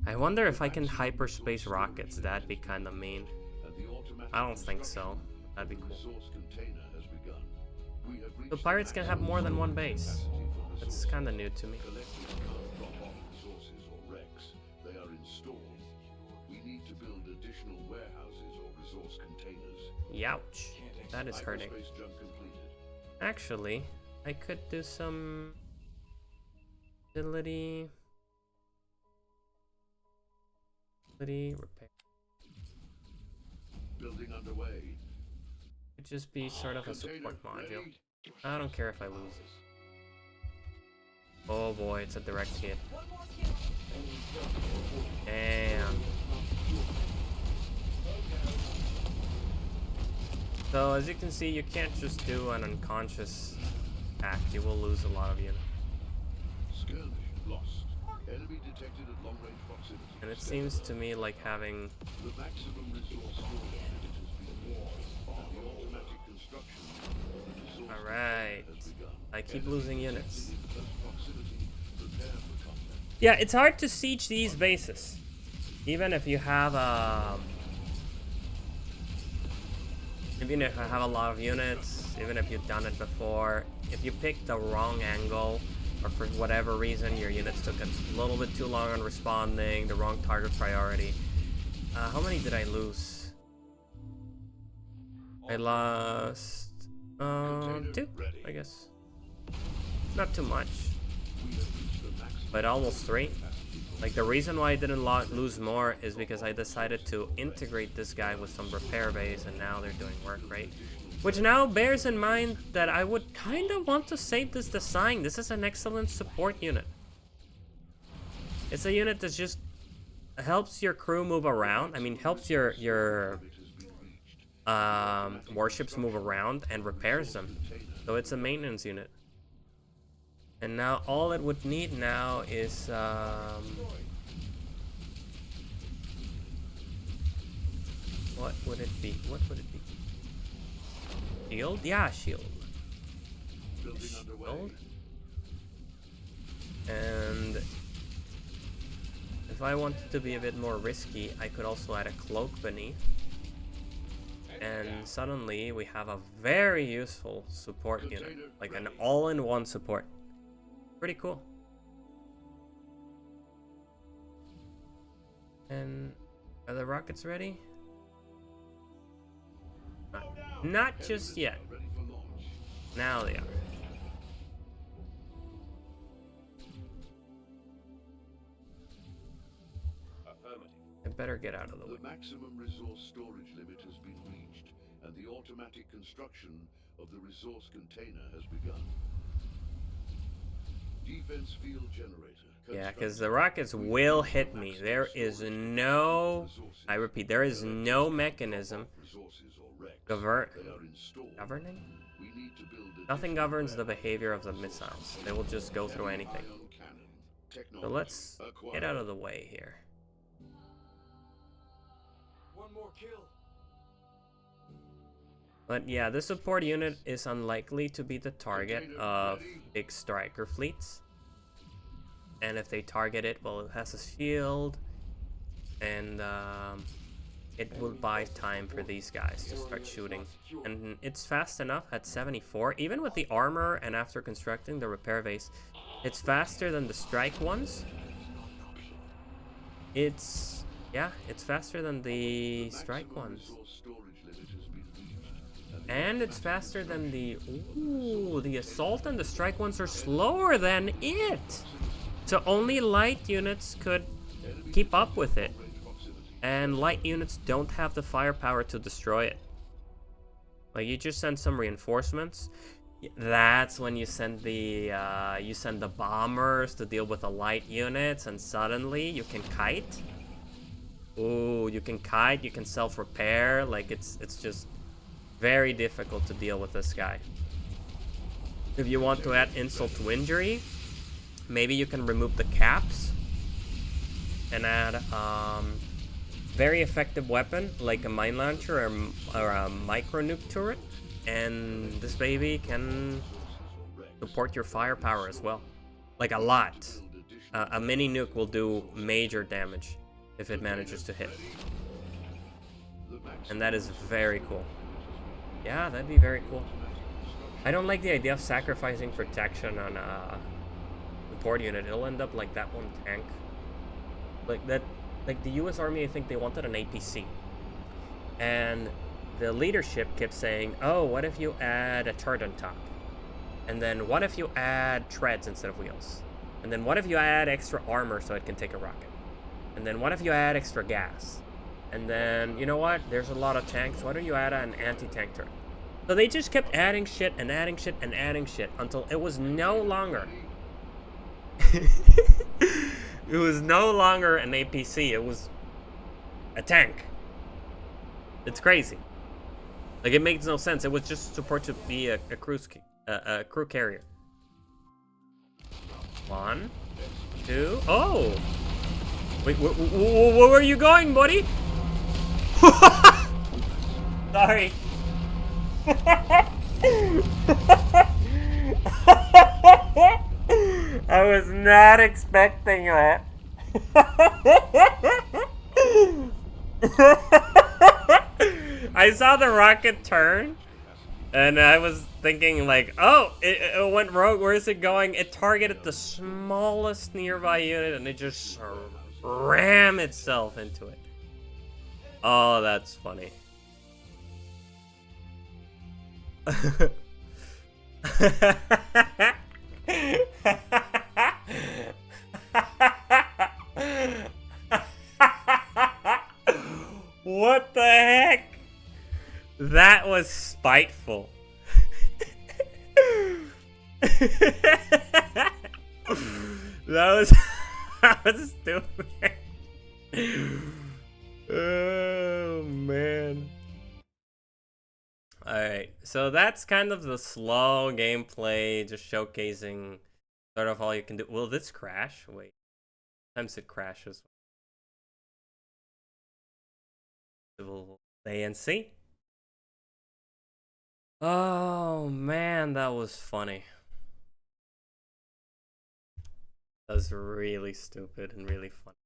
I wonder if I can hyperspace rockets. That'd be kind of mean. And the automatic I don't think so. construction That'd be of the cool. resource container has begun. We have reached The pirates can have more than one base. capacity for That's resources. kind of new to me. Collectors can't drop off resources or wrecks. They are installed. We need to build additional warehouses or resource containers. Youch. That is hurting. Hyperspace jump completed. Actually, I could do some facility repair. Building underway. Could just be sort of a Container support module. ready. I don't care if I lose it. Oh boy, it's a direct hit. One more kill. Damn. So as you can see, you can't just do an unconscious attack. You will lose a lot of units. Skirmish lost. Enemy detected at long range proximity. And it seems to me like having... The maximum resource storage limit has been reached, and the automatic construction of the resource Alright. has begun. I keep losing units. In close proximity, prepare for combat. Yeah, it's hard to siege these bases. Even if you have even if I have a lot of units, even if you've done it before, if you pick the wrong angle, or for whatever reason your units took a little bit too long on responding, the wrong target priority. How many did I lose? I lost 2, I guess. Not too much, but almost 3. Like, the reason why I didn't lose more is because I decided to integrate this guy with some repair base, and now they're doing work, right? Which now bears in mind that I would kind of want to save this design. This is an excellent support unit. It's a unit that just helps your crew move around. I mean, helps your warships move around and repairs them. So it's a maintenance unit. And now all it would need now is what would it be? What would it be? Shield? Yeah, shield. Shield. And if I wanted to be a bit more risky, I could also add a cloak beneath. And suddenly we have a very useful support unit, like an all-in-one support. Pretty cool. And are the rockets ready? Not just yet. Now they are. I better get out of the way. The maximum resource storage limit has been reached, and the automatic construction of the resource container has begun. Defense field generator. Yeah, because the rockets will hit me. There is no, I repeat, there is no mechanism governing? Nothing governs the behavior of the missiles. They will just go through anything. So let's get out of the way here. One more kill. But yeah, this support unit is unlikely to be the target of big striker fleets. And if they target it, well, it has a shield. And it will buy time for these guys to start shooting. And it's fast enough at 74. Even with the armor and after constructing the repair base, it's faster than the strike ones. It's, yeah, it's faster than the strike ones. And it's faster than the... Ooh, the assault and the strike ones are slower than it. So only light units could keep up with it. And light units don't have the firepower to destroy it. Like, you just send some reinforcements. That's when you send the bombers to deal with the light units, and suddenly you can kite. Ooh, you can kite, you can self-repair. Like, it's just very difficult to deal with this guy. If you want to add insult to injury, maybe you can remove the caps and add very effective weapon like a mine launcher or a micro nuke turret, and this baby can support your firepower as well, like a lot. A mini nuke will do major damage if it manages to hit, and that is very cool. Yeah, that'd be very cool. I don't like the idea of sacrificing protection on a support unit. It'll end up like that one tank. Like that, like the US Army, I think they wanted an APC. And the leadership kept saying, oh, what if you add a turret on top? And then what if you add treads instead of wheels? And then what if you add extra armor so it can take a rocket? And then what if you add extra gas? And then, you know what? There's a lot of tanks. Why don't you add an anti-tank turret? So they just kept adding shit and adding shit and adding shit until it was no longer... it was no longer an APC. It was a tank. It's crazy. Like, it makes no sense. It was just supposed to be a crew carrier. 1, 2. Oh! Wait, where were you going, buddy? Sorry. I was not expecting that. I saw the rocket turn, and I was thinking like, oh, it went rogue. Where is it going? It targeted the smallest nearby unit, and it just rammed itself into it. Oh, that's funny. What the heck? That was spiteful. That was stupid. Oh man. Alright, so that's kind of the slow gameplay, just showcasing sort of all you can do. Will this crash? Wait. Sometimes it crashes. We'll stay and see. Oh man, that was funny. That was really stupid and really funny.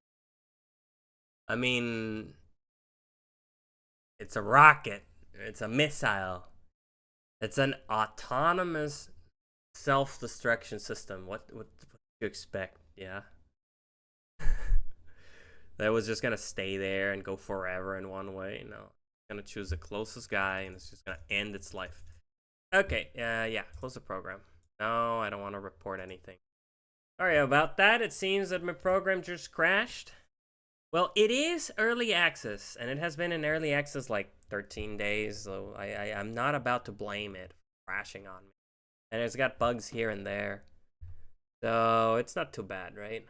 I mean, it's a rocket. It's a missile. It's an autonomous self-destruction system. What do you expect? Yeah. That was just gonna stay there and go forever in one way. No. It's gonna choose the closest guy and it's just gonna end its life. Okay, yeah, close the program. No, I don't want to report anything. Sorry about that. It seems that my program just crashed. Well, it is early access, and it has been in early access like 13 days, so I'm not about to blame it for crashing on me. And it's got bugs here and there. So it's not too bad, right?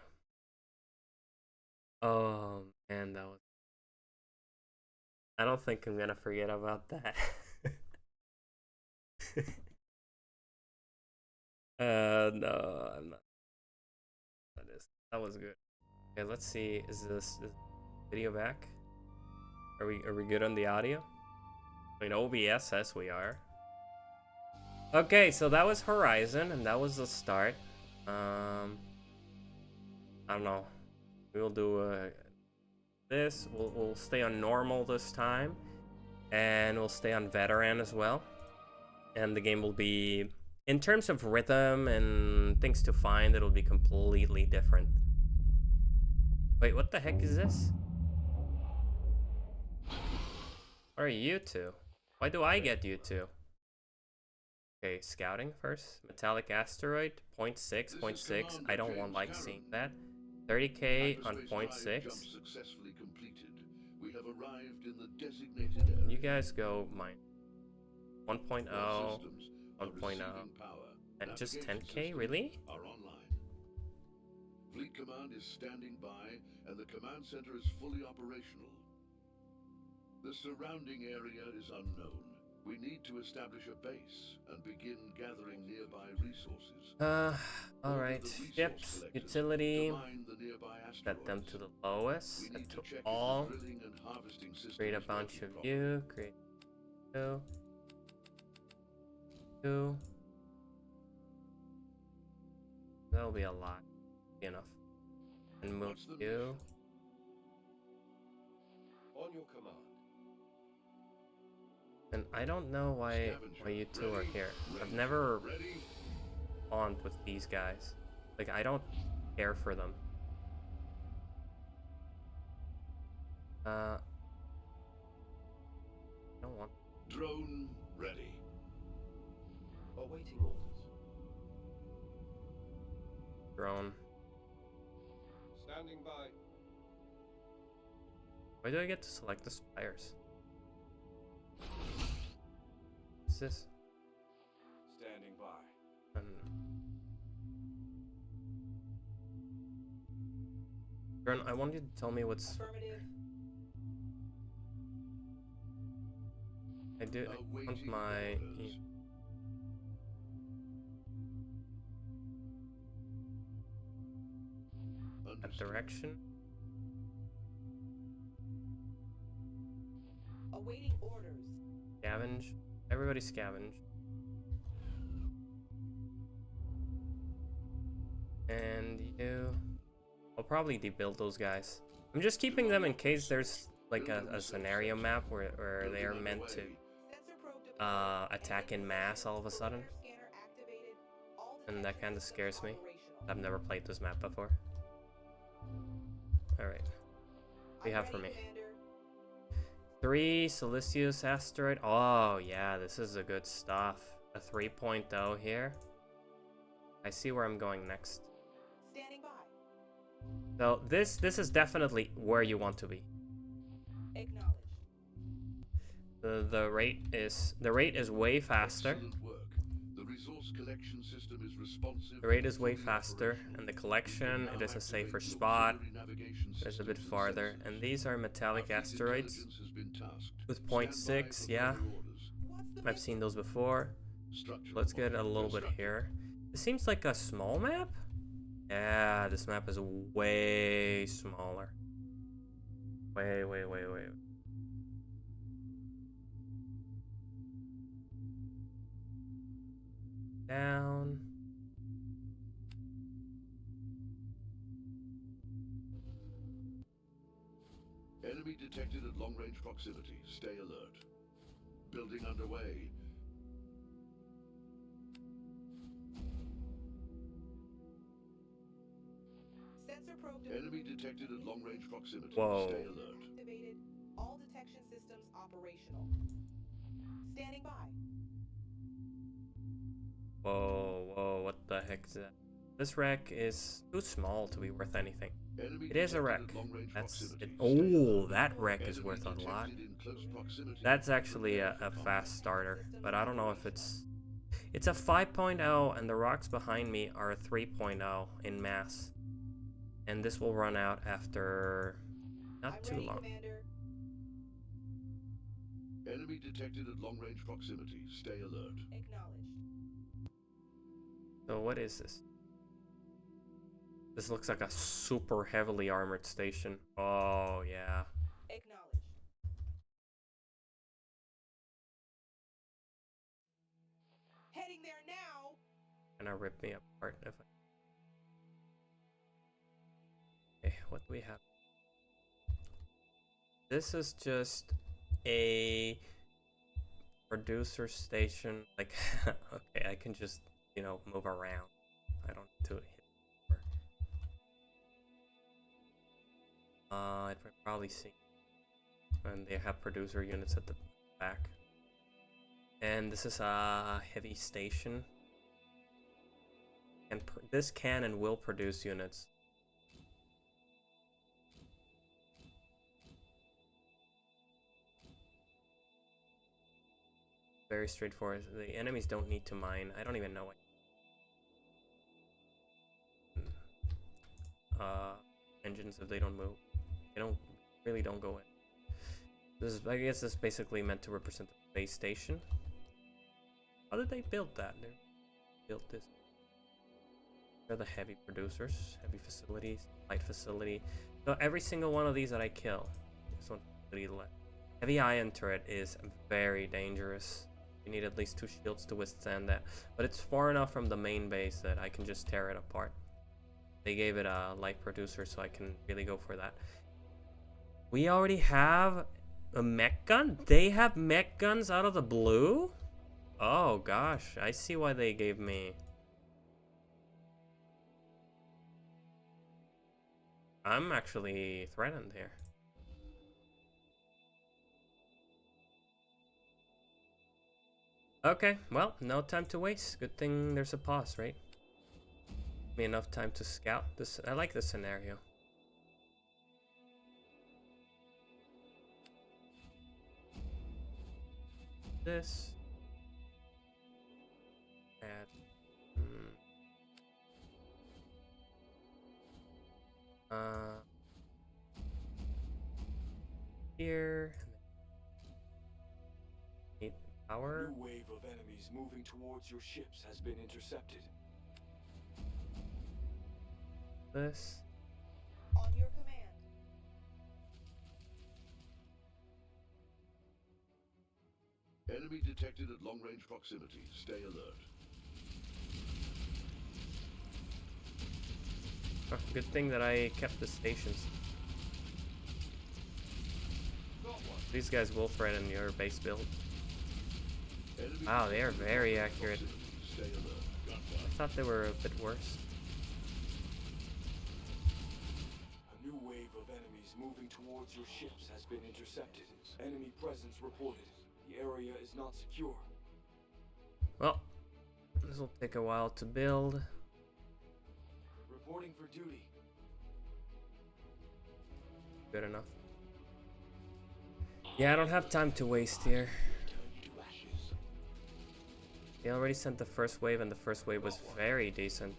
Oh, man, that was... I don't think I'm gonna forget about that. No, I'm not. That was good. Okay, let's see. Is this video back? Are we good on the audio? I mean, OBS says we are. Okay, so that was Horizon, and that was the start. I don't know. We'll do this. We'll stay on normal this time, and we'll stay on veteran as well. And the game will be, in terms of rhythm and things to find, it'll be completely different. Wait, what the heck is this? What are you two? Why do I get you two? Okay, scouting first. Metallic asteroid, 0.6, 0.6. I don't like seeing that. 30k on 0.6. Successfully completed. We have arrived in the designated area. You guys go mine. 1.0, All systems are 1.0. receiving power. And just Navigation 10k, systems really? are online. Fleet Command is standing by, and the command center is fully operational. The surrounding area is unknown. We need to establish a base and begin gathering nearby resources. Alright. Ships, utility. Set them to the lowest. Set to all. Create a bunch of you. Create two. Two. That'll be a lot. Be enough. And move you. On your command. And I don't know why you two are here. I've never spawned with these guys. Like, I don't care for them. I don't want... Drone ready. Awaiting orders. Drone. Standing by. Why do I get to select the spires? What's this? Standing by. I don't know. Drone, I want you to tell me what's... Affirmative. I want Awaiting my orders. that Understood. direction. Awaiting orders. Scavenge. Everybody scavenge. And you... I'll probably debuild those guys. I'm just keeping them in case there's like a scenario map where they are meant to Sensor probe deployed. attack in mass all of a sudden. Repair scanner activated. All And that detection kind of systems scares me. operational. I've never played this map before. Alright. What do you I'm have for me? ready, Commander. 3 Silicious asteroid. Oh yeah, this is a good stuff. A 3.0 here. I see where I'm going next. Standing by. So this is definitely where you want to be. Acknowledged. The rate is way faster. Excellent work. The resource collection system is responsive. The rate is way fully faster, operational. and the collection, Now it is a safer activate the spot. auxiliary navigation It's a bit systems and farther, sensors. and these are metallic Our fleet asteroids intelligence has been tasked. with Stand by 0.6. for Yeah, further orders. What's the I've seen those before. Structural Let's get a model little bit constructed. here. It seems like a small map. Yeah, this map is way smaller. Way. Down. Enemy detected at long-range proximity. Stay alert. Building underway. Sensor probe Enemy detected at long-range proximity. Whoa. Stay alert. activated. All detection systems operational. Standing by. Whoa, what the heck is that? This wreck is too small to be worth anything. Enemy It is a detected wreck. at long-range That's proximity. it. Stay Oh, alert. that wreck is Enemy worth a lot. detected in close proximity. That's actually Prepare a for combat. fast starter, but I don't know if it's a 5.0, and the rocks behind me are a 3.0 in mass. And this will run out after not I'm too ready, long. Commander. Enemy detected at long-range proximity. Stay alert. Acknowledged. So what is this? This looks like a super heavily armored station. Oh yeah. Acknowledged. Heading there now. Gonna rip me apart if I... Okay, what do we have? This is just a producer station. Like, okay, I can just, move around. I don't need to hit. I'd probably see. And they have producer units at the back. And this is a heavy station. And this can and will produce units. Very straightforward. The enemies don't need to mine. I don't even know what. Engines, if they don't move, they don't go in. I guess this is basically meant to represent the base station. How did they build that? They built this. They're the heavy producers, heavy facilities, light facility. So every single one of these that I kill, this one facility left. Heavy ion turret is very dangerous. You need at least 2 shields to withstand that. But it's far enough from the main base that I can just tear it apart. They gave it a light producer, so I can really go for that. We already have a mech gun? They have mech guns out of the blue? Oh gosh, I see why they gave me. I'm actually threatened here. Okay, well, no time to waste. Good thing there's a pause, right? Give me enough time to scout this. I like this scenario. This. Add. Here. Need A Power. new wave of enemies moving towards your ships has been intercepted. This. On your command. Enemy detected at long-range proximity. Stay alert. Oh, good thing that I kept the stations. These guys will threaten your base build. Enemy Wow, they are detected at very long-range accurate. proximity. Stay alert. Got I one. thought they were a bit worse. A new wave of enemies moving towards your ships has been intercepted. Enemy presence reported. The area is not secure. Well, this will take a while to build. Reporting for duty. Good enough. Yeah, I don't have time to waste here. They already sent the first wave, and the first wave was very decent.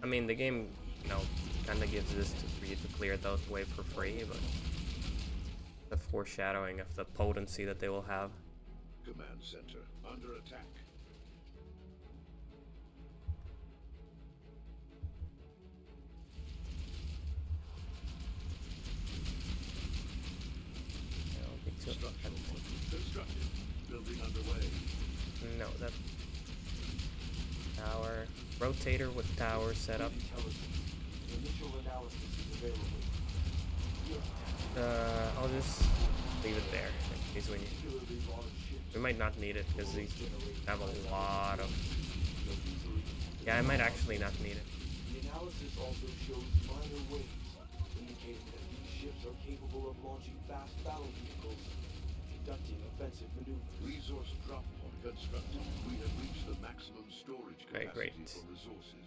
I mean, the game, you know, kind of gives this for you to clear that wave for free, but the foreshadowing of the potency that they will have. Command center under attack. I don't think so. Structural module constructed. Building underway. No, that tower rotator with tower set up. Intelligence. Initial analysis is available. I'll just leave it there in case we need. Particularly large ships. We might not need it because these have a lot of. Yeah, I might actually not need it. The analysis also shows minor waves, indicating that these ships are capable of launching fast battle vehicles and conducting offensive maneuvers. Resource drop point constructed. We have reached the maximum storage Right, capacity great. for resources.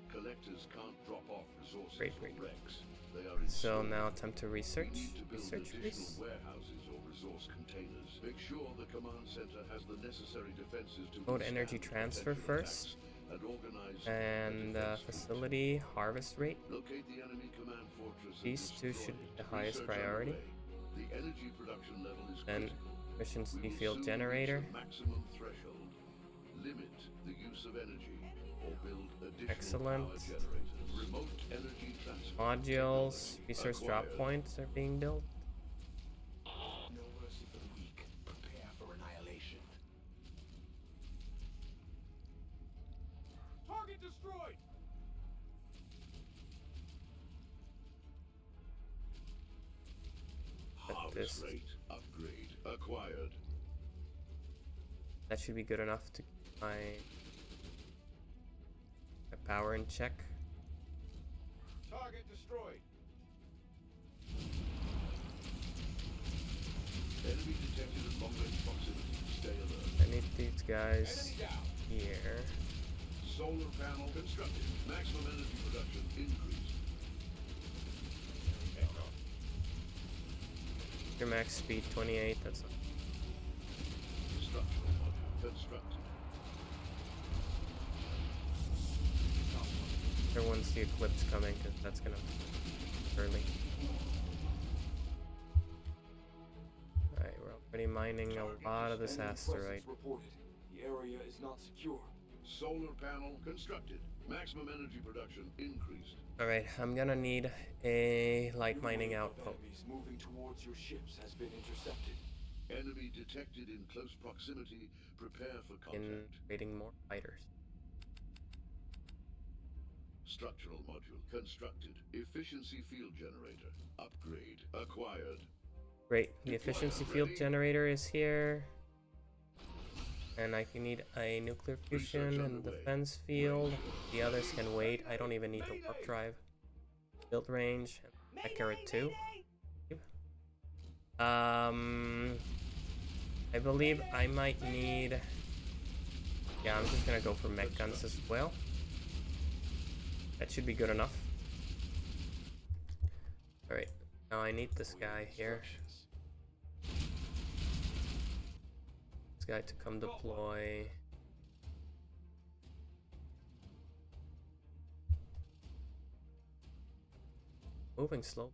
Collectors can't drop off resources Great, for great. wrecks. They are in So storage. now time to We research. need to build Research, additional please. warehouses or resource containers. Make sure the command center has the necessary defenses to Mode energy withstand transfer potential first. attacks and organize And a defense facility harvest rate. force. Locate the enemy command fortress and These two destroy should be it. the highest Research priority. underway. The energy production level is Then critical. efficiency We will field soon generator. reach the maximum threshold. Limit the use of energy or build additional Excellent. power generators. Remote energy transfer. Modules, technology resource drop acquired. points are being built. No mercy for the weak. Prepare for annihilation. Target destroyed! Harvest this- rate upgrade acquired. That should be good enough to keep my power in check. Target destroyed. Enemy detected at long range proximity. Stay alert. I need these guys here. Solar panel constructed. Maximum energy production increased. Your max speed 28. That's Structural module constructed. everyone's the eclipse coming because that's gonna be early. Alright, we're already mining a lot of this Enemy asteroid. presence reported. The area is not secure. Solar panel constructed. Maximum energy production increased. Alright, I'm gonna need a light New mining wave of outpost. enemies moving towards your ships has been intercepted. Enemy detected in close proximity. Prepare for In contact. creating more fighters. Structural module constructed. Efficiency field generator. Upgrade acquired. Great, the efficiency field generator is here. And I can need a nuclear fusion and underway. defense field. The others can wait. I don't even need the warp drive. Build range, mech turret 2. I believe I might need. Yeah, I'm just gonna go for mech guns as well. That should be good enough. Alright, now I need this guy here. This guy to come deploy. Moving slow.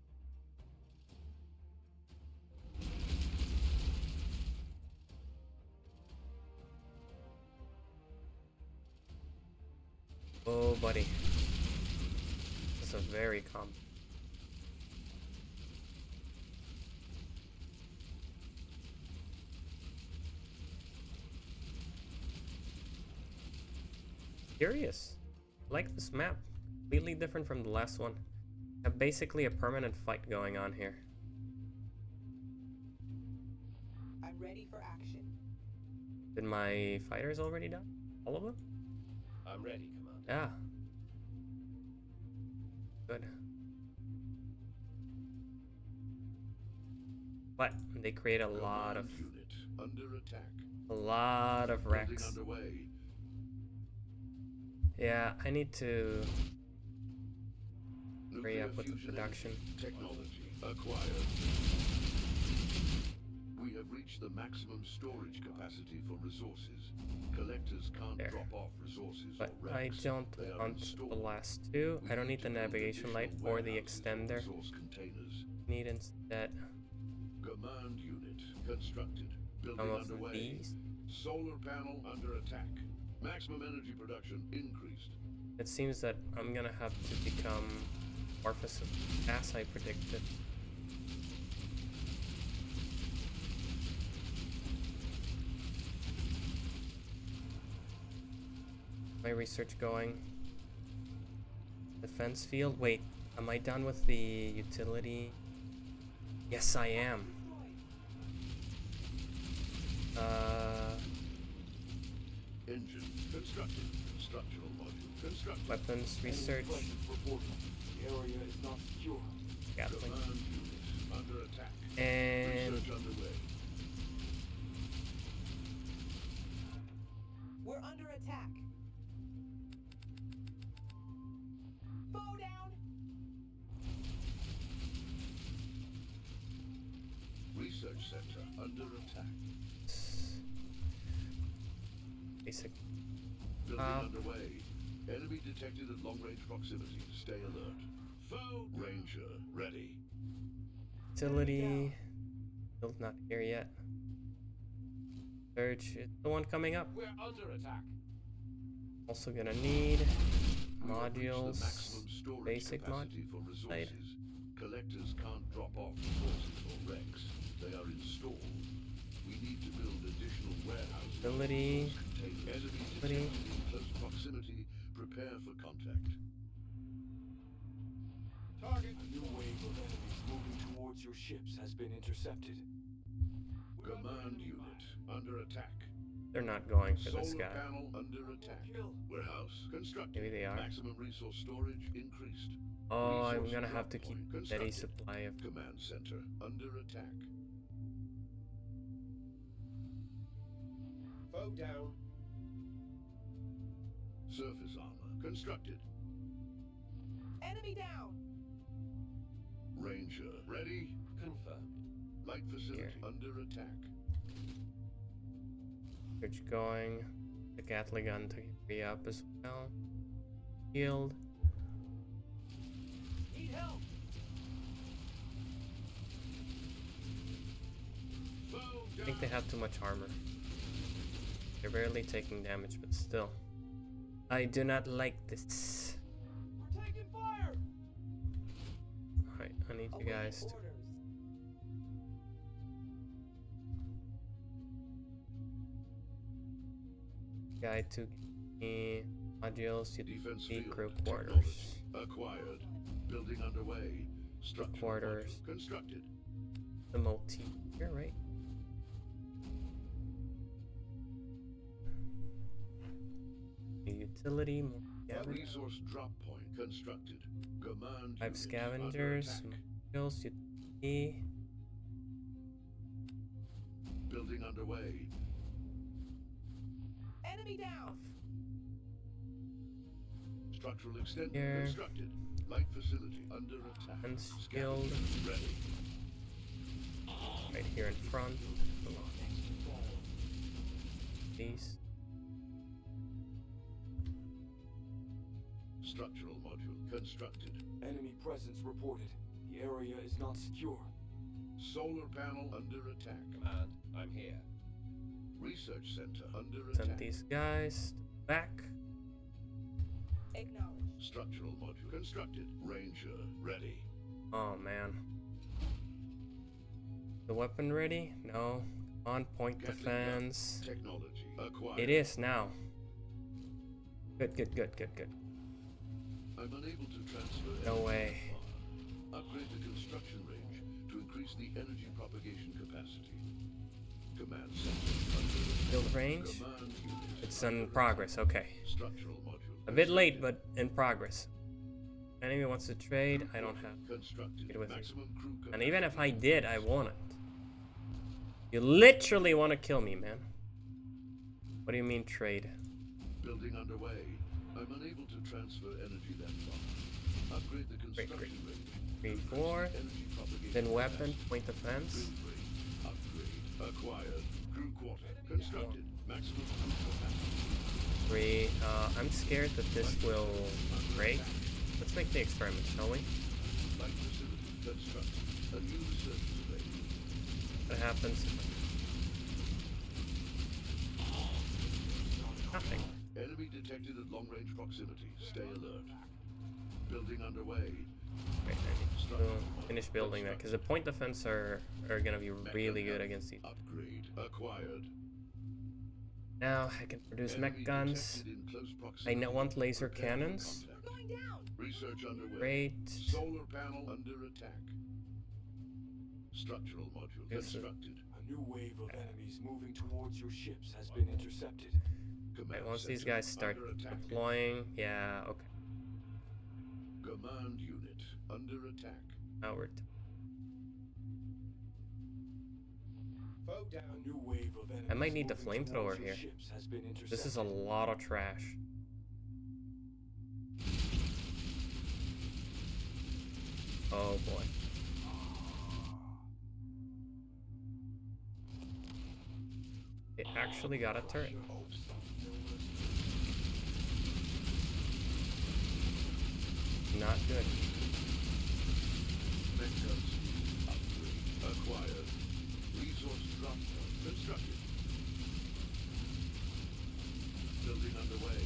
buddy. This is a very common. Curious. I like this map. Completely different from the last one. Have basically a permanent fight going on here. I'm ready for action. Did my fighters already die? All of them? I'm ready, Commander. Yeah. Good. But they create a lot of Command unit under attack. Building wrecks. underway. Yeah, I need to hurry Nuclear up with the fusion production. technology acquired. We have reached the maximum storage capacity for resources. Collectors can't There. drop off resources But or I wrecks. don't They are want the installed. last two. We I don't need to the build navigation light additional or the warehouses extender. resource containers. Need instead Command unit constructed. Building some of underway. these. Solar panel under attack. Maximum energy production increased. It seems that I'm gonna have to become Orpheus as I predicted. My research going. Defense field. Wait, am I done with the utility? Yes, I am. Engine constructed. Structural module constructed. Weapons Enemy research. presence reported. The area is not secure. Gatling. Command unit under attack. And Research underway. We're under attack. Foe down. Research center under attack. basic. Building underway. Enemy detected at long-range proximity. Stay alert. Foe Ranger ready. Utility. Build not here yet. Search is the one coming up. We're under attack. Also gonna need We have reached the modules. maximum storage Basic capacity for resources. Collectors can't drop off resources or wrecks. They are installed. We need to build additional warehouses. Ability. Contain enemy Ability. detected in close proximity. Prepare for contact. Target. A new wave of enemies moving towards your ships has been intercepted. Command unit under attack. They're not going for this Solar guy. panel under attack. Kill. Warehouse constructed. Maybe they are. Maximum resource storage increased. Oh, I'm Resource gonna drop have to keep point steady constructed. supply of. Command center under attack. Foe down. Surface armor constructed. Enemy down. Ranger ready. Confirmed. Light facility Here. under attack. Search going. The Gatling gun to hurry up as well. Healed. Need help. Foe I think they have too much armor. They're barely taking damage, but still. I do not like this. We're taking fire. Alright, I need you Awaiting guys to. orders. Guide to the modules, Defense utility, field crew technology quarters. acquired. Building underway. Structural Quarters. module constructed. The multi here, right? The utility, more scavengers. Resource drop point constructed. Command I have unit scavengers, under attack. modules, utility. Building underway. Enemy down. Structural extender Here. constructed. Light facility under attack. And skilled. Scavengers ready. Right here in front. These. Structural module constructed. Enemy presence reported. The area is not secure. Solar panel under attack. Command, I'm here. Research center under Send attack. these guys back. Acknowledged. Structural module constructed. Ranger ready. Oh man. The weapon ready? No. On point Gatling defense. gun technology acquired. It is now. Good, good, good, good, good. I'm unable to transfer No energy way. far. Upgrade the construction range to increase the energy propagation capacity. Command center under Build range? command unit. It's in progress, okay. Structural module. A bit late, but in progress. Enemy wants to trade, I don't have. Constructed. Trade with you. Maximum crew capacity. And even if I did, I won't. You literally want to kill me, man. What do you mean trade? Building underway. I'm unable to transfer energy that far. Upgrade the Great, construction great. range. 3, 4. Energy propagation Then weapon, capacity. point defense. Build rate. Upgrade. Acquired. Crew quarter. Constructed. Maximum crew capacity. 3. I'm scared that this will break. Let's make the experiment, shall we? Light facility constructed. A new research survey. What happens? Nothing. Enemy detected at long range proximity. Stay alert. Building underway. Wait, I need to finish building that because the point defense are gonna be really good against these. Upgrade acquired. Now I can produce mech Enemy guns. detected in close I proximity. now want laser Prepare for cannons. contact. Going down. Research underway. Great. Solar panel under attack. Structural module This is- constructed. A new wave of enemies moving towards your ships has been intercepted. Command Right, once these center guys start under attack. deploying, yeah, okay. Command unit under attack. Now we're Foe A down. new wave of enemies I might need the moving flamethrower towards your here. ships has been intercepted. This is a lot of trash. Oh boy. It actually got a turret. Not good. Vectors upgrade acquired. Resource drop zone constructed. Building underway.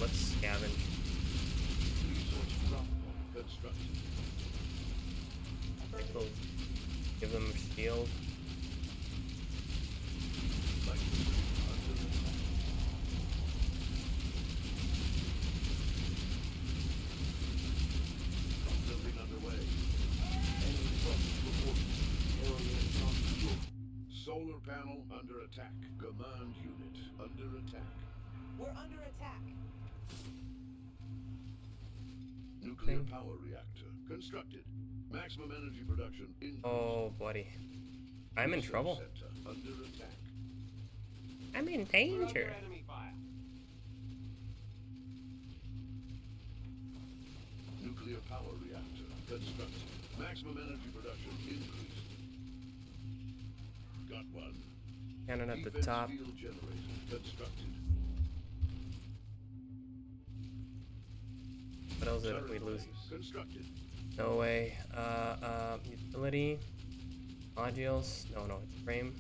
Let's scavenge. Resource drop point constructed. I think we'll give them a shield. Light facility under attack. Building underway. Enemy presence reported. Area is not secure. Solar panel under attack. Command unit under attack. We're under attack. Nuclear Thing. power reactor constructed. Maximum energy production increased. Oh, buddy. I'm in Research trouble. center under attack. I'm in We're under danger. enemy fire. Nuclear power reactor constructed. Maximum energy production increased. Got one. Cannon at the Defense top. field generator constructed. What else did we Turret lose? base constructed. No way. Utility. Modules. No, it's frame.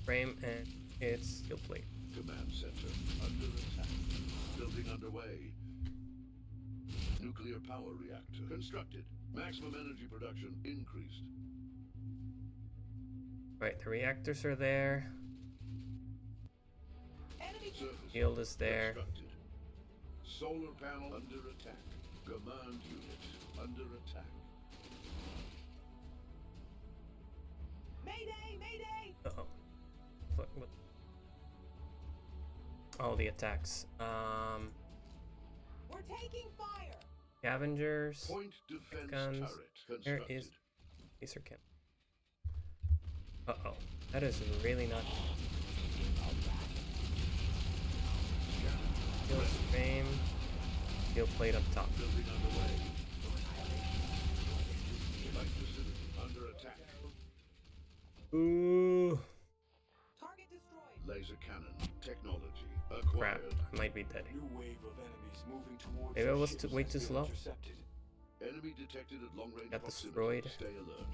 Frame and it's steel plate. Command center under attack. Building underway. Nuclear power reactor constructed. Maximum energy production increased. Right, the reactors are there. Enemy Surface Shield is there. constructed. Solar panel under attack. Command unit under attack. Mayday! Mayday! Uh-oh. What? All the attacks. We're taking fire! Scavengers. Point defense Guns. turret There constructed. is laser cannon. Uh-oh. That is really not... Steel frame. Steel plate up top. Building underway. Light facility under attack. Ooh. Target destroyed! Laser cannon technology Crap. acquired. I might be dead. New wave of enemies moving towards Maybe I your was ships way has too been slow. intercepted. Enemy detected at long range Got proximity. destroyed. Stay alert.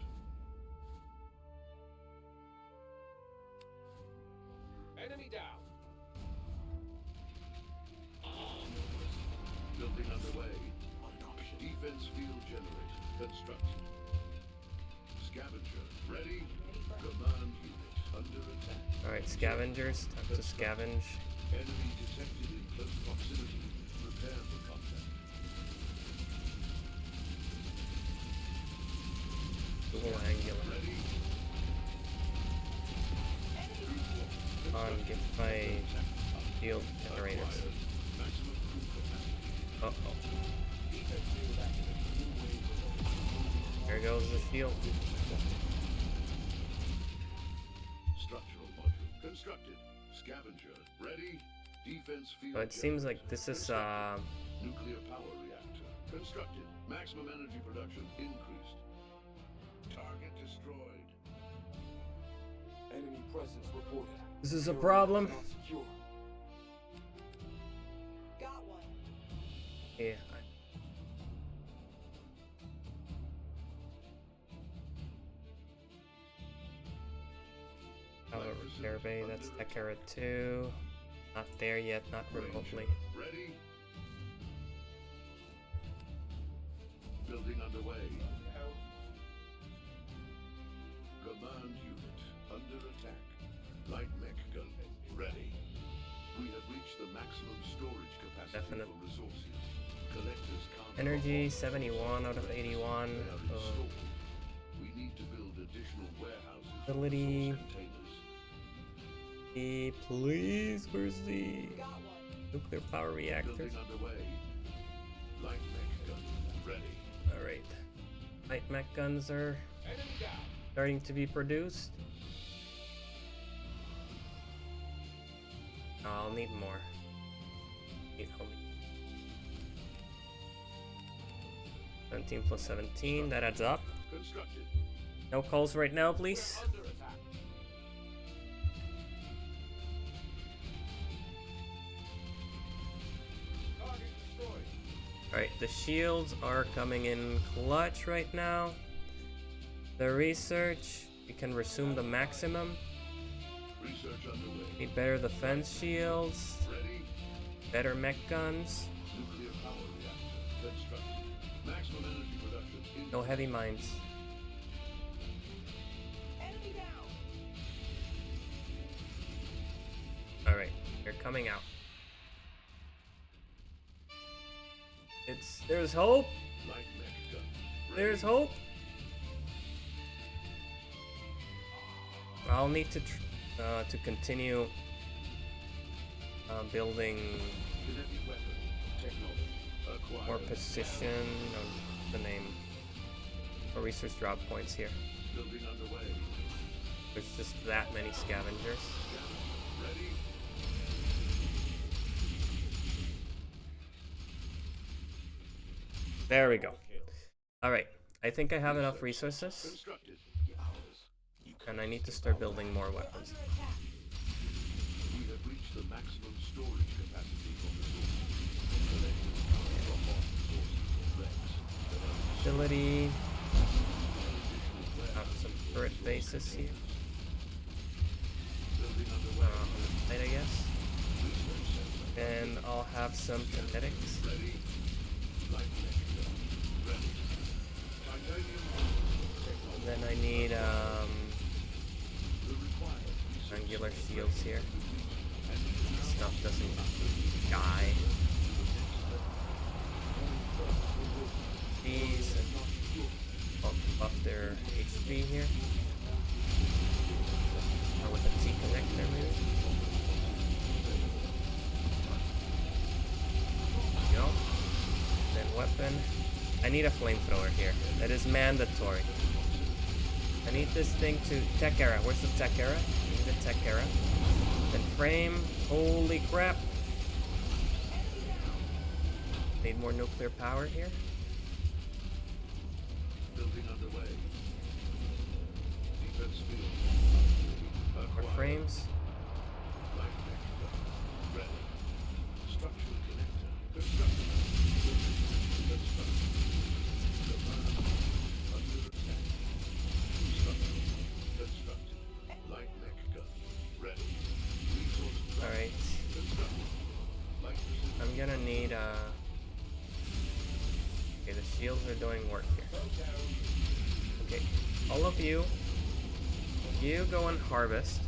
Enemy down. Building underway. Defense field generator constructed. Scavenger ready. Command unit under attack. Alright, scavengers, time to scavenge. Enemy detected in close proximity. Prepare for contact. Dual angular. Ready. Come on, get my field generators. Maximum crew capacity. Uh-oh. There goes the shield. Structural module constructed. Scavenger ready. Defense field. So it seems like this is Nuclear power reactor constructed. Maximum energy production increased. Target destroyed. Enemy presence reported. this is a Area problem. not secure. Got one. Yeah. Have a repair bay, that's Tech Era 2. Not there yet, not remotely. Ready. Building underway. Command unit under attack. Light mech gun ready. We have reached the maximum storage capacity Definite. for resources. Collectors can't. Energy 71 out of 81. They are installed. We need to build additional warehouses. for Ability. resource containers. Please, where's the Got one. nuclear power reactors? Building underway. Light mech gun ready. Alright. Light mech guns are starting to be produced. I'll need more. Need only 17 plus 17, that adds up. Constructed. No calls right now, please. Under attack. Target destroyed. Alright, the shields are coming in clutch right now. The research, we can resume the maximum. Research underway. Need better defense shields, Ready. better mech guns, Nuclear power reactor constructed. Maximum energy production increased. no heavy mines. Enemy down. Alright, they're coming out. There's hope. Light mech gun. There's hope. I'll need to continue building Kinetic weapon. Technology. Acquired. more position. No, the name. More research drop points here. Building underway. There's just that many scavengers. Ready. There we go. Alright, I think I have enough resources, Constructed. and I need to start building more weapons. Under attack. We have reached the maximum storage capacity for resources. Collectors can't drop off resources or threats. Ability. Have some turret bases here. Building On underway. the side, I guess. Research center. And I'll have some kinetics. Ready. Light mech gun. Ready. Titanium. Technology. Then I need The required research angular shields here. Stuff doesn't die. These and buff their HP here. Or with a T connector maybe. Go. Then weapon. I need a flamethrower here. That is mandatory. I need this thing to Tech Era. Where's the Tech Era? I need a Tech Era. Then frame. Holy crap. Need more nuclear power here. Building underway. Defense field. More Acquired. frames. Light mech gun. Ready. Structural connector. Constructed. Construction. Command. Under attack. Structural. Constructed. Light mech gun. Ready. Resource. Alright. Constructed. Light precision. I'm gonna need shields are doing work here. Okay, all of you, you go and harvest.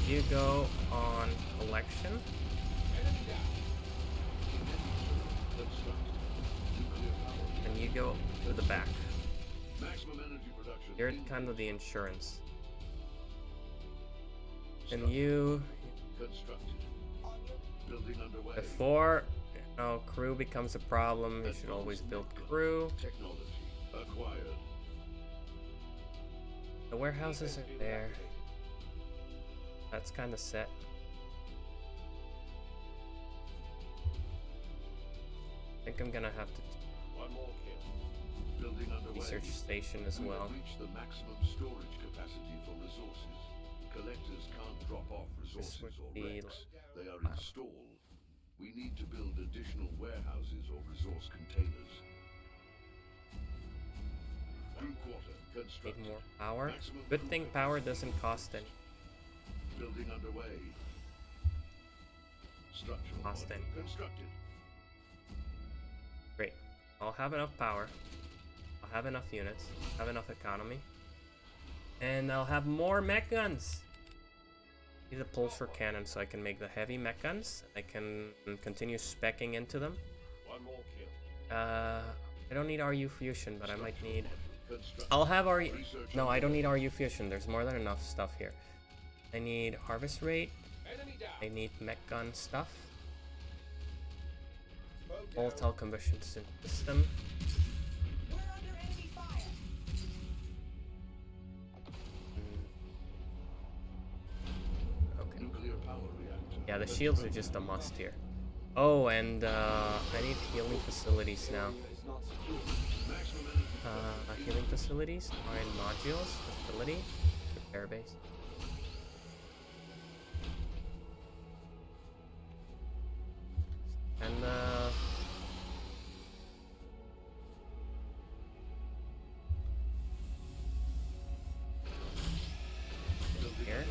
You go on collection. And you go to the back. Maximum energy production. You're kind of the insurance. And you, Constructed. Building underway. before crew becomes a problem, you should always build crew. Technology acquired. The warehouses are there. That's kind of set. I think I'm gonna have to One more kill. Building underway. research station as We well. have reached the maximum storage capacity for resources. Collectors can't drop off resources would or be wrecks. They are in stall. We need to build additional warehouses or resource containers. Crew quarter Need constructed. more power. Maximum Good crew thing power doesn't cost any. Building underway. Structural Cost module any. constructed. Great. I'll have enough power. I'll have enough units. Have enough economy. And I'll have more mech guns. Need a pulsar cannon so I can make the heavy mech guns. I can continue speccing into them. One more kill. I don't need RU fusion, but I might need. Constructed. I'll have RU. Research No, I don't need RU fusion. There's more than enough stuff here. I need harvest rate. Enemy down. I need mech gun stuff. Foe down. Volatile combustion system. We're under enemy fire. Okay. Nuclear power reactor. Yeah, the shields are just a must here. Oh, and I need healing facilities now. It's not secure. Maximum energy. Healing facilities, iron modules, facility, repair base. And Building here.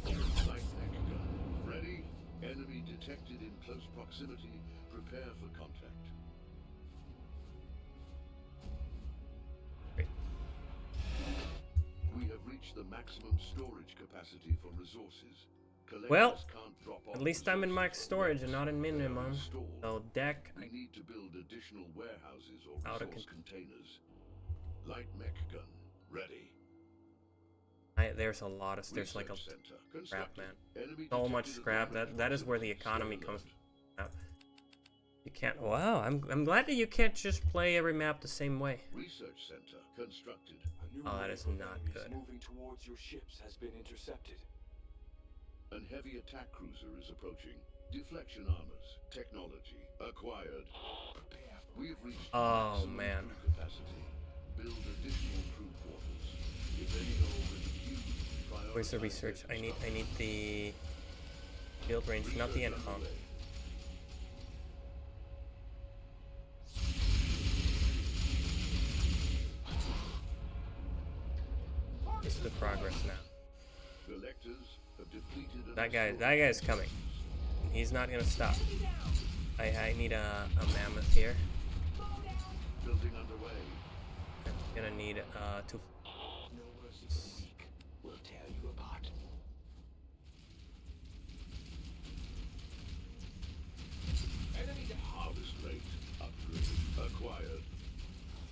underway. Light mech gun. Ready. Enemy detected in close proximity. Prepare for contact. Great. We have reached the maximum storage capacity for resources. Collectors Well, can't drop off At least I'm in resources max or storage and wrecks. not in They are minimum. installed. So deck, We need to build additional warehouses or Out of resource containers. Light mech gun. Ready. there's a lot of there's like a Research center scrap, constructed. man. Enemy So much detected scrap. advantage That is where the proximity. economy Stay comes alert. from. You can't. Wow, I'm glad that you can't just play every map the same way. Research center constructed. A new Oh, that wave is of not enemies good. moving towards your ships has been intercepted. An heavy attack cruiser is approaching. Deflection armors. Technology acquired. Prepare for We have reached Oh, maximum man. crew capacity. Build additional crew quarters. If any are already used, Where's the prioritize research? their I need construction. the field range, not the Research income. underway. It's the progress now. Collectors have depleted an That assault. guy's coming. He's not gonna stop. Enemy down. I need a mammoth here. Foe down. Building underway. Gonna need two. No mercy for the weak. We'll tear you apart. Enemy down. Harvest rate upgrade acquired.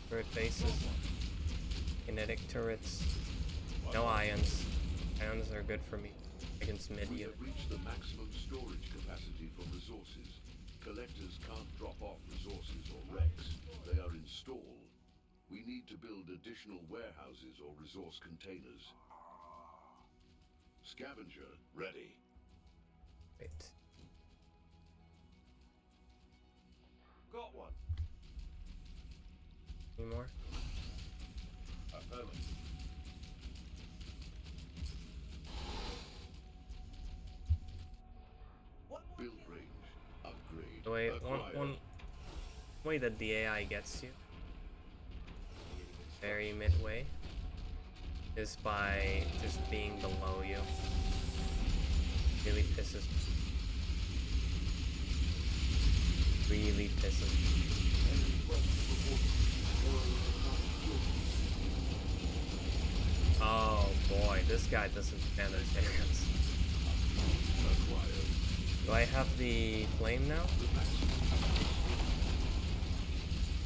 Turret bases. Kinetic turrets. No ions. Ions are good for me against mid We unit. have reached the maximum storage capacity for resources. Collectors can't drop off resources or wrecks. They are in stall. We need to build additional warehouses or resource containers. Scavenger ready. Wait. Got one. Any more? Affirmative. One more Build kill. range upgrade The way acquired. one way that the AI gets you very midway is by just being below you. Really pisses me. really pisses me. Enemy presence reported. Area is not secure. Oh boy, this guy doesn't stand a chance. Acquired. Do I have the flame now? The maximum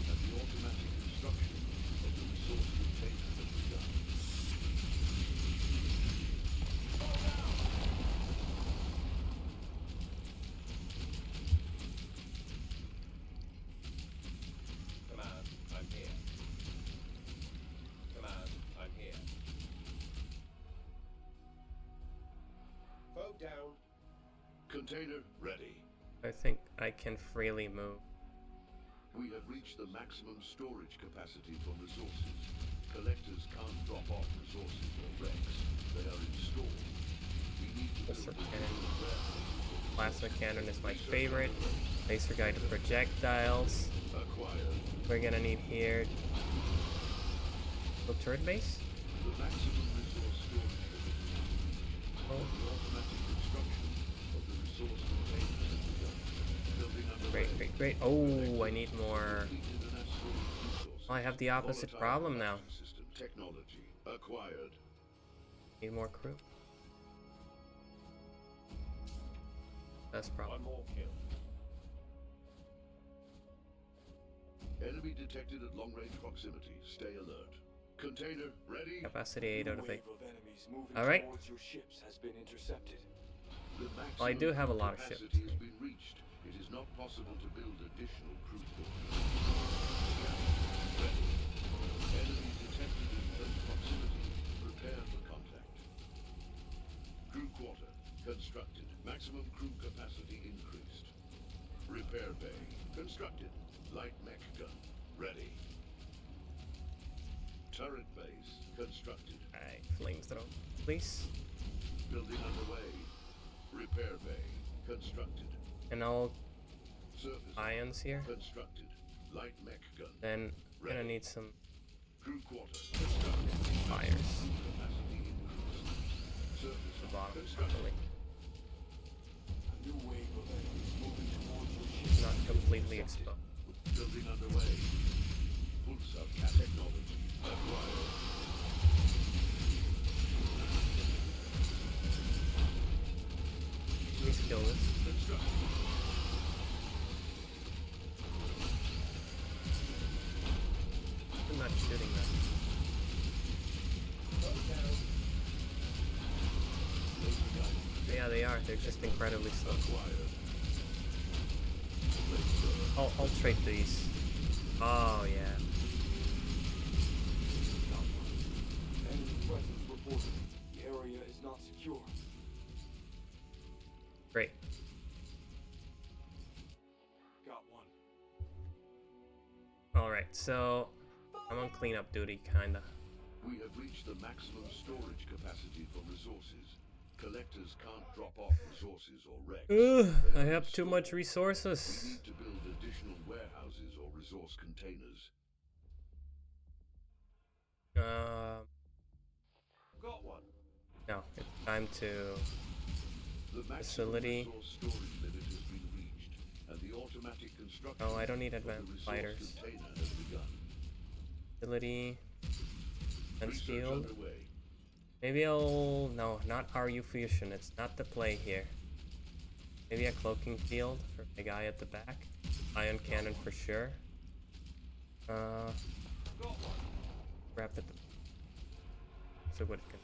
and the automatic construction of the resource container has begun. Command, I'm here. Command, I'm here. Foe down. Container ready. I think I can freely move. We have reached the maximum storage capacity for resources. Collectors can't drop off resources or wrecks. They are installed. We need to Laser build cannon. additional warehouses. Plasma cannon is my favorite. Laser guided projectiles. Acquired. We're gonna need here. Oh, turret base? The maximum resource storage capacity. Oh, The automatic construction of the resource containers has begun. Building underway. great, great, great. Oh, I need more. International resources. Oh, I have the opposite Volatile problem now. production system technology acquired. Need more crew. That's problem. One more kill. Enemy detected at long range proximity. Stay alert. Container ready. Capacity 8 out of 8. Wave of enemies moving All right. towards your ships has been intercepted. The Well, I do have a maximum lot of capacity ships. has been reached. It is not possible to build additional crew quarters. Ready. Enemy detected in close proximity. Prepare for contact. Crew quarter constructed. Maximum crew capacity increased. Repair bay constructed. Light mech gun ready. Turret base constructed. Alright, flamethrower, please. Building underway. Repair bay constructed. And all Surface ions here. constructed. Light mech gun. Then gonna need some Crew quarter constructed. fires. Capacity increased. Surface The bottom, constructed. probably. A new wave of enemies moving towards your ships. Not has been completely intercepted. exposed. Building underway. Pulsar cat technology acquired. Please kill this. Constructed. I'm not shooting them. Foe down. Laser gun Yeah, they are. They're just incredibly slow. acquired. I'll trade these. Oh yeah. Enemy presence reported. The area is not secure. Great. Got one. Alright, so I'm on cleanup duty, kinda. We have reached the maximum storage capacity for resources. Collectors can't drop off resources or wrecks. Ugh, They I are have too installed. much We resources. need to build additional warehouses or resource containers. Got one. No, it's time to. The maximum Facility. resource storage limit has been reached, and the automatic construction Oh, I don't need of the advanced resource fighters. container has begun. Facility. Fence Research field. underway. Maybe I'll. No, not RU fusion. It's not the play here. Maybe a cloaking field for the guy at the back. Ion cannon for sure. Got one. Rapid. So what it can.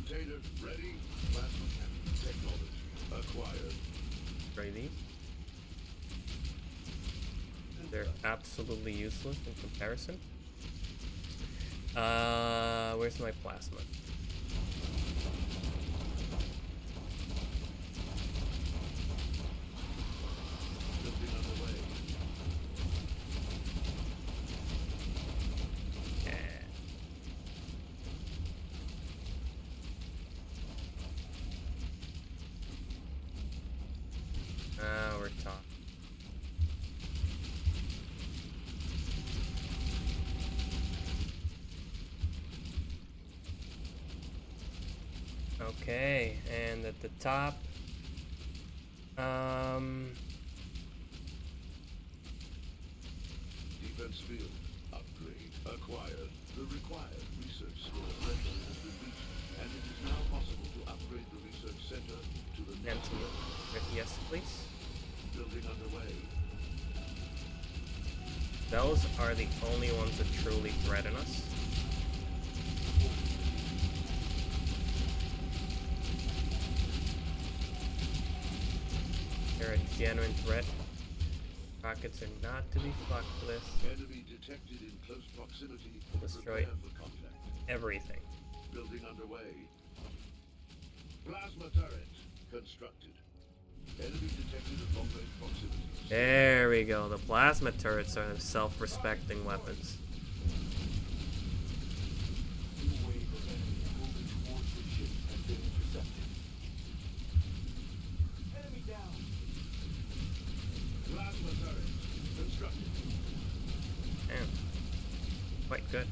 Container ready. Plasma cannon technology acquired. Spray these. They're absolutely useless in comparison. Where's my plasma? Building underway. Yeah. We're talking. Okay, and at the top, Those are the only ones that truly threaten us. They're a genuine threat. Rockets are not to be fucked with. Enemy detected in close proximity. Destroy Prepare for contact. everything. Building underway. Plasma turret constructed. Enemy detected at long range proximity. There we go. The plasma turrets are self-respecting weapons. New wave of enemies moving towards your ships has been intercepted. Enemy down. Plasma turret constructed. Damn. Quite good.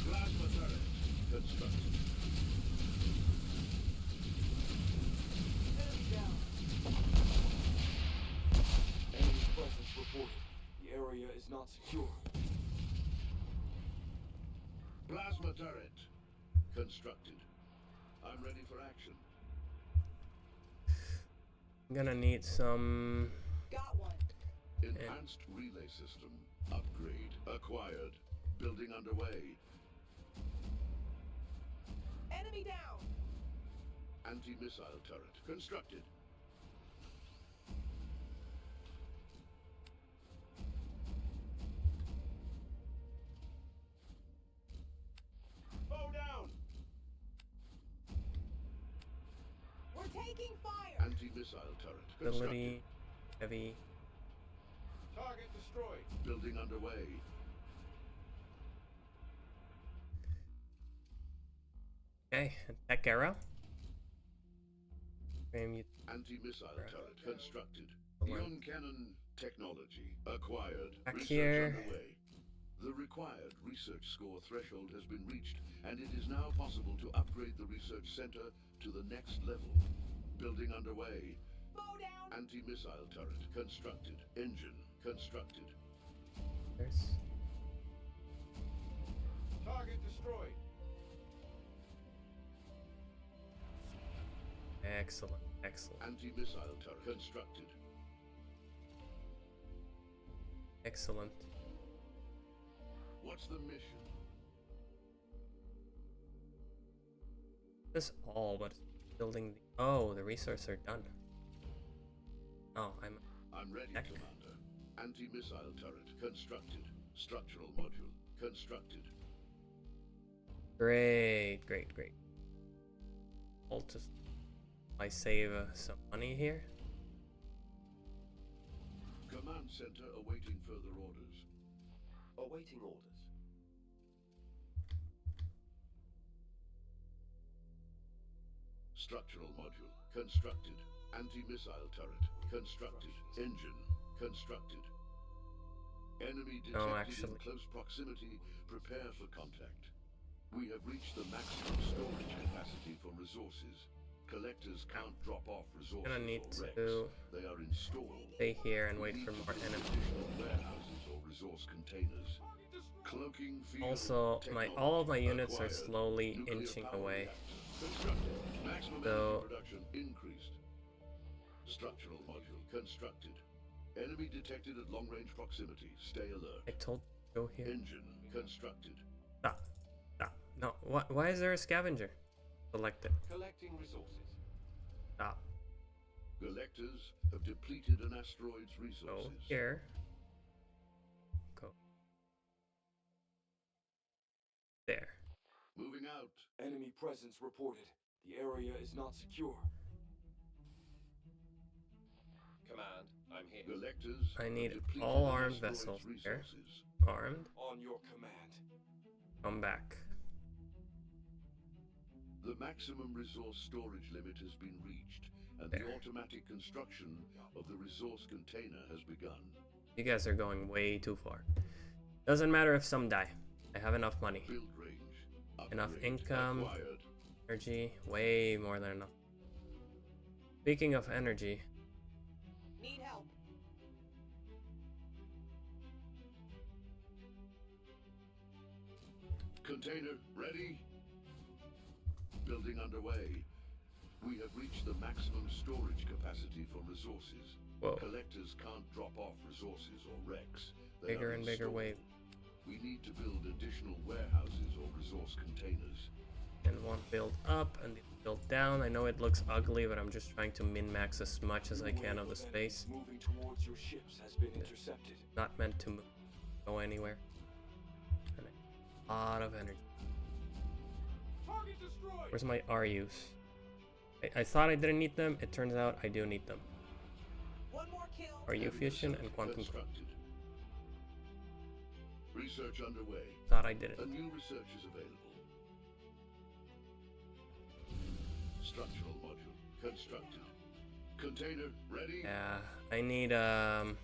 Plasma turret constructed. Enemy down. Enemy presence reported. The area is not secure. Plasma turret constructed. I'm ready for action. I'm gonna need some. Got one. Enhanced relay system upgrade acquired. Building underway. Enemy down. Anti-missile turret constructed. Bow down. We're taking fire. Anti-missile turret constructed. Ability. Heavy. Target destroyed. Building underway. Okay, tech arrow. Frame you. Anti-missile turret constructed. One. Ion cannon technology acquired. Back Research here. underway. The required research score threshold has been reached, and it is now possible to upgrade the research center to the next level. Building underway. Bow down. Anti-missile turret constructed. Engine constructed. There's. Target destroyed. Excellent, excellent, Anti-missile turret constructed. excellent. What's the mission? This all, but building the. Oh, the resources are done. Oh, I'm ready, Heck. Commander. Anti-missile turret constructed. Structural module constructed. great, great, great. I'll just. I save some money here. Command center awaiting further orders. Awaiting orders. Structural module constructed. Anti-missile turret constructed. Engine constructed. Enemy detected Oh, in actually. close proximity. Prepare for contact. We have reached the maximum storage capacity for resources. Collectors can't drop off resources Gonna need or wrecks. to They are installed. stay here and We wait need for to more build enemies. additional warehouses or resource containers. Cloaking field Also, all of my units are acquired. slowly Nuclear inching power away. reactor constructed. Maximum So- energy production increased. Structural module constructed. Enemy detected at long-range proximity. Stay alert. I told you to go here. Engine constructed. Stop. Stop. No. Why is there a scavenger? Selected. Collecting resources. Stop. Collectors have depleted an asteroid's Go resources. here. Go. There. Moving out. Enemy presence reported. The area is not secure. Command, I'm here. Collectors I have need depleted all an armed asteroid's vessels here. resources. Armed. On your command. Come back. The maximum resource storage limit has been reached, and There. the automatic construction of the resource container has begun. You guys are going way too far. Doesn't matter if some die. I have enough money. Build range. Enough Upgrade income. acquired. Energy. Way more than enough. Speaking of energy, Need help. Container ready. Building underway. We have reached the maximum storage capacity for resources. Whoa. Collectors can't drop off resources or wrecks. They Bigger are and bigger installed. wave. We need to build additional warehouses or resource containers. And one build up and the build down. I know it looks ugly, but I'm just trying to min-max as much as I can of the space. Moving towards your ships has been intercepted. Not meant to go anywhere. And a lot of energy. Target destroyed. Where's my RUs? I thought I didn't need them. It turns out I do need them. One more kill. RU fusion and quantum. Constructed. Research underway. Thought I didn't. A new research is available. Structural module constructed. Container ready. Yeah, I need Bow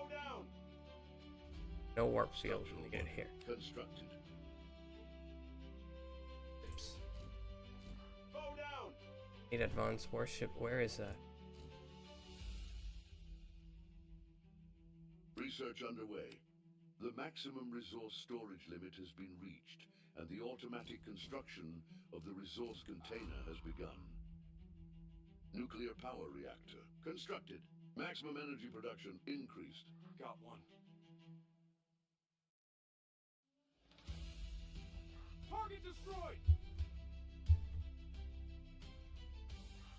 down. no warp shield needed here. Constructed. Oops. Bow down. Need advanced warship. Where is that? Research underway. The maximum resource storage limit has been reached, and the automatic construction of the resource container has begun. Nuclear power reactor constructed. Maximum energy production increased. Got one. Target destroyed.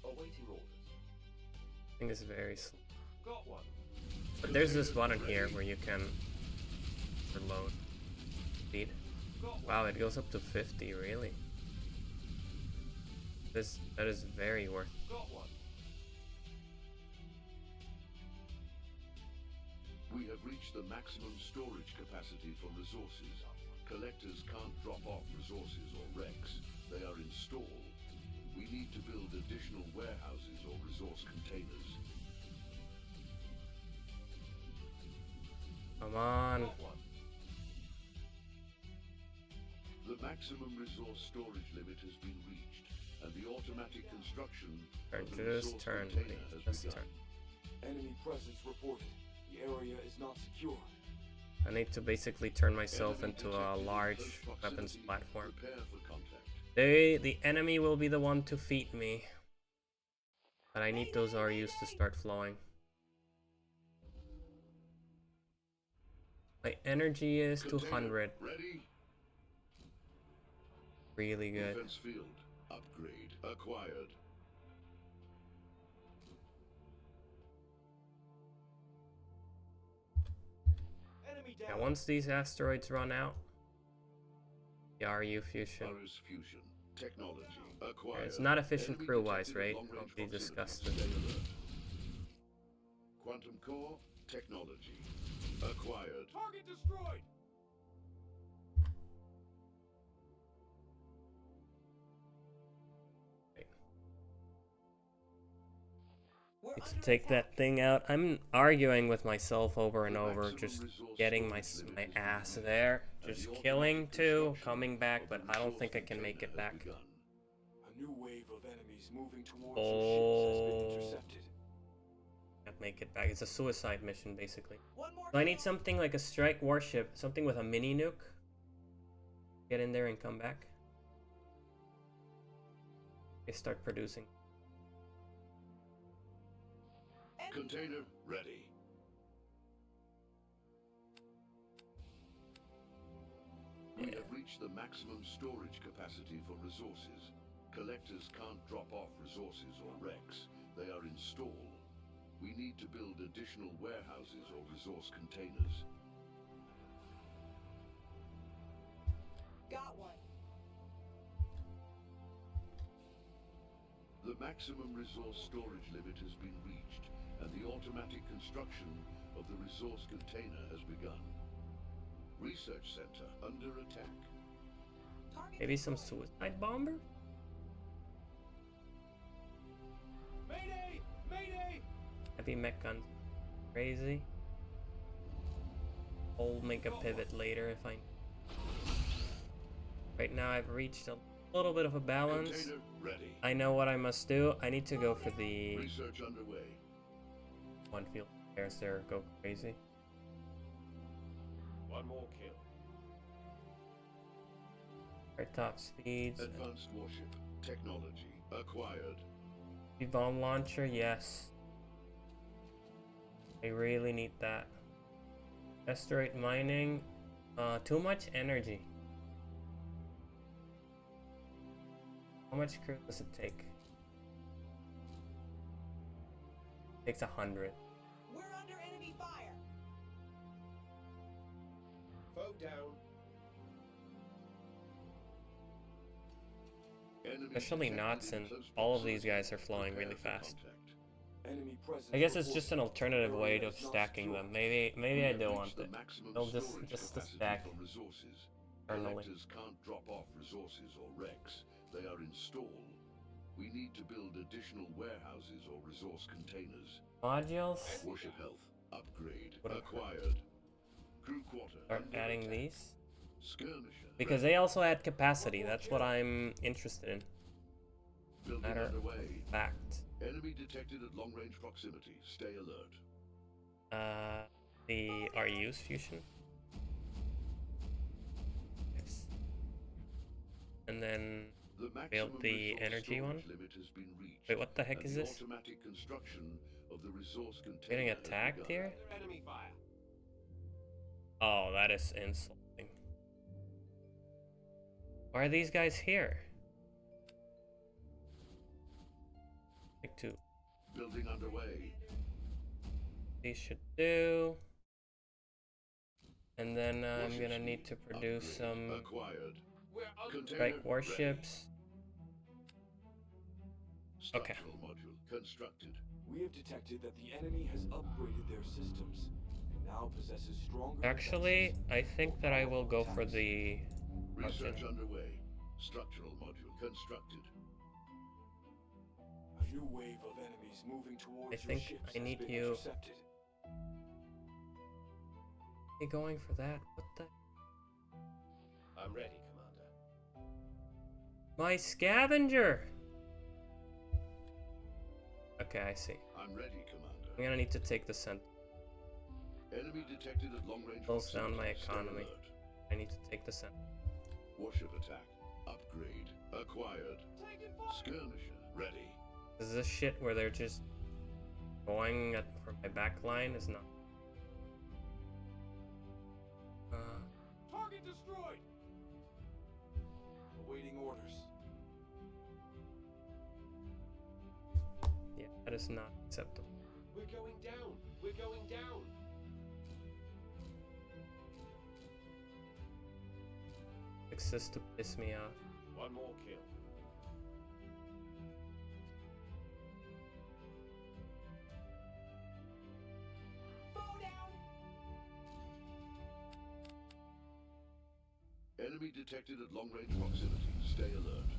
Awaiting orders. I think it's very slow. Got one. But there's this button here where you can reload speed. Got one. Wow, it goes up to 50, really? That is very worth. Got one. We have reached the maximum storage capacity for resources. Collectors can't drop off resources or wrecks. They are installed. We need to build additional warehouses or resource containers. Come on. Got one. The maximum resource storage limit has been reached, and the automatic construction Turn, of the just resource turn, container please. has Just begun. turn. Enemy presence reported. The area is not secure. I need to basically turn myself Enemy into a detected in large close weapons proximity. platform. Prepare for contact. The enemy will be the one to feed me. But I need those RUs to start flowing. My energy is Container 200. ready. Really good. Defense field upgrade acquired. Enemy down. Now once these asteroids run out, the RU fusion. Virus fusion technology acquired. It's not efficient Enemy crew-wise, detected right? at long-range I'll be proximity. disgusted. Stay alert. Quantum core technology acquired. Target destroyed. We're Need to under take attack. that thing out. I'm arguing with myself over and The over, maximum just resource getting my storage limit my has been ass reached, there, and just the killing automatic two, construction coming back, of but the I don't resource think I can make it container has back. begun. A new wave of enemies moving towards your ships has been intercepted. Can't make it back. It's a suicide mission, basically. One more So I need kill. something like a strike warship, something with a mini nuke. Get in there and come back. They start producing. Enemy Container ready. We have reached the maximum storage capacity for resources. Collectors can't drop off resources or wrecks. They are installed. We need to build additional warehouses or resource containers. got one. The maximum resource storage limit has been reached, and the automatic construction of the resource container has begun. Research center under attack. Target Maybe some destroyed. suicide bomber? Mayday! Mayday! Heavy mech guns. Crazy. I'll make a pivot later if I... Right now I've reached a little bit of a balance. Container ready. I know what I must do. I need to go for the Research underway. one field players there go crazy. One more kill. Our top speeds. Advanced warship. Technology acquired. The bomb launcher, yes. I really need that. Asteroid mining. Too much energy. How much crew does it take? Takes 100. We're under enemy fire. Foe down. Enemy Especially detected knots in and close all of these proximity. guys are flying Prepare really for fast. contact. Enemy presence I guess it's just an reported. alternative way Area of is not stacking secure. them. Maybe We I have do reached want the it. maximum They'll storage just to capacity stack for resources. internally. Collectors can't drop off resources or wrecks. They are installed. We need to build additional warehouses or resource containers. Modules. Warship health. Upgrade. Whatever. Acquired. Crew quarter. Start under adding attack. these. Skirmisher. Because ready. they also add capacity. That's what I'm interested in. Building Matter of underway. fact. Enemy detected at long range proximity. Stay alert. The RU's fusion. Yes. And then The build maximum the resource energy one. storage limit has been reached. Wait, what the heck and is the this? automatic construction of the resource container Getting has attacked begun. here? Under enemy fire. Oh, that is insulting. Why are these guys here? Like two. Building underway. These should do. And then I'm Warship gonna need speed. to produce Upgrade. some Acquired. We're under. Container strike ready. warships. Okay. Structural module constructed. We have detected that the enemy has upgraded their systems and now possesses stronger Actually, defenses I think that I will go for attacks. the Research Okay. underway. Structural module constructed. A new wave of enemies moving towards I your think ships I has need been you- intercepted. You going for that? What the? I'm ready, Commander. My scavenger! Okay, I see. I'm ready, Commander. I'm gonna need to take the center. Enemy detected at long range Pulls down my proximity. Stay economy. alert. I need to take the center. Warship attack. Upgrade. Acquired. Taking fire. Skirmisher. Ready. Is this shit where they're just going at for my back line is not. Target destroyed. Awaiting orders. Yeah, that is not acceptable. We're going down. We're going down. Fix this to piss me off. One more kill. Foe down. Enemy detected at long range proximity. Stay alert.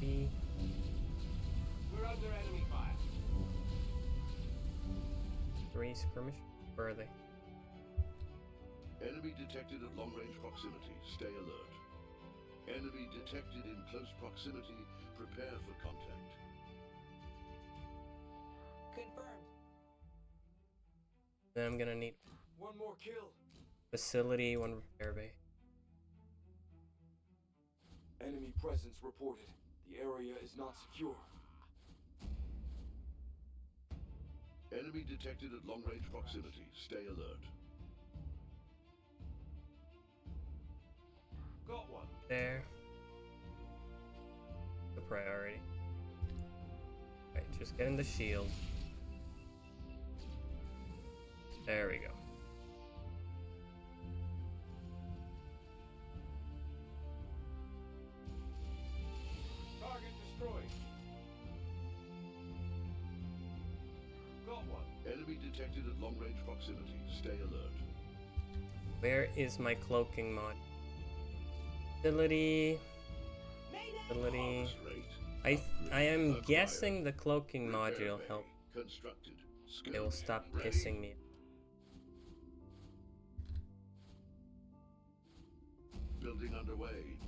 B. We're under enemy fire. 3 skirmish. Where are they? Enemy detected at long range proximity. Stay alert. Enemy detected in close proximity. Prepare for contact. Confirmed. Then I'm gonna need One more kill. facility, 1 repair bay. Enemy presence reported. The area is not secure. Enemy detected at long range proximity. Stay alert. Got one. There. The priority. Right, just getting the shield. There we go. Target destroyed. Got one. Enemy detected at long range proximity. Stay alert. Where is my cloaking mod? Facility. Mayday. Facility. Harvest rate. I Upgrade. am Acquired. guessing the cloaking Repair module bay. help. Constructed. It will Skirmisher. stop Ready. pissing me. Building underway.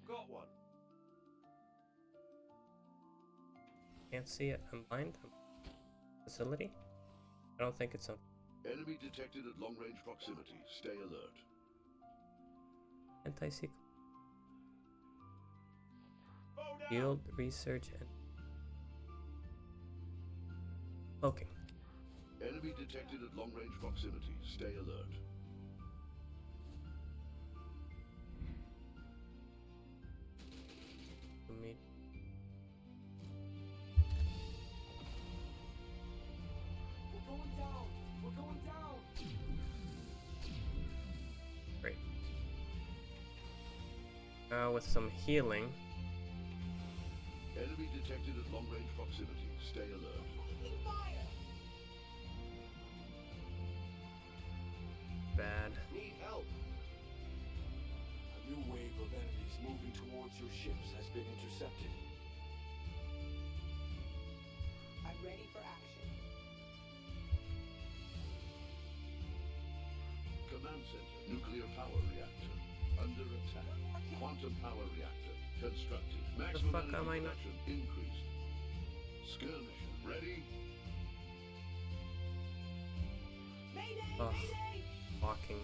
Got one. Can't see it. I'm blind. Facility? I don't think it's a Enemy detected at long-range proximity. Stay alert. anti-seek. Bow down. Field research and cloaking. Enemy detected at long-range proximity. Stay alert. To meet. We're going down! We're going down! Great. Now with some healing. Enemy detected at long-range proximity. Stay alert. Taking fire. Bad. Need help. A new wave of enemies moving towards your ships has been intercepted. I'm ready for action. Command center. Nuclear power reactor. Under attack. Quantum power reactor. Constructed. Maximum fuck am I energy not- production increased. Skirmisher. Ready? Mayday! Ugh. Mayday! Walking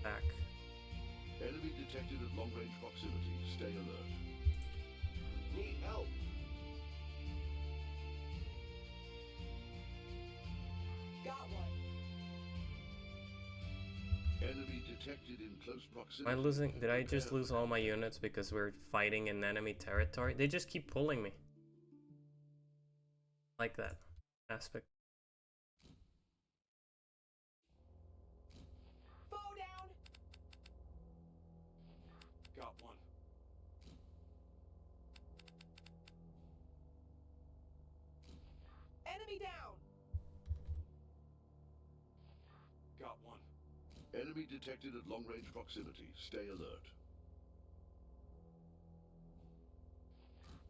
back. Enemy detected at long-range proximity. Stay alert. Need help. Got one. Enemy detected in close proximity. Am I losing? Did I just Prepare lose for all my units because we're fighting in enemy territory? They just keep pulling me. Like that aspect. Bow down. Got one. Enemy down. Got one. Enemy detected at long-range proximity. Stay alert.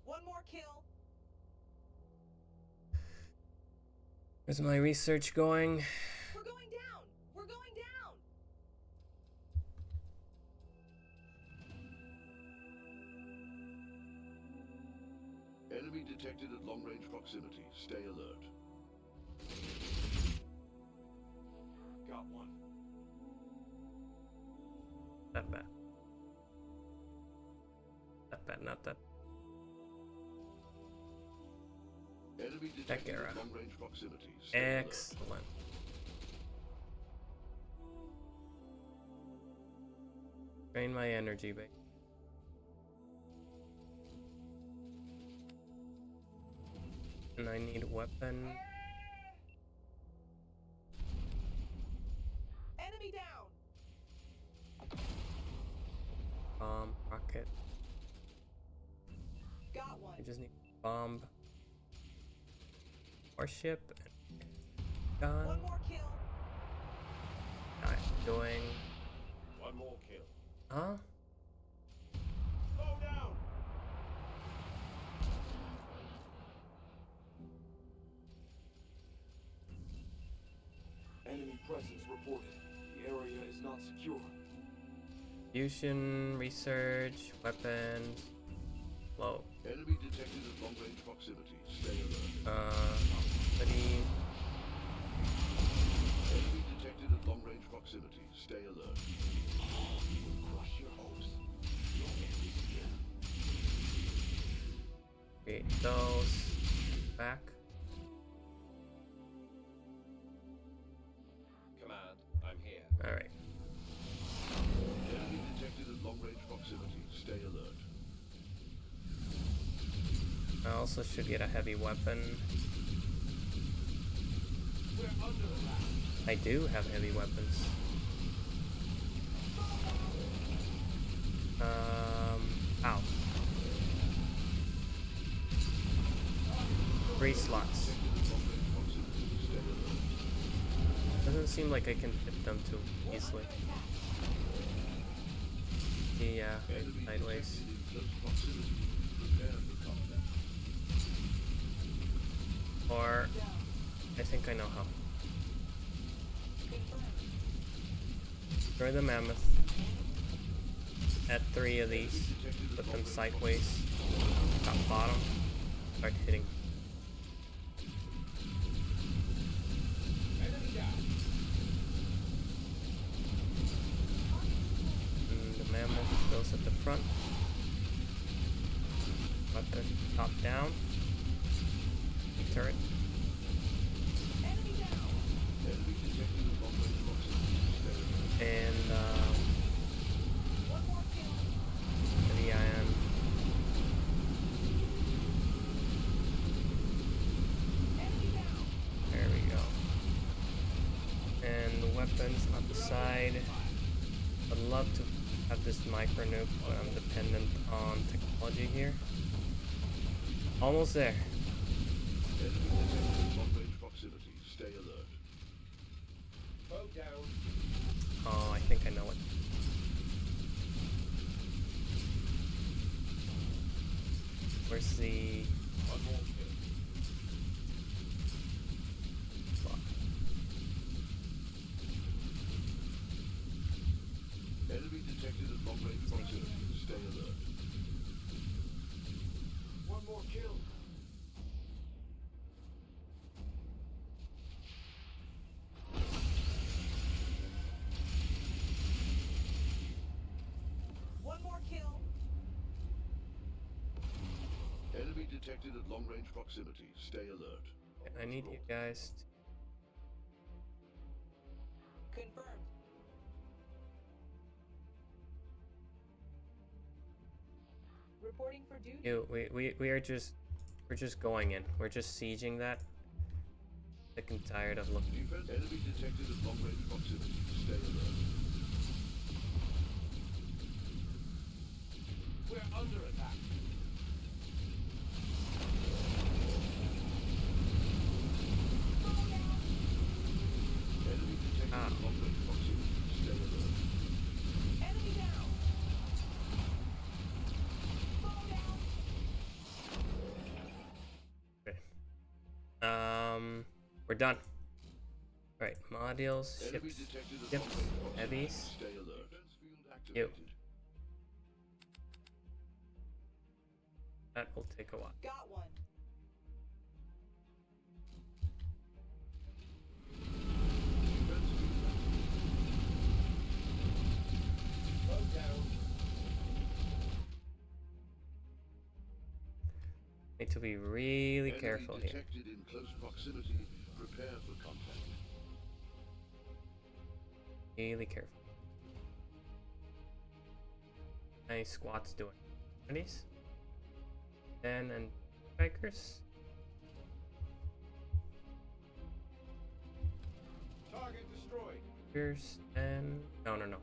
One more kill. Where's my research going? We're going down. We're going down. Enemy detected at long-range proximity. Stay alert. Got one. That bad. That bad, not that. Enemy detected era. at long-range proximity. Stay alert. Excellent. Drain my energy, babe. And I need weapon. Enemy down. Bomb, rocket. Got one. I just need bomb. Warship. Gun. One more kill. I'm doing. One more kill. Huh? Bow down. Enemy presence reported. The area is not secure. Fusion, research, weapons. Low. Enemy detected at long-range proximity. Stay alert. Company. Enemy detected at long-range proximity. Stay alert. Crush your hopes. Your end is here. Create those. Back. Command, I'm here. Alright. Enemy detected at long-range proximity. Stay alert. I also should get a heavy weapon. We're under attack. I do have heavy weapons. Ow. 3 slots. Doesn't seem like I can fit them too easily. Yeah, Enemy sideways. detected in close proximity. Prepare for combat. Or I think I know how. Destroy the mammoth. Add 3 of these. Put them sideways. Top bottom. start hitting. Enemy down. And the mammoth goes at the front. Weapon top down. Turret. Enemy down. Enemy detected at long-range proximity. Stay alert. And One more kill. the iron. Enemy down. There we go. And the weapons on the side. I'd love to have this micro nuke, but I'm dependent on technology here. Almost there. Enemy detected at long-range proximity. Stay alert. Bow down. Oh, I think I know it. Where's the... One more kill. Fuck. Enemy detected at long-range proximity. Stay alert. One more kill. One more kill. Enemy detected at long-range proximity. Stay alert. I need you guys to... Confirmed. Reporting for duty. We're just going in. We're just sieging that. Sick and tired of looking. Defense. Enemy detected at long-range proximity. Stay alert. We're under attack. Enemy detected Ah. at long-range proximity. Stay alert. Enemy down. Fall down. Okay. We're done. Right, modules, Enemy ships, detected at ships, long-range proximity. heavies. Stay alert. Defense field You. activated. That will take a while. Got one. Defense field activated. Bow down. Need to be really Enemy careful here. detected in close proximity. Prepare for contact. Really careful. Nice squats doing. These? 10 and strikers. Target destroyed. Here's 10. No.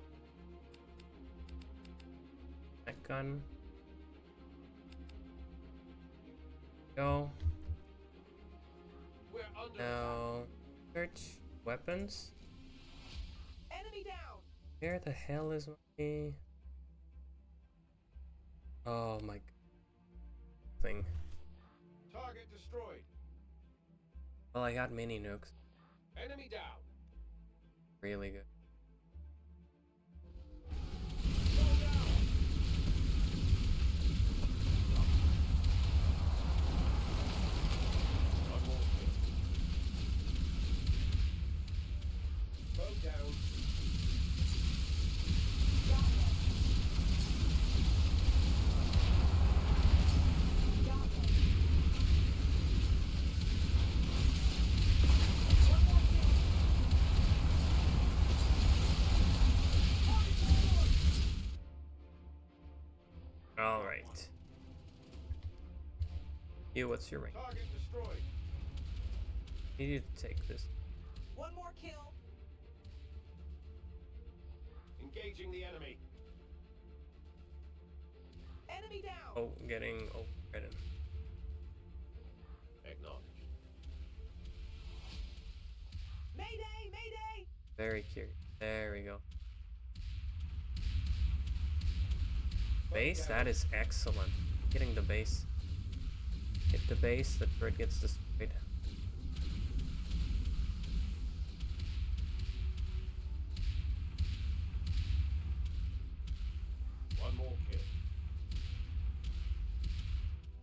That gun. Go. We're under Now, search weapons. Enemy down. Where the hell is my... Oh my thing. attack. Target destroyed. Well, I got mini nukes. Enemy down. Really good. Bow down. One more kill. Bow down. Got one. Got one. One more kill. All right. You, what's your rank? Target destroyed. Need you to take this. One more kill. Engaging the enemy. Enemy down. Oh, getting overridden. Acknowledged. Mayday! Mayday! Very curious. There we go. Base, that is excellent. Hitting the base. Hit the base, the turret gets destroyed. One more kill.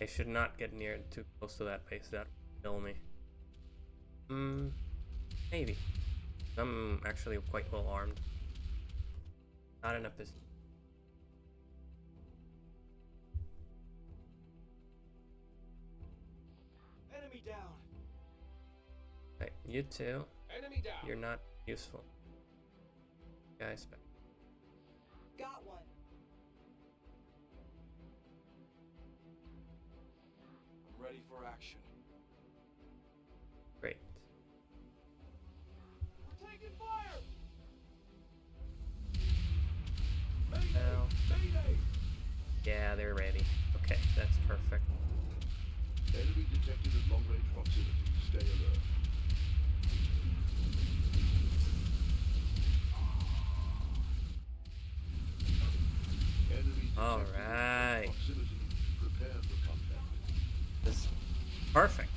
I should not get near too close to that base. That would kill me. Maybe. I'm actually quite well armed. Not in a pistol. Enemy down. Right, you too. Enemy down. You're not useful. Guys, back. Got one. I'm ready for action. Great. We're taking fire. Now, Mayday. yeah, they're ready. Okay, that's perfect. Enemy detected at long-range proximity. Stay alert. Enemy detected All at close right. proximity. Prepare for contact. This is perfect.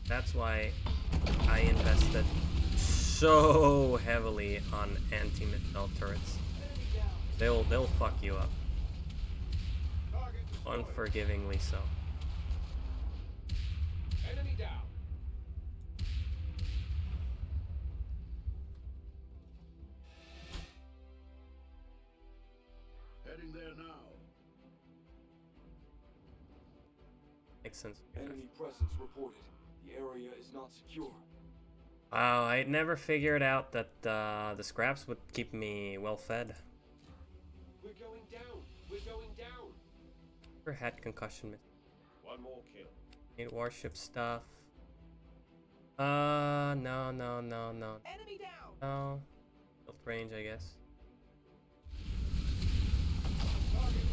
That's why I invested so heavily on anti-missile turrets. They'll fuck you up. Target destroyed. Unforgivingly so. Enemy down. Heading there now. Makes sense. Enemy presence reported. The area is not secure. Wow, I never figured out that the scraps would keep me well fed. We're going down. We're going down. Never had concussion. One more kill. Need warship stuff. No. Enemy down. No. Built range, I guess.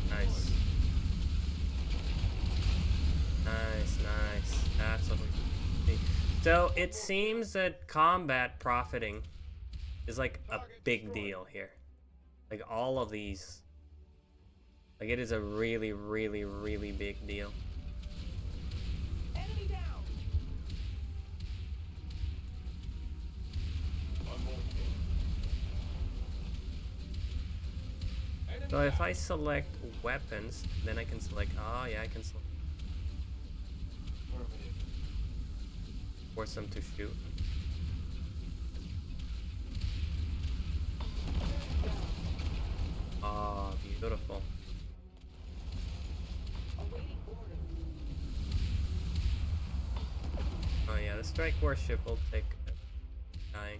Nice. Nice. That's what we need. So it seems that combat profiting is like a big deal here. Like all of these. Like it is a really big deal. Enemy down. One more kill. Enemy So if down. I select weapons, then I can select, oh yeah, I can select, Affirmative. force them to shoot. Oh, beautiful. Awaiting order. Oh yeah, the strike warship will take dying.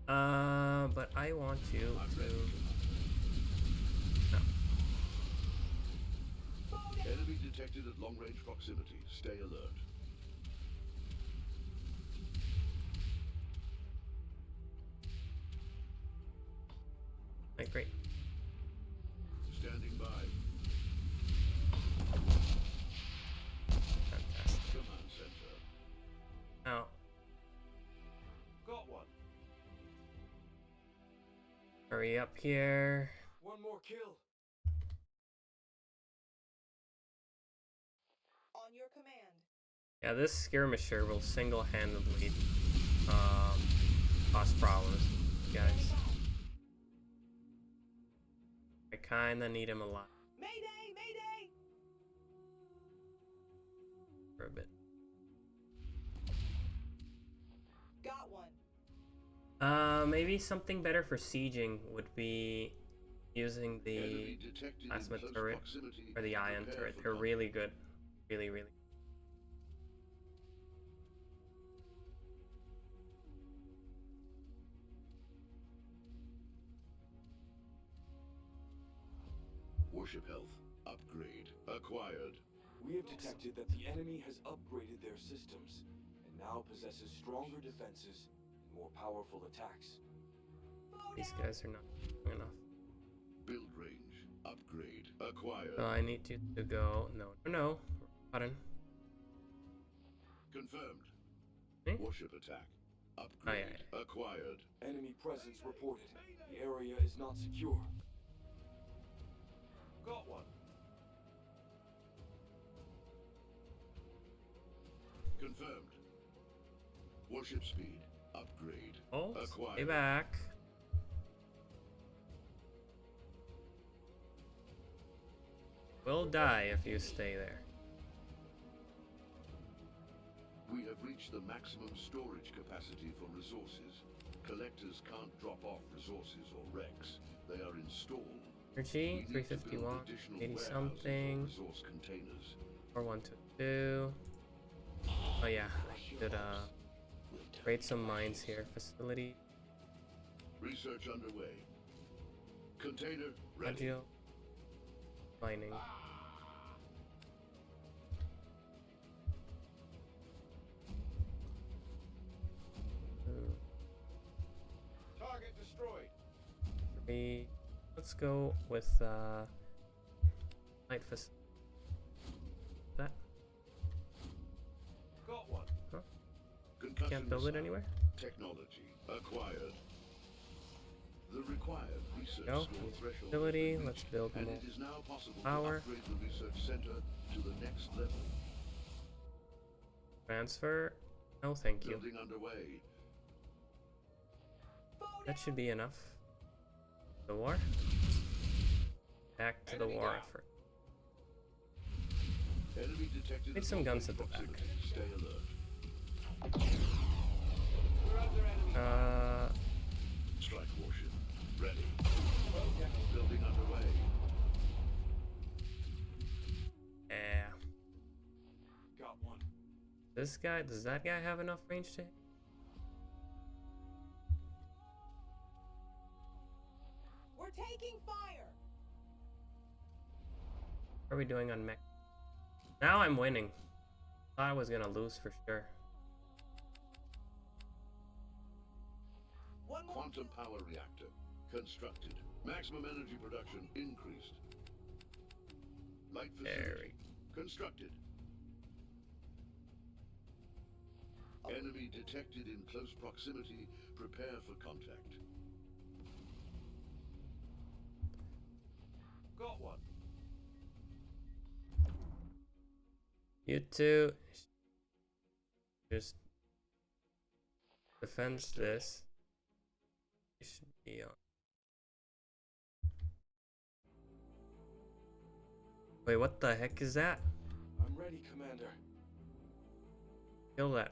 But I want you to... No. Enemy detected at long-range proximity. Stay alert. Like, great. Standing by. Fantastic. Command center. Now, Got one. hurry up here. One more kill. On your command. Yeah, this skirmisher will single-handedly cause problems, guys. I kinda need him alive Mayday! Mayday! for a bit. Got one. Maybe something better for sieging would be using the Enemy detected in plasma close turret proximity. or the ion Prepare turret. for They're contact. really good. Really. Warship health. Upgrade. Acquired. We have detected that the enemy has upgraded their systems and now possesses stronger defenses and more powerful attacks. These guys are not strong enough. Build range. Upgrade. Acquired. So I need you to go. No. Button. Confirmed. Me? Warship attack. Upgrade. yeah. Acquired. Enemy presence reported. The area is not secure. Got one. Confirmed. Warship speed. Upgrade. Oh, stay Acquired. back. will die if you stay there. We have reached the maximum storage capacity for resources. Collectors can't drop off resources or wrecks. They are installed. Energy, We need to build 351, additional 80 warehouses something, or resource containers. 4122. Oh yeah, I should create some mines here. Facility, Research underway. Container ready. Agile, mining. Target destroyed. Let's go with light facility. That Got one. Concussion can't build it missile. anywhere. Technology acquired. The required research No. score threshold Facility, has been let's reached, build and more it is now possible power. to upgrade the research center to the next level. Transfer. No, thank you. Building underway. That should be enough. The war. Back to the Enemy war down. effort. Enemy detected. Need at some guns long-range at the back. proximity. Stay alert. We're under enemy. Strike warship ready. Building underway. Yeah. Got one. This guy, does that guy have enough range to hit? We're taking fire. What are we doing on mech? Now I'm winning. Thought I was gonna lose for sure. One more. Quantum power reactor constructed. Maximum energy production increased. Light facility constructed. Enemy detected in close proximity. Prepare for contact. Got one. You two just defense this. You should be on. Wait, what the heck is that? I'm ready, Commander. Kill that.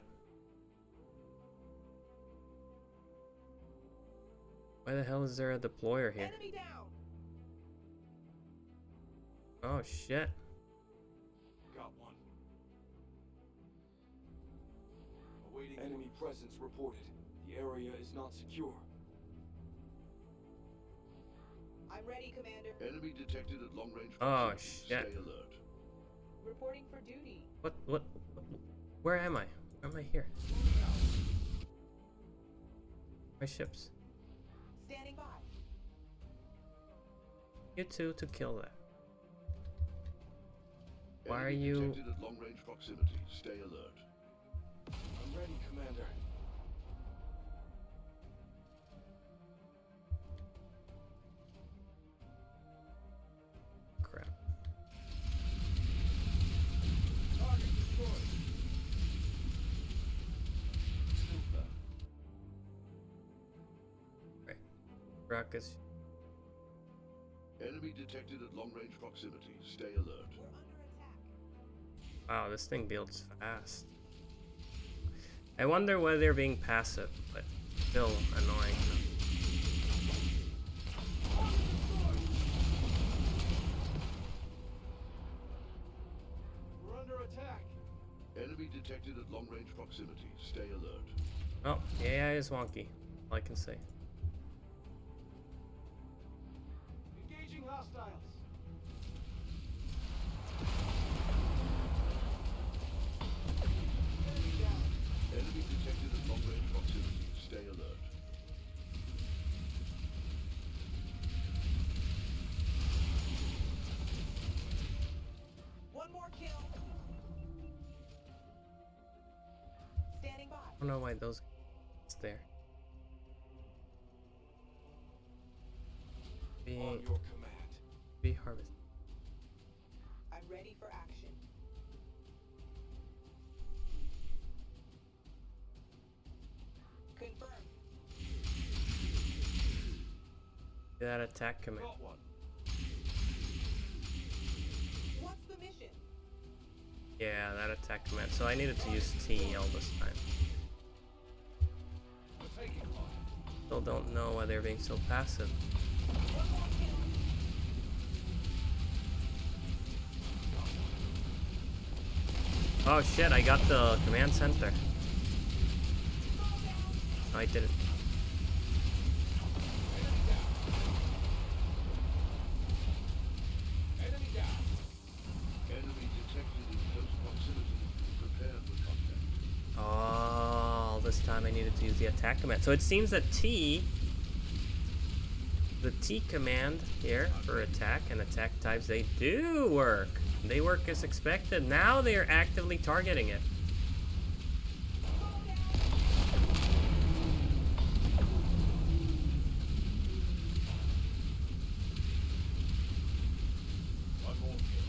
Why the hell is there a deployer here? Enemy down. Oh shit. Got one. Awaiting enemy presence reported. The area is not secure. I'm ready, Commander. Enemy detected at long range. Oh, proximity. shit. Stay alert. Reporting for duty. What? Where am I? Why am I here? My ships. Standing by. You two to kill that. Why are Enemy you? detected at long range proximity. Stay alert. I'm ready, Commander. Crap. Target destroyed. Right. Rockets. Enemy detected at long range proximity. Stay alert. We're under attack. Wow, this thing builds fast. I wonder whether they're being passive, but still annoying. We're under attack. Enemy detected at long range proximity. Stay alert. Oh, the AI is wonky. All I can say. Engaging hostiles. Enemy down. Enemy detected at long range proximity. Stay alert. One more kill. Standing by. I don't know why those. It's there. On Be your command. harvested. I'm ready for action. Confirmed. That attack command. Got one. Yeah, that attack command. So I needed to use T all this time. Still don't know why they're being so passive. Oh shit, I got the command center. No, I didn't. Enemy down. Enemy detected in close proximity. Prepare for contact. Oh, all this time I needed to use the attack command. So it seems that the T command here for attack and attack types, they do work. They work as expected. Now they are actively targeting it. One more kill.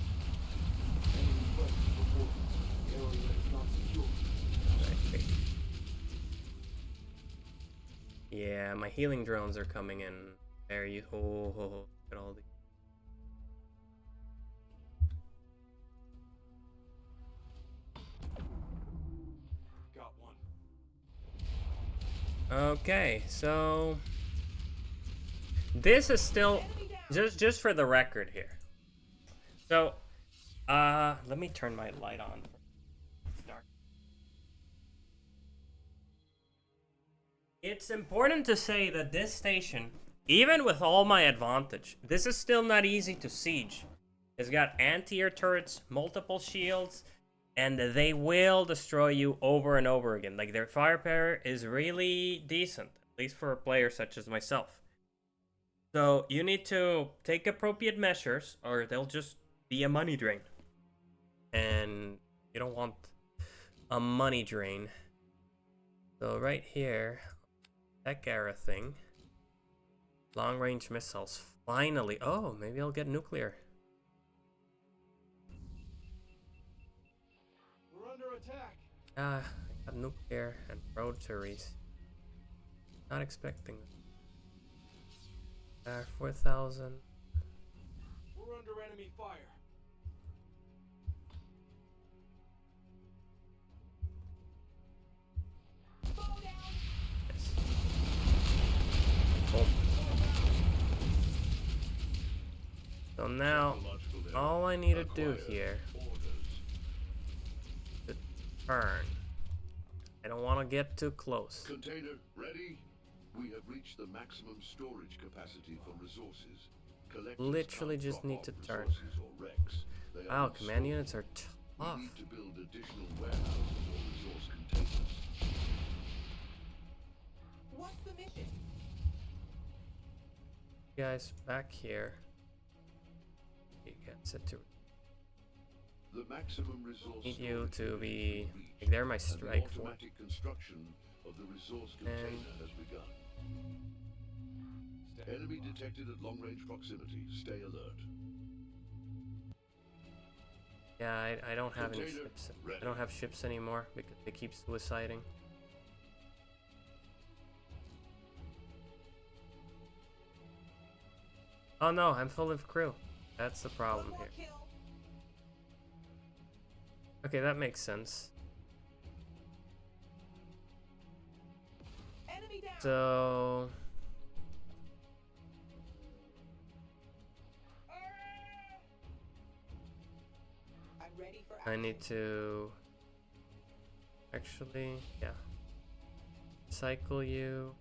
Enemy presence reported. Area is not secure. Right. Yeah, my healing drones are coming in. There you look at all the. Got one. Okay, so this is still just for the record here. So, let me turn my light on. It's dark. It's important to say that this station, even with all my advantage, this is still not easy to siege. It's got anti-air turrets, multiple shields, and they will destroy you over and over again. Like, their firepower is really decent, at least for a player such as myself. So you need to take appropriate measures, or they'll just be a money drain. And you don't want a money drain. So right here, tech era thing. Long range missiles. Finally. Oh, maybe I'll get nuclear. We're under attack. I got nuclear and rotaries. Not expecting it. 4,000. We're under enemy fire. Yes. Boom. So now, all I need to do here is turn. I don't want to get too close. Container ready? We have reached the maximum storage capacity for resources. Collectors Literally can't just drop need off to turn. resources or wrecks. They are Wow, command unstored. units are We tough. need to build additional warehouses or resource containers. What's the mission? Guys, back here. You get set to The maximum resource need you storage to limit be has been reached, like they're my and the strike force. automatic construction of the resource container has begun. Enemy detected at long-range proximity. Stay alert. Yeah, I don't have any Container ships. ready. I don't have ships anymore because they keep suiciding. Oh no, I'm full of crew. That's the problem One more here. kill. Okay, that makes sense. Enemy down. So I'm ready for I action. need to actually, yeah, cycle you.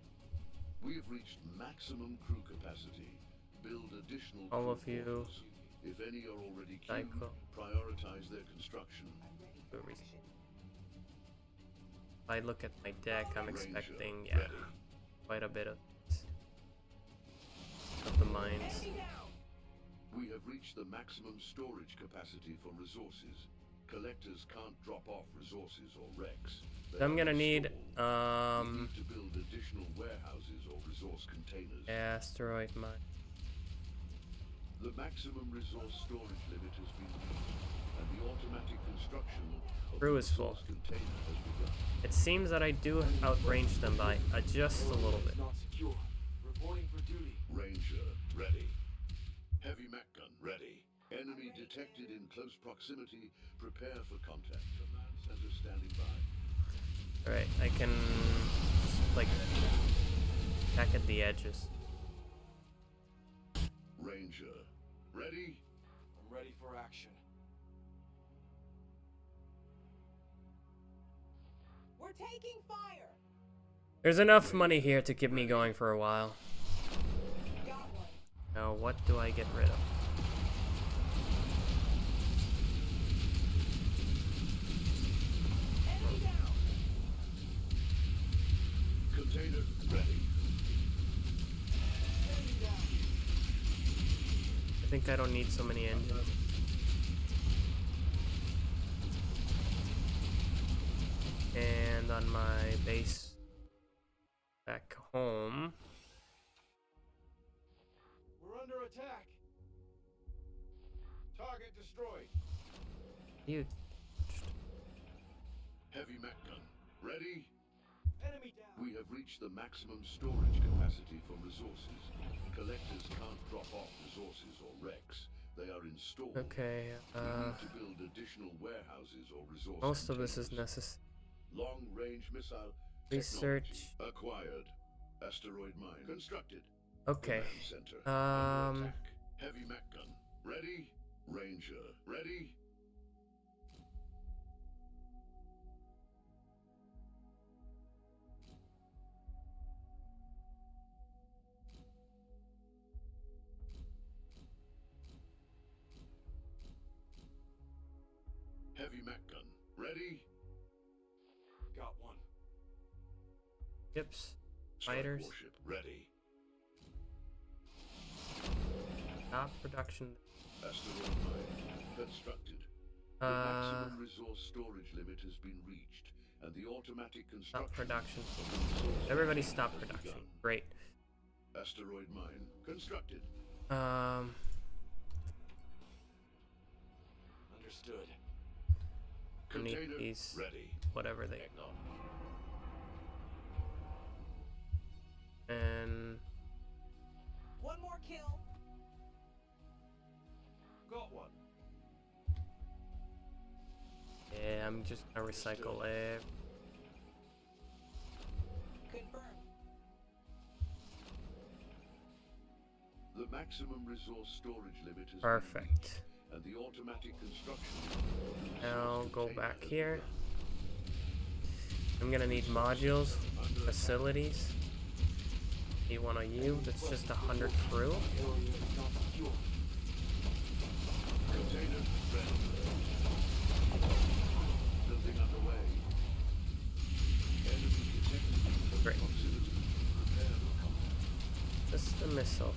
We have reached maximum crew capacity. Build additional All crew of you. quarters. If any are already queued, Cycle. prioritize their construction. I'm ready Good for reason. action. If I look at my deck, I'm Ranger, expecting, yeah, ready. quite a bit of the mines. Enemy down. We have reached the maximum storage capacity for resources. Collectors can't drop off resources or wrecks. They I'm are gonna need unstored. We need to build additional warehouses or resource containers. asteroid mine. The maximum resource storage limit has been reached, and the automatic construction of Crew the is full. resource container has begun. It seems that I do outrange them by just a little bit. Not secure. Reporting for duty. Ranger, ready. Heavy mech gun, ready. Enemy detected in close proximity. Prepare for contact. Command center standing by. Alright, I can just, like, attack at the edges. Ranger, ready? I'm ready for action. We're taking fire. There's enough money here to keep me going for a while. Got one. Now, what do I get rid of? Enemy down. Container ready. Enemy down. I think I don't need so many engines. And on my base back home, We're under attack. Target destroyed. you Heavy mech gun ready. Enemy down. We have reached the maximum storage capacity for resources. Collectors can't drop off resources or wrecks. They are installed. okay? We need to build additional warehouses or resource Most of this is containers. necessary. Long-range missile Research. technology acquired. Asteroid mine constructed. Okay. Command center under attack. Um. Heavy mech gun ready. Ranger ready. Heavy mech gun ready. Got one. Ships. Strike Fighters. warship ready. Stop production. Asteroid mine constructed. The maximum resource storage limit has been reached, and the automatic Stop construction. production. of the resource Everybody facility stop has production. begun. Great. Asteroid mine constructed. Understood. I need Container these, ready. whatever they Acknowledged. and One more kill. Got one. yeah, I'm just gonna recycle it. Confirmed. The maximum resource storage limit has been Perfect. reached, and the automatic construction of the Now resource go container back has here. begun. I'm gonna need modules, facilities. Need one of you. That's just 100 crew. Area is not secure. Container ready. Building underway. Enemy detected in close Great. proximity. Prepare for combat. Just the missile.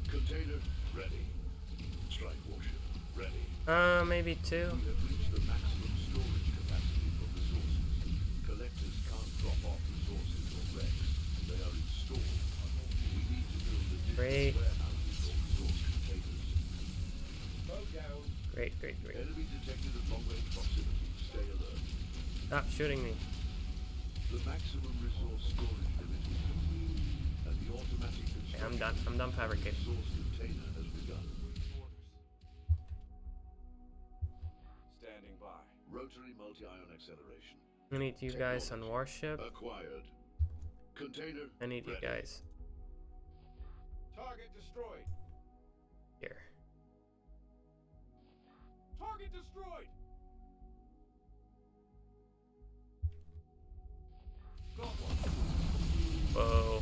Container ready. Strike warship ready. Maybe two. We have reached the maximum storage capacity for resources. Collectors can't drop off resources or wrecks. They are installed. We need to build additional Great. warehouses or resource containers. Bow down. Great, great, great. Enemy detected at long-range proximity. Stay alert. Stop shooting me. The maximum resource storage limit is complete, and the automatic Okay, construction I'm done. I'm done of the fabricating. resource container has begun. Standing by. Rotary multi-ion acceleration I need you guys on warship. acquired. Container I need you ready. guys Target destroyed. here. Target destroyed. Got one. Whoa.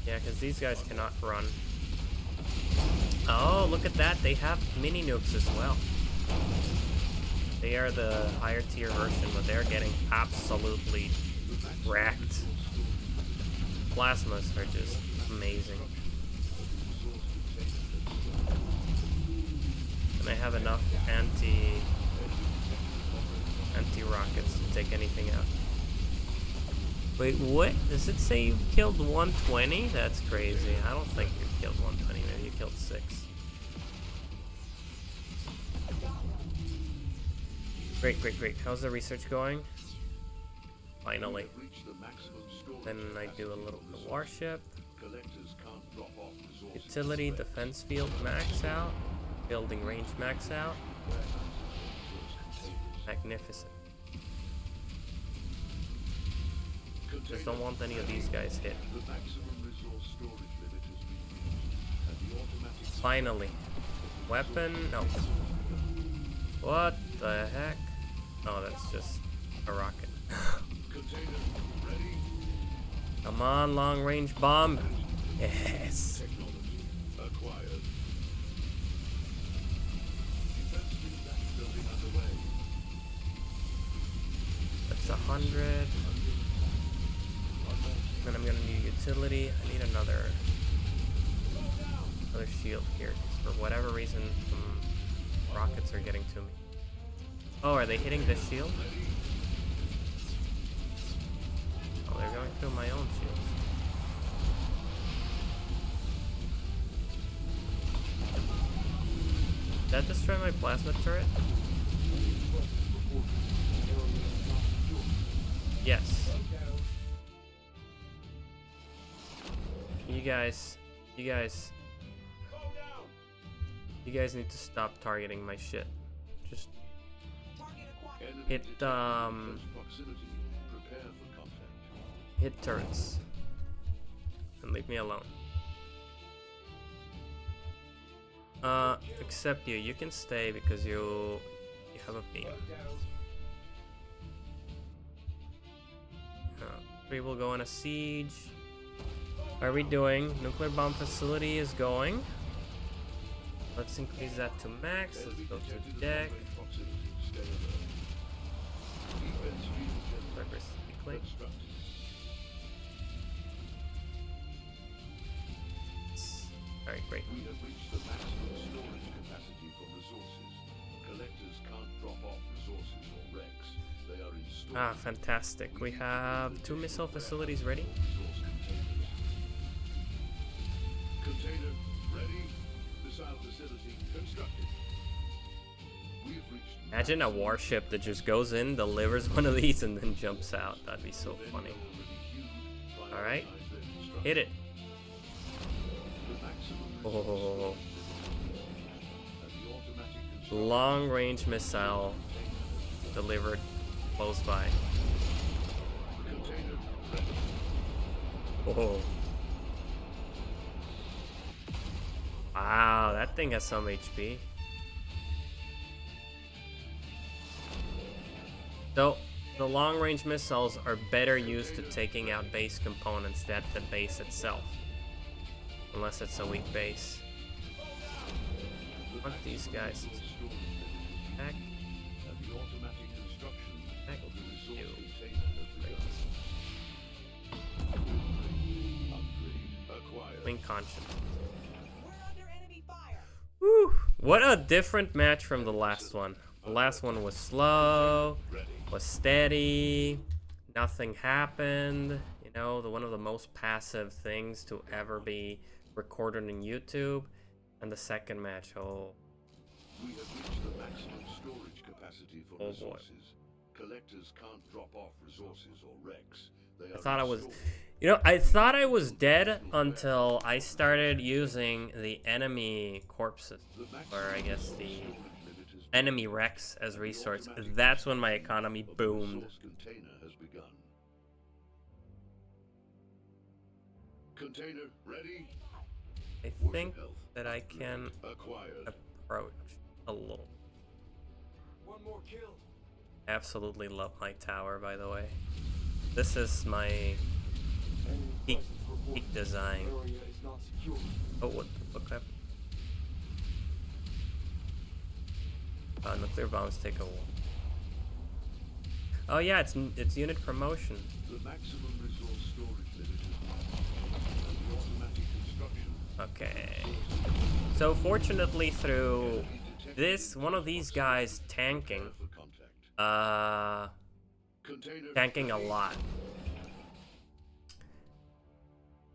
Yeah, because these guys cannot run. Oh, look at that. They have mini nukes as well. They are the higher tier version, but they're getting absolutely wrecked. Plasmas are just amazing. And they have enough anti-rockets to take anything out. Wait, what? Does it say you killed 120? That's crazy. I don't think you killed 120. Maybe you killed 6. Great, great, great. How's the research going? Finally. We have reached the maximum storage Then I do a capacity little for resources. warship. Collectors can't drop off resources Utility, defense field max out. Building range max out. Magnificent. Just don't want any of these guys hit. The maximum resource storage limit has been used, and the automatic Finally. Weapon? No. What the heck? Oh, that's just a rocket. container ready. Come on, long range bomb. Yes. Technology acquired. Defense feedback building underway. That's 100. Then I'm gonna need utility. I need another shield here. 'Cause for whatever reason, some rockets are getting to me. Oh, are they hitting this shield? Oh, they're going through my own shields. Did that destroy my plasma turret? Yes. You guys need to stop targeting my shit. Just Target acquired. Enemy hit detected in close proximity. Prepare for contact. hit turrets and leave me alone. Except you. You can stay because you have a beam. We will go on a siege. What are we doing? Nuclear bomb facility is going. Let's increase that to max. Let's Enemy go detected to in deck. close proximity. Stay alert. Defense field general Reverse cycling. constructed. Alright, great. We have reached the maximum storage capacity for resources. Collectors can't drop off resources or wrecks. They are in storage. Ah, fantastic. We have 2 missile facilities ready. Resource containers. Container ready. Missile facility constructed. We have reached. Imagine a warship that just goes in, delivers one of these, and then jumps out. That'd be so funny. Alright. Hit it. Oh. Long range missile delivered close by. Oh. Wow, that thing has some HP. So, the long range missiles are better used to taking out base components than the base itself. Unless it's a weak base. I want these guys to attack. Attack you. Wing conscience. We're under enemy fire. Whew. What a different match from the last one. The last one was slow, was steady, nothing happened. You know, one of the most passive things to ever be recorded on YouTube. And the second match, oh. We have reached the maximum storage capacity for Oh boy. resources. Collectors can't drop off resources or wrecks. They I are thought I was, stored. you know, I thought I was dead until I started using the enemy corpses, The or I guess the storage limit has enemy wrecks as resource. That's when my economy boomed. resource container has begun. Container ready. I think that I can Acquired. approach a little. One more kill. Absolutely love my tower, by the way. This is my Enemy peak, presence reported. peak design. Area is not secure. Oh, what the fuck happened? Nuclear bombs take a while. Oh yeah, it's unit promotion. The maximum resource storage limit is met. And the automatic construction. Okay. So fortunately through this, one of these guys tanking, For contact. Container tanking a lot.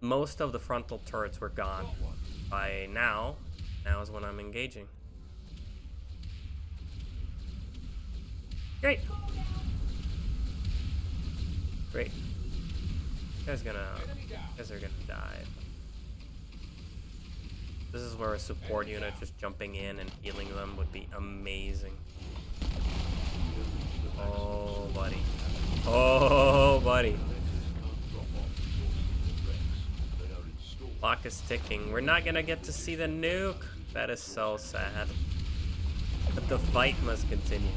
Most of the frontal turrets were gone. By now is when I'm engaging. Great. Great. You guys are gonna die. This is where a support unit just jumping in and healing them would be amazing. Oh, buddy. Oh, buddy. Clock is ticking. We're not gonna get to see the nuke. That is so sad. But the fight must continue.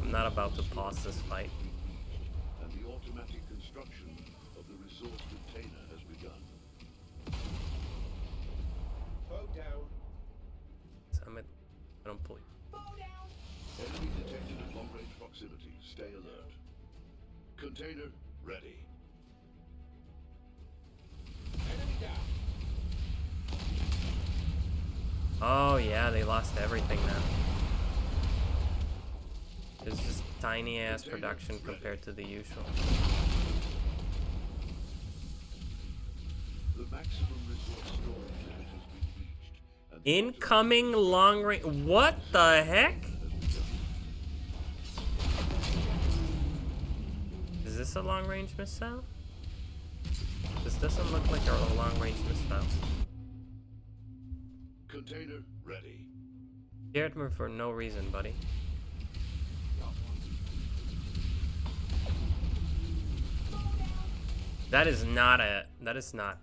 I'm not about to pause this fight. And the automatic construction of the resource container has begun. Foe down. I'm at, I don't believe. Foe down. Enemy detected at long-range proximity. Stay alert. Container ready. Enemy down. Oh yeah, they lost everything now. It's just tiny ass production compared to the usual. The maximum resource storage limit has been reached. And the Incoming long range. What the heck? Is this a long range missile? This doesn't look like a long range missile. container ready. Scared me for no reason, buddy. That is not a. That is not.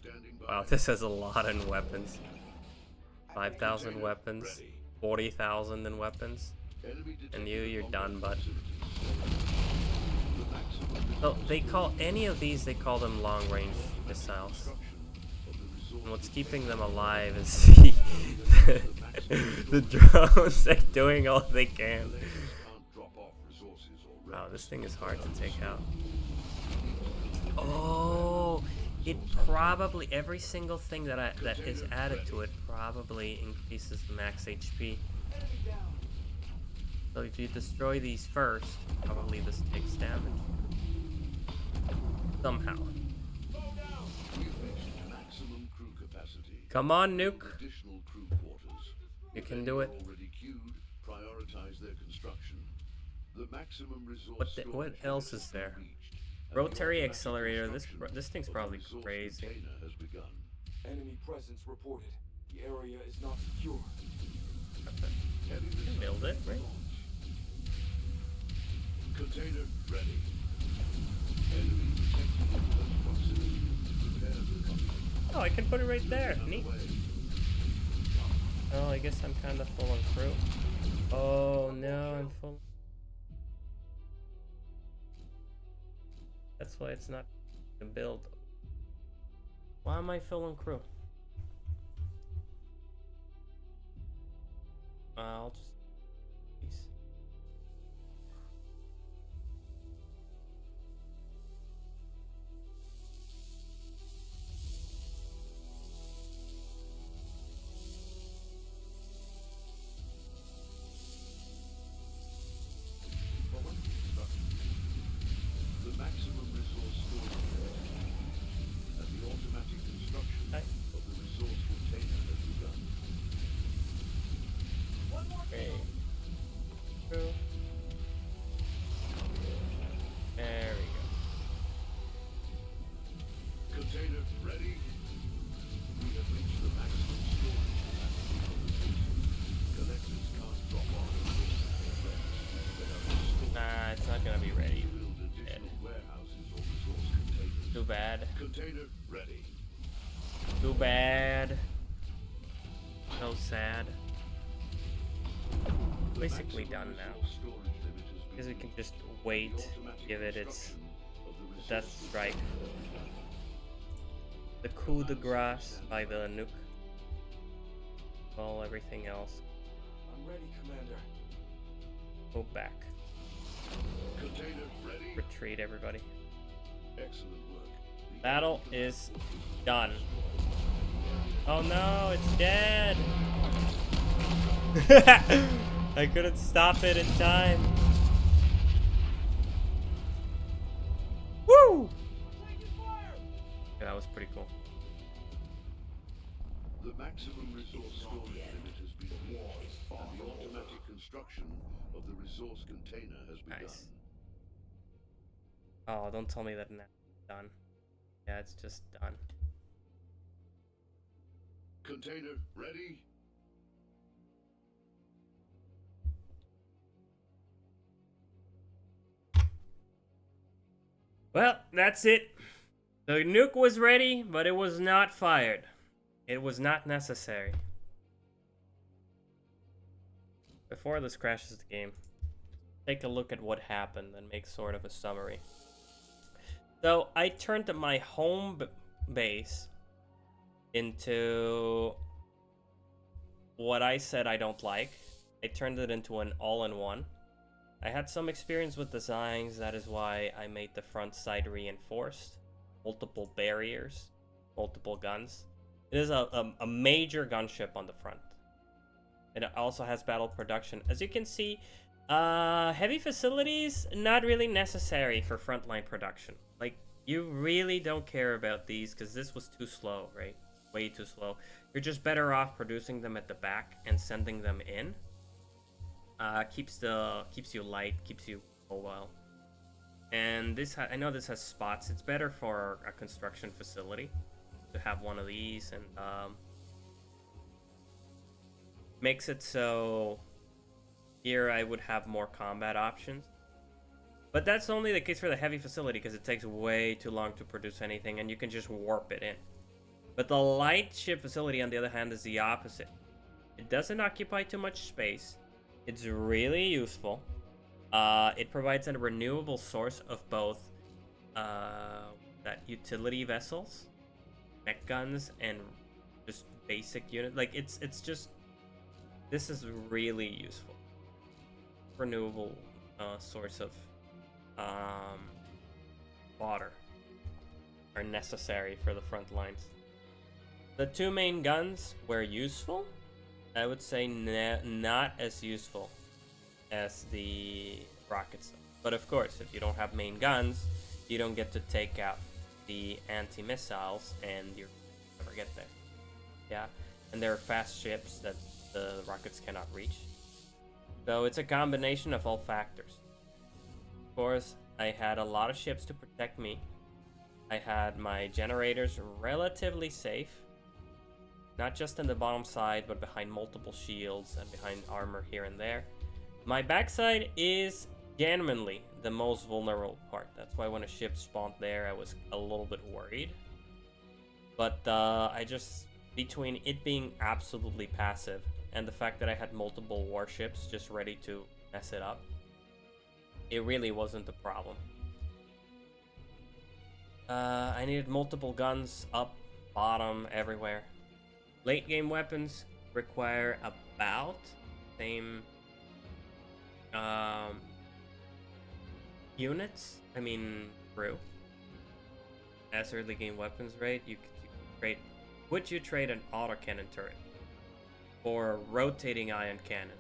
Standing by. Wow, this has a lot in weapons. 5,000 weapons. 40,000 in weapons. Enemy detected And you're at done, long-range bud. proximity. The maximum So they call any of these, they call them long range missiles. construction of the resource And what's keeping them alive is the, the drones are doing all they can. can't drop off resources or Wow, this thing is hard to take out. Oh, it probably, every single thing that is added to it probably increases the max HP. So if you destroy these first, probably this takes damage. Somehow. We've reached maximum crew capacity. Come on, nuke. Additional crew quarters. You can do it. Already queued. Prioritize their construction. The maximum resource. What storage else limit is has been there? reached, and the Rotary automatic accelerator. construction This thing's of the probably resource crazy. container has begun. Enemy presence reported. The area is not secure. Heavy You can build it, right? Container ready. Enemy detected in close proximity. Prepare the copy. Oh, I can put it right there. Neat. Underway. Oh, I guess I'm kind of full on crew. Oh no, I'm full. That's why it's not to build. Why am I full on crew? I'll just. Peace. The maximum resource storage limit and the automatic construction Hi. of the resource container has begun. Okay. Crew. There we go. Container ready. We have reached the maximum storage capacity of the system. Collectors can't drop off Nah, it's not gonna be ready. build additional warehouses or resource containers. Too bad. Container ready. Too bad. So sad. The Basically maximum done now. resource storage limit has been Because we can reached. just The wait, automatic give it its construction of the resource death strike. container has begun. The coup de grace by the nuke. All everything else. I'm ready, Commander. Go back. Container ready. Retreat, everybody. Excellent work. The Battle enemy is done. Oh no, it's dead! I couldn't stop it in time. Woo! Yeah, that was pretty cool. The maximum resource storage limit has been reached, and the automatic construction of the resource container has begun. Nice. Oh, don't tell me that now it's done. Yeah, it's just done. container ready. Well, that's it. The nuke was ready, but it was not fired. It was not necessary. Before this crashes the game, take a look at what happened and make sort of a summary. So I turned my home base into what I said I don't like. I turned it into an all-in-one. I had some experience with designs, that is why I made the front side reinforced. Multiple barriers, multiple guns. It is a major gunship on the front. And it also has battle production. As you can see, heavy facilities, not really necessary for frontline production. Like, you really don't care about these because this was too slow, right? Way too slow. You're just better off producing them at the back and sending them in. Keeps you light, keeps you mobile. And this, I know this has spots. It's better for a construction facility to have one of these, and makes it so here I would have more combat options. But that's only the case for the heavy facility because it takes way too long to produce anything, and you can just warp it in. But the light ship facility, on the other hand, is the opposite. It doesn't occupy too much space. It's really useful. It provides a renewable source of both that utility vessels, mech guns, and just basic unit. Like, it's just, this is really useful. Renewable source of water are necessary for the front lines. The two main guns were useful. I would say not as useful as the rockets. But of course, if you don't have main guns, you don't get to take out the anti-missiles, and you'll never get there. Yeah, and there are fast ships that the rockets cannot reach. So it's a combination of all factors. Of course, I had a lot of ships to protect me. I had my generators relatively safe. Not just in the bottom side, but behind multiple shields and behind armor here and there. My backside is genuinely the most vulnerable part. That's why when a ship spawned there, I was a little bit worried. But I just, between it being absolutely passive and the fact that I had multiple warships just ready to mess it up, it really wasn't a problem. I needed multiple guns up, bottom, everywhere. Late game weapons require about same units, I mean crew, as early game weapons, right? You could trade. Would you trade an autocannon turret for a rotating ion cannon,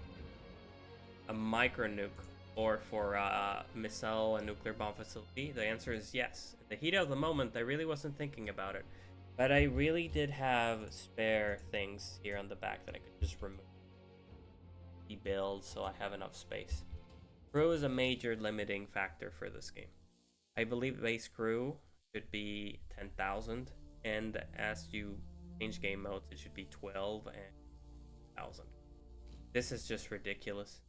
a micro nuke, or for a missile and nuclear bomb facility? The answer is yes. In the heat of the moment, I really wasn't thinking about it. But I really did have spare things here on the back that I could just remove. Rebuild so I have enough space. Crew is a major limiting factor for this game. I believe base crew should be 10,000, and as you change game modes, it should be 12 and 1,000. This is just ridiculous.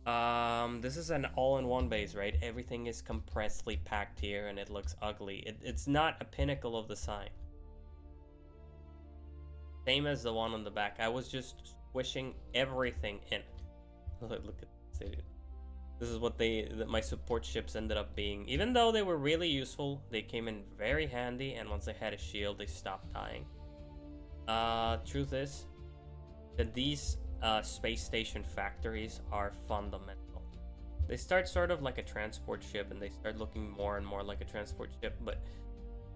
This is an all-in-one base, right? Everything is compressly packed here, and it looks ugly. It's not a pinnacle of design. Same as the one on the back. I was just squishing everything in. Look at this. This is what my support ships ended up being. Even though they were really useful, they came in very handy, and once they had a shield, they stopped dying. Truth is that these space station factories are fundamental. They start sort of like a transport ship, and they start looking more and more like a transport ship, but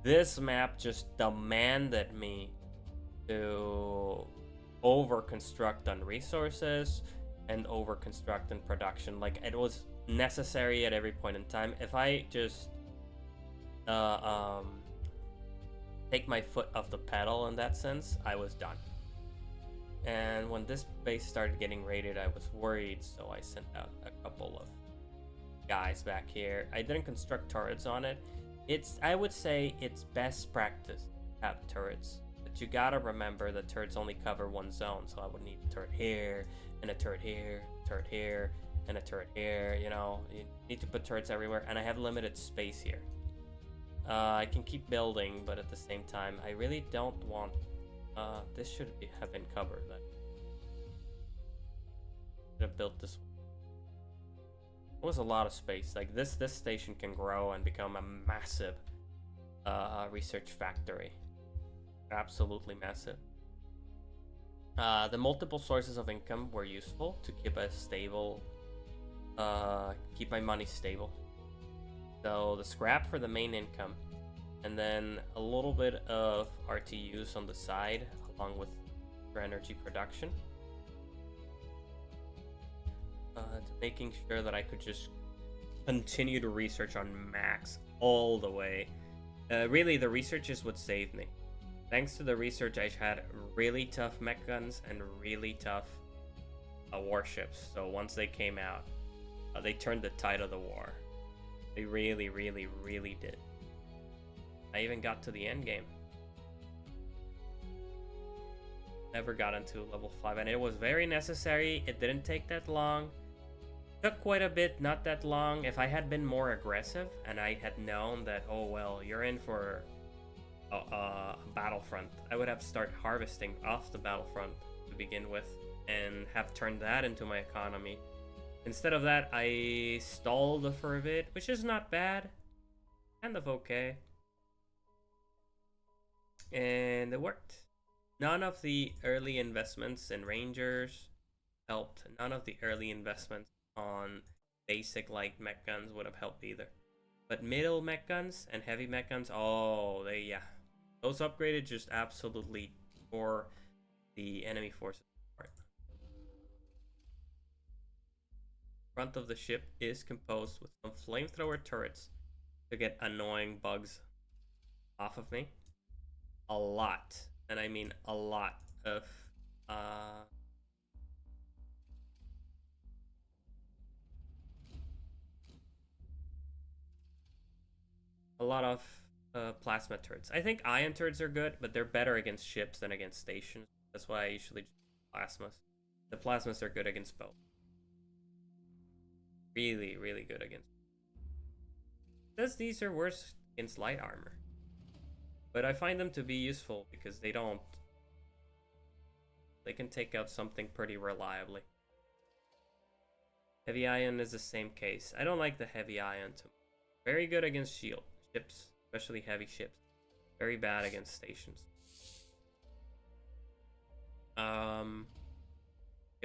this map just demanded me to over-construct on resources and over-construct in production. Like, it was necessary at every point in time. If I just take my foot off the pedal in that sense, I was done. And when this base started getting raided, I was worried, so I sent out a couple of guys back here. I didn't construct turrets on it. I would say it's best practice to have turrets But you gotta remember the turrets only cover one zone, so I would need a turret here, and a turret here, turret here, and a turret here, you know? You need to put turrets everywhere, and I have limited space here. I can keep building, but at the same time, I really don't want... this should have been covered. I should have built this one. It was a lot of space. Like, this station can grow and become a massive research factory. Absolutely massive. The multiple sources of income were useful to keep a stable... keep my money stable. So the scrap for the main income, and then a little bit of RTUs on the side, along with for energy production. Making sure that I could just continue to research on max all the way. Really, the research is what saved me. Thanks to the research, I had really tough mech guns and really tough warships. So once they came out, they turned the tide of the war. They really, really, really did. I even got to the end game. Never got into level 5, and it was very necessary. It didn't take that long. Took quite a bit, not that long. If I had been more aggressive and I had known that, oh well, you're in for a battlefront, I would have started harvesting off the battlefront to begin with and have turned that into my economy. Instead of that, I stalled for a bit, which is not bad. Kind of okay. And it worked. None of the early investments in Rangers helped. None of the early investments on basic light mech guns would have helped either. But middle mech guns and heavy mech guns, oh, yeah. Those upgraded just absolutely tore the enemy forces apart. Front of the ship is composed with some flamethrower turrets to get annoying bugs off of me. A lot, and I mean a lot of plasma turrets. I think ion turrets are good, but they're better against ships than against stations. That's why I usually just plasmas. The plasmas are good against both. Really, really good against. Says these are worse against light armor, but I find them to be useful because they can take out something pretty reliably. Heavy ion is the same case. I don't like the heavy ion too much. Very good against shield ships, especially heavy ships. Very bad against stations. Got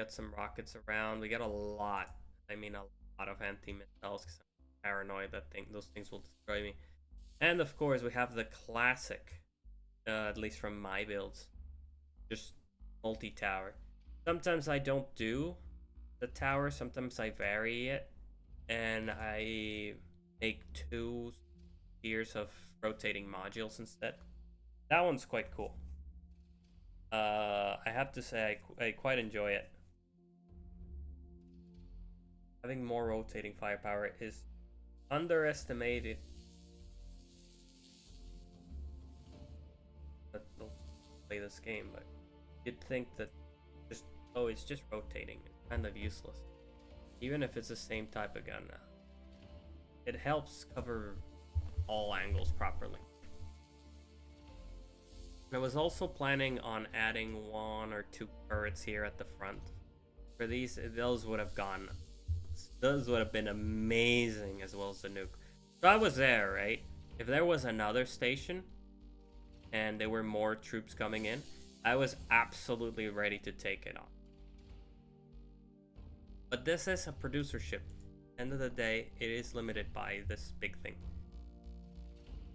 some rockets around. We got a lot. I mean, a lot of anti-missiles because I'm paranoid that those things will destroy me. And of course, we have the classic, at least from my builds, just multi-tower. Sometimes I don't do the tower. Sometimes I vary it, and I make 2 tiers of rotating modules instead. That one's quite cool. I have to say I quite enjoy it. Having more rotating firepower is underestimated. But they'll play this game, but you'd think that it's just rotating. It's kind of useless. Even if it's the same type of gun. It helps cover all angles properly. I was also planning on adding 1 or 2 turrets here at the front. For those would have gone. Those would have been amazing, as well as the nuke. So I was there, right? If there was another station and there were more troops coming in, I was absolutely ready to take it on. But this is a producer ship. End of the day, it is limited by this big thing.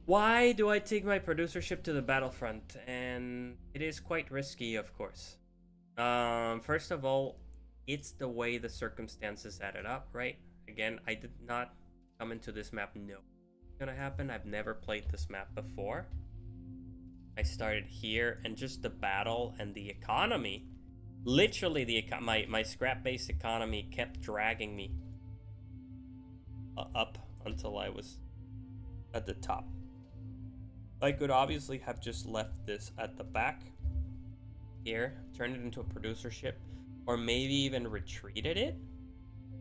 Why do I take my producer ship to the battlefront? And it is quite risky, of course. First of all, it's the way the circumstances added up, right? Again, I did not come into this map knowing what's gonna happen. I've never played this map before. I started here, and just the battle and the economy, literally my scrap-based economy kept dragging me up until I was at the top. I could obviously have just left this at the back here, turned it into a producer ship, or maybe even retreated it.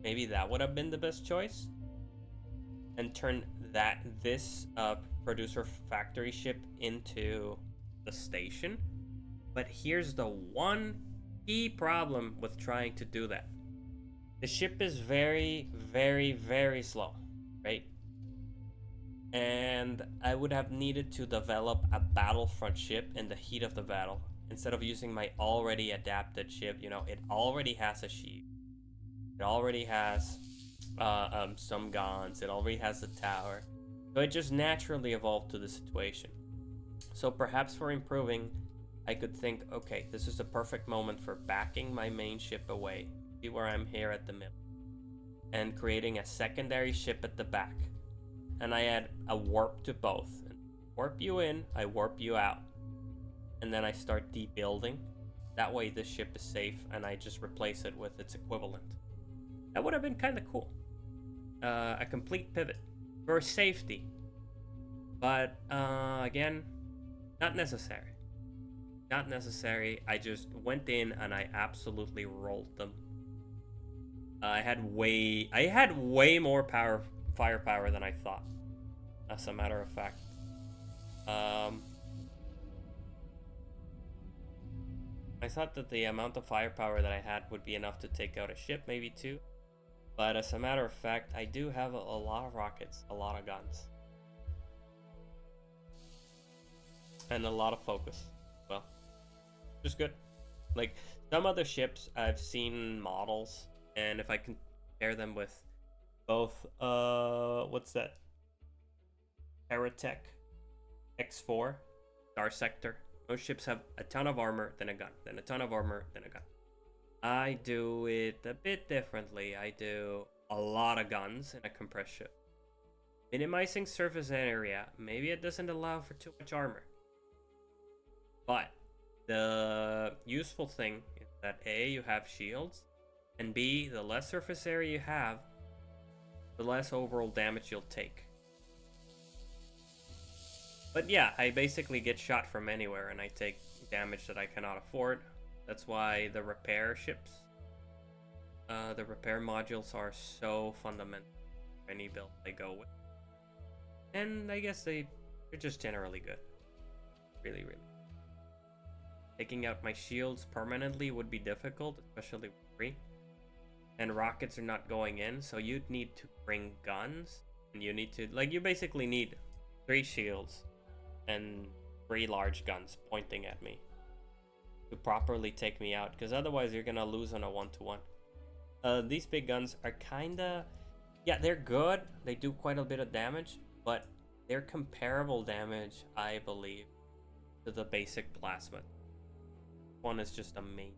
Maybe that would have been the best choice. And turn this producer factory ship into the station. But here's the one key problem with trying to do that. The ship is very, very, very slow, right? And I would have needed to develop a battlefront ship in the heat of the battle instead of using my already adapted ship. You know, it already has a shield, it already has some guns, it already has a tower, so it just naturally evolved to the situation. So perhaps for improving, I could think, okay, this is the perfect moment for backing my main ship away, see where I'm here at the middle, and creating a secondary ship at the back. And I add a warp to both. Warp you in, I warp you out. And then I start debuilding. That way this ship is safe and I just replace it with its equivalent. That would have been kind of cool. A complete pivot for safety. But again, not necessary. Not necessary. I just went in and I absolutely rolled them. I had way more firepower than I thought, as a matter of fact. I thought that the amount of firepower that I had would be enough to take out a ship, maybe two. But as a matter of fact, I do have a lot of rockets, a lot of guns, and a lot of focus. Well, just good. Like some other ships, I've seen models, and if I compare them with both, what's that? Paratech X4, Star Sector. Most ships have a ton of armor, then a gun, then a ton of armor, then a gun. I do it a bit differently. I do a lot of guns in a compressed ship. Minimizing surface area, maybe it doesn't allow for too much armor. But the useful thing is that A, you have shields, and B, the less surface area you have, the less overall damage you'll take. But yeah, I basically get shot from anywhere and I take damage that I cannot afford. That's why the repair ships, the repair modules are so fundamental to any build I go with. And I guess they're just generally good. Really, really. Taking out my shields permanently would be difficult, especially with 3. And rockets are not going in, so you'd need to bring guns. And you need to, like, you basically need 3 shields and 3 large guns pointing at me to properly take me out, because otherwise you're gonna lose on a 1-to-1. These big guns are kinda, yeah, they're good. They do quite a bit of damage, but they're comparable damage, I believe, to the basic plasma. One is just amazing.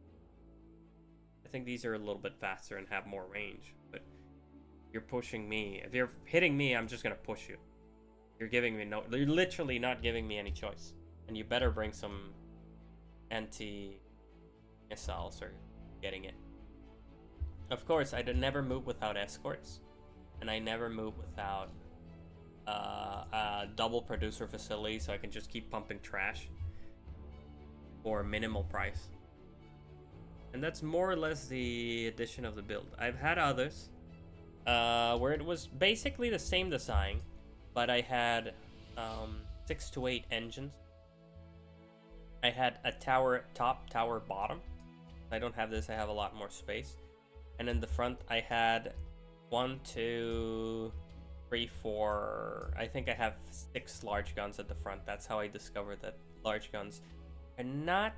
I think these are a little bit faster and have more range, but you're pushing me. If you're hitting me, I'm just gonna push you. You're literally not giving me any choice. And you better bring some anti-missiles or getting it. Of course, I never move without escorts. And I never move without a double producer facility, so I can just keep pumping trash for minimal price. And that's more or less the addition of the build. I've had others where it was basically the same design, but I had 6 to 8 engines. I had a tower top, tower bottom. I don't have this, I have a lot more space. And in the front, I had 1, 2, 3, 4. I think I have 6 large guns at the front. That's how I discovered that large guns are not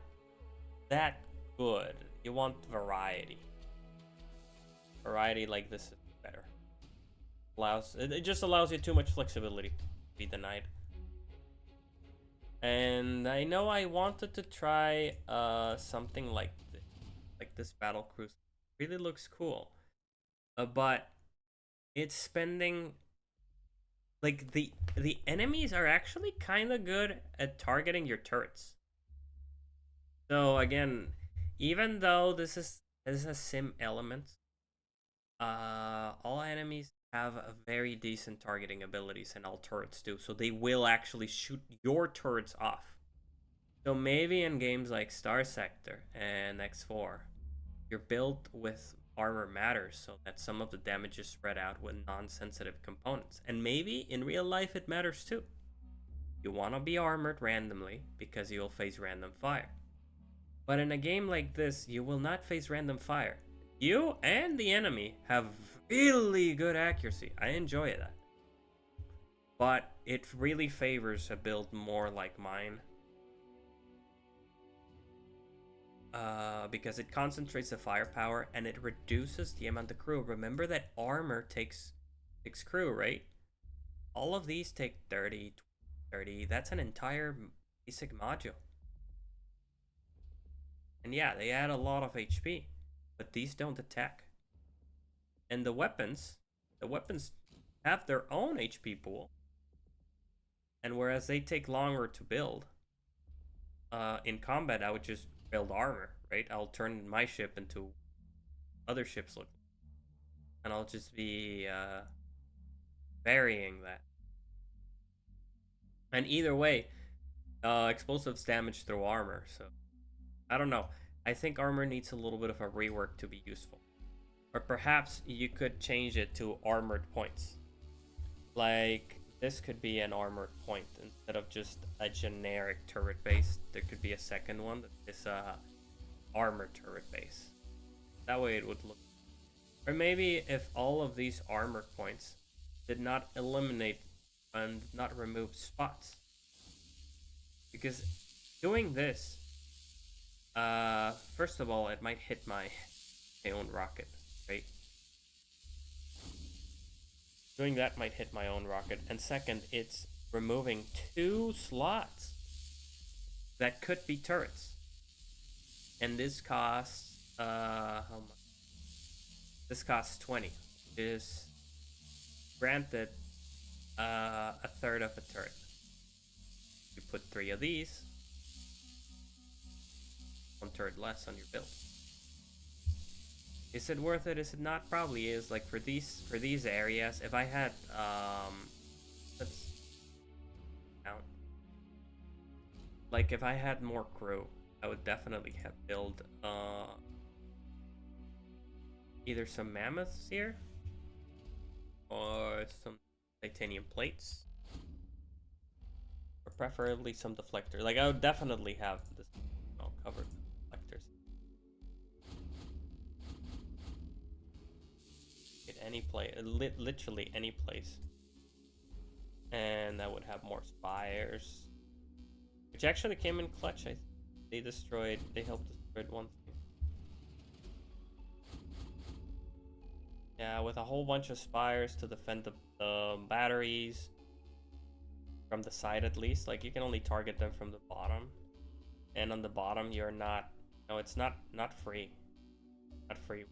that good. You want variety. Variety like this is better. It just allows you too much flexibility to be denied. And I know I wanted to try something like this battle cruiser. Really looks cool, but it's spending, like, the enemies are actually kind of good at targeting your turrets. So again, even though this is a sim element, all enemies have a very decent targeting abilities, and all turrets do. So they will actually shoot your turrets off. So maybe in games like Star Sector and X4, your build with armor matters so that some of the damage is spread out with non-sensitive components. And maybe in real life it matters too. You want to be armored randomly because you'll face random fire. But in a game like this, you will not face random fire. You and the enemy have really good accuracy. I enjoy that. But it really favors a build more like mine. Because it concentrates the firepower and it reduces the amount of crew. Remember that armor takes crew, right? All of these take 30, 30. That's an entire basic module. And yeah, they add a lot of HP, but these don't attack. And the weapons have their own HP pool. And whereas they take longer to build, in combat I would just build armor, right? I'll turn my ship into other ships look, and I'll just be varying that. And either way, explosives damage through armor, so I don't know. I think armor needs a little bit of a rework to be useful. Or perhaps you could change it to armored points. Like, this could be an armored point instead of just a generic turret base. There could be a second one that is a armored turret base. That way it would look. Or maybe if all of these armored points did not eliminate and not remove spots. Because doing this, first of all, it might hit my own rocket, right? Doing that might hit my own rocket. And second, it's removing 2 slots that could be turrets. And this costs, how much? This costs 20. Is granted a third of a turret. You put 3 of these, 1 turret less on your build. Is it worth it? Is it not? Probably is. Like for these areas, if I had let's count. Like if I had more crew, I would definitely have build either some mammoths here or some titanium plates, or preferably some deflector. Like I would definitely have this covered deflectors. At any place, literally any place, and that would have more spires, which actually came in clutch. They helped destroy one thing. Yeah, with a whole bunch of spires to defend the batteries from the side at least. Like you can only target them from the bottom, and on the bottom you're not. No, it's not free. Not free.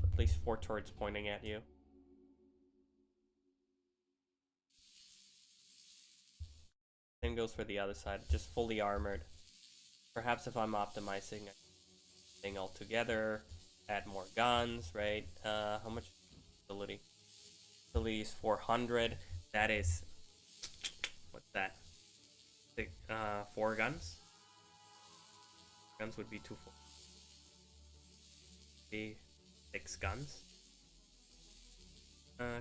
At least 4 turrets pointing at you. Same goes for the other side. Just fully armored. Perhaps if I'm optimizing thing altogether, add more guns, right? How much ability? Ability is 400. That is, what's that? 4 guns. Guns would be 240. 6 guns.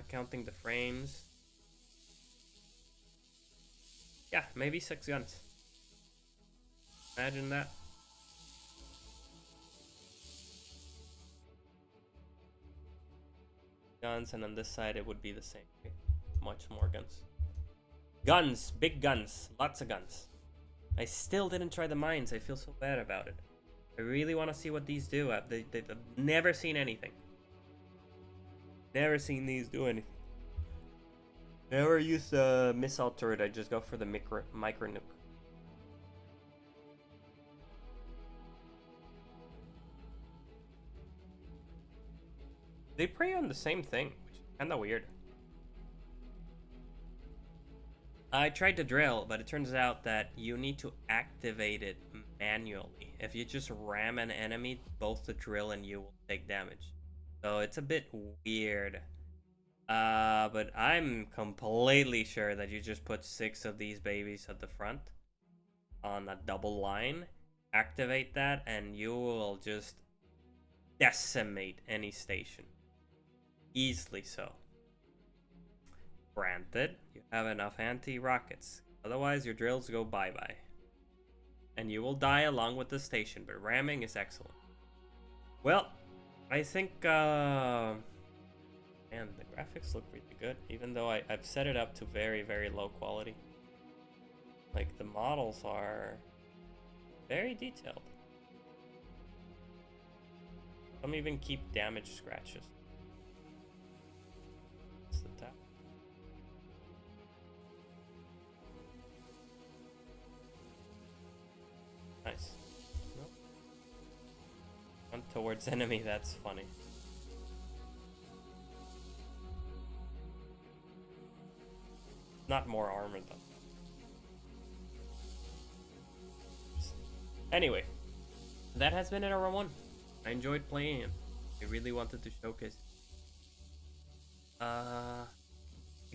Counting the frames. Yeah, maybe 6 guns. Imagine that. Guns, and on this side it would be the same. Okay? Much more guns. Guns, big guns, lots of guns. I still didn't try the mines. I feel so bad about it. I really want to see what these do. I've never seen anything. Never seen these do anything. Never use the missile turret. I just go for the micro nuke. They prey on the same thing, which is kind of weird. I tried to drill, but it turns out that you need to activate it manually. If you just ram an enemy, both the drill and you will take damage. So it's a bit weird. But I'm completely sure that you just put 6 of these babies at the front on a double line, activate that, and you will just decimate any station. Easily so. Granted, you have enough anti-rockets. Otherwise, your drills go bye-bye. And you will die along with the station, but ramming is excellent. Well, I think, man, the graphics look really good, even though I've set it up to very, very low quality. Like, the models are very detailed. Some even keep damage scratches. What's the tap? Nice. Nope. Run towards enemy, that's funny. Not more armor though. Anyway, that has been Era 1. I enjoyed playing it. I really wanted to showcase the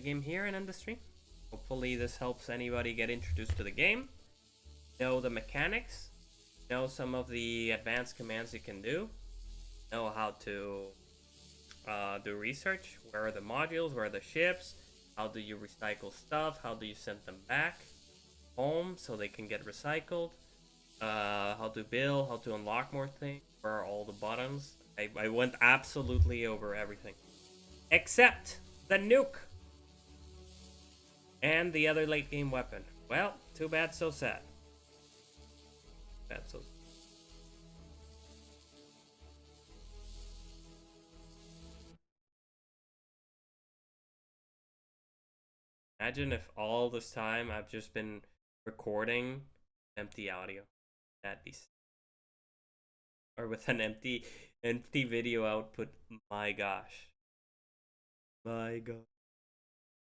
game here and end the stream. Hopefully this helps anybody get introduced to the game, know the mechanics, know some of the advanced commands you can do, know how to do research. Where are the modules? Where are the ships? How do you recycle stuff? How do you send them back home so they can get recycled? How to build, how to unlock more things, where are all the buttons. I went absolutely over everything. Except the nuke! And the other late game weapon. Well, too bad, so sad. Bad, so sad. Imagine if all this time I've just been recording empty audio. That'd be... Or with an empty video output. My gosh. My god.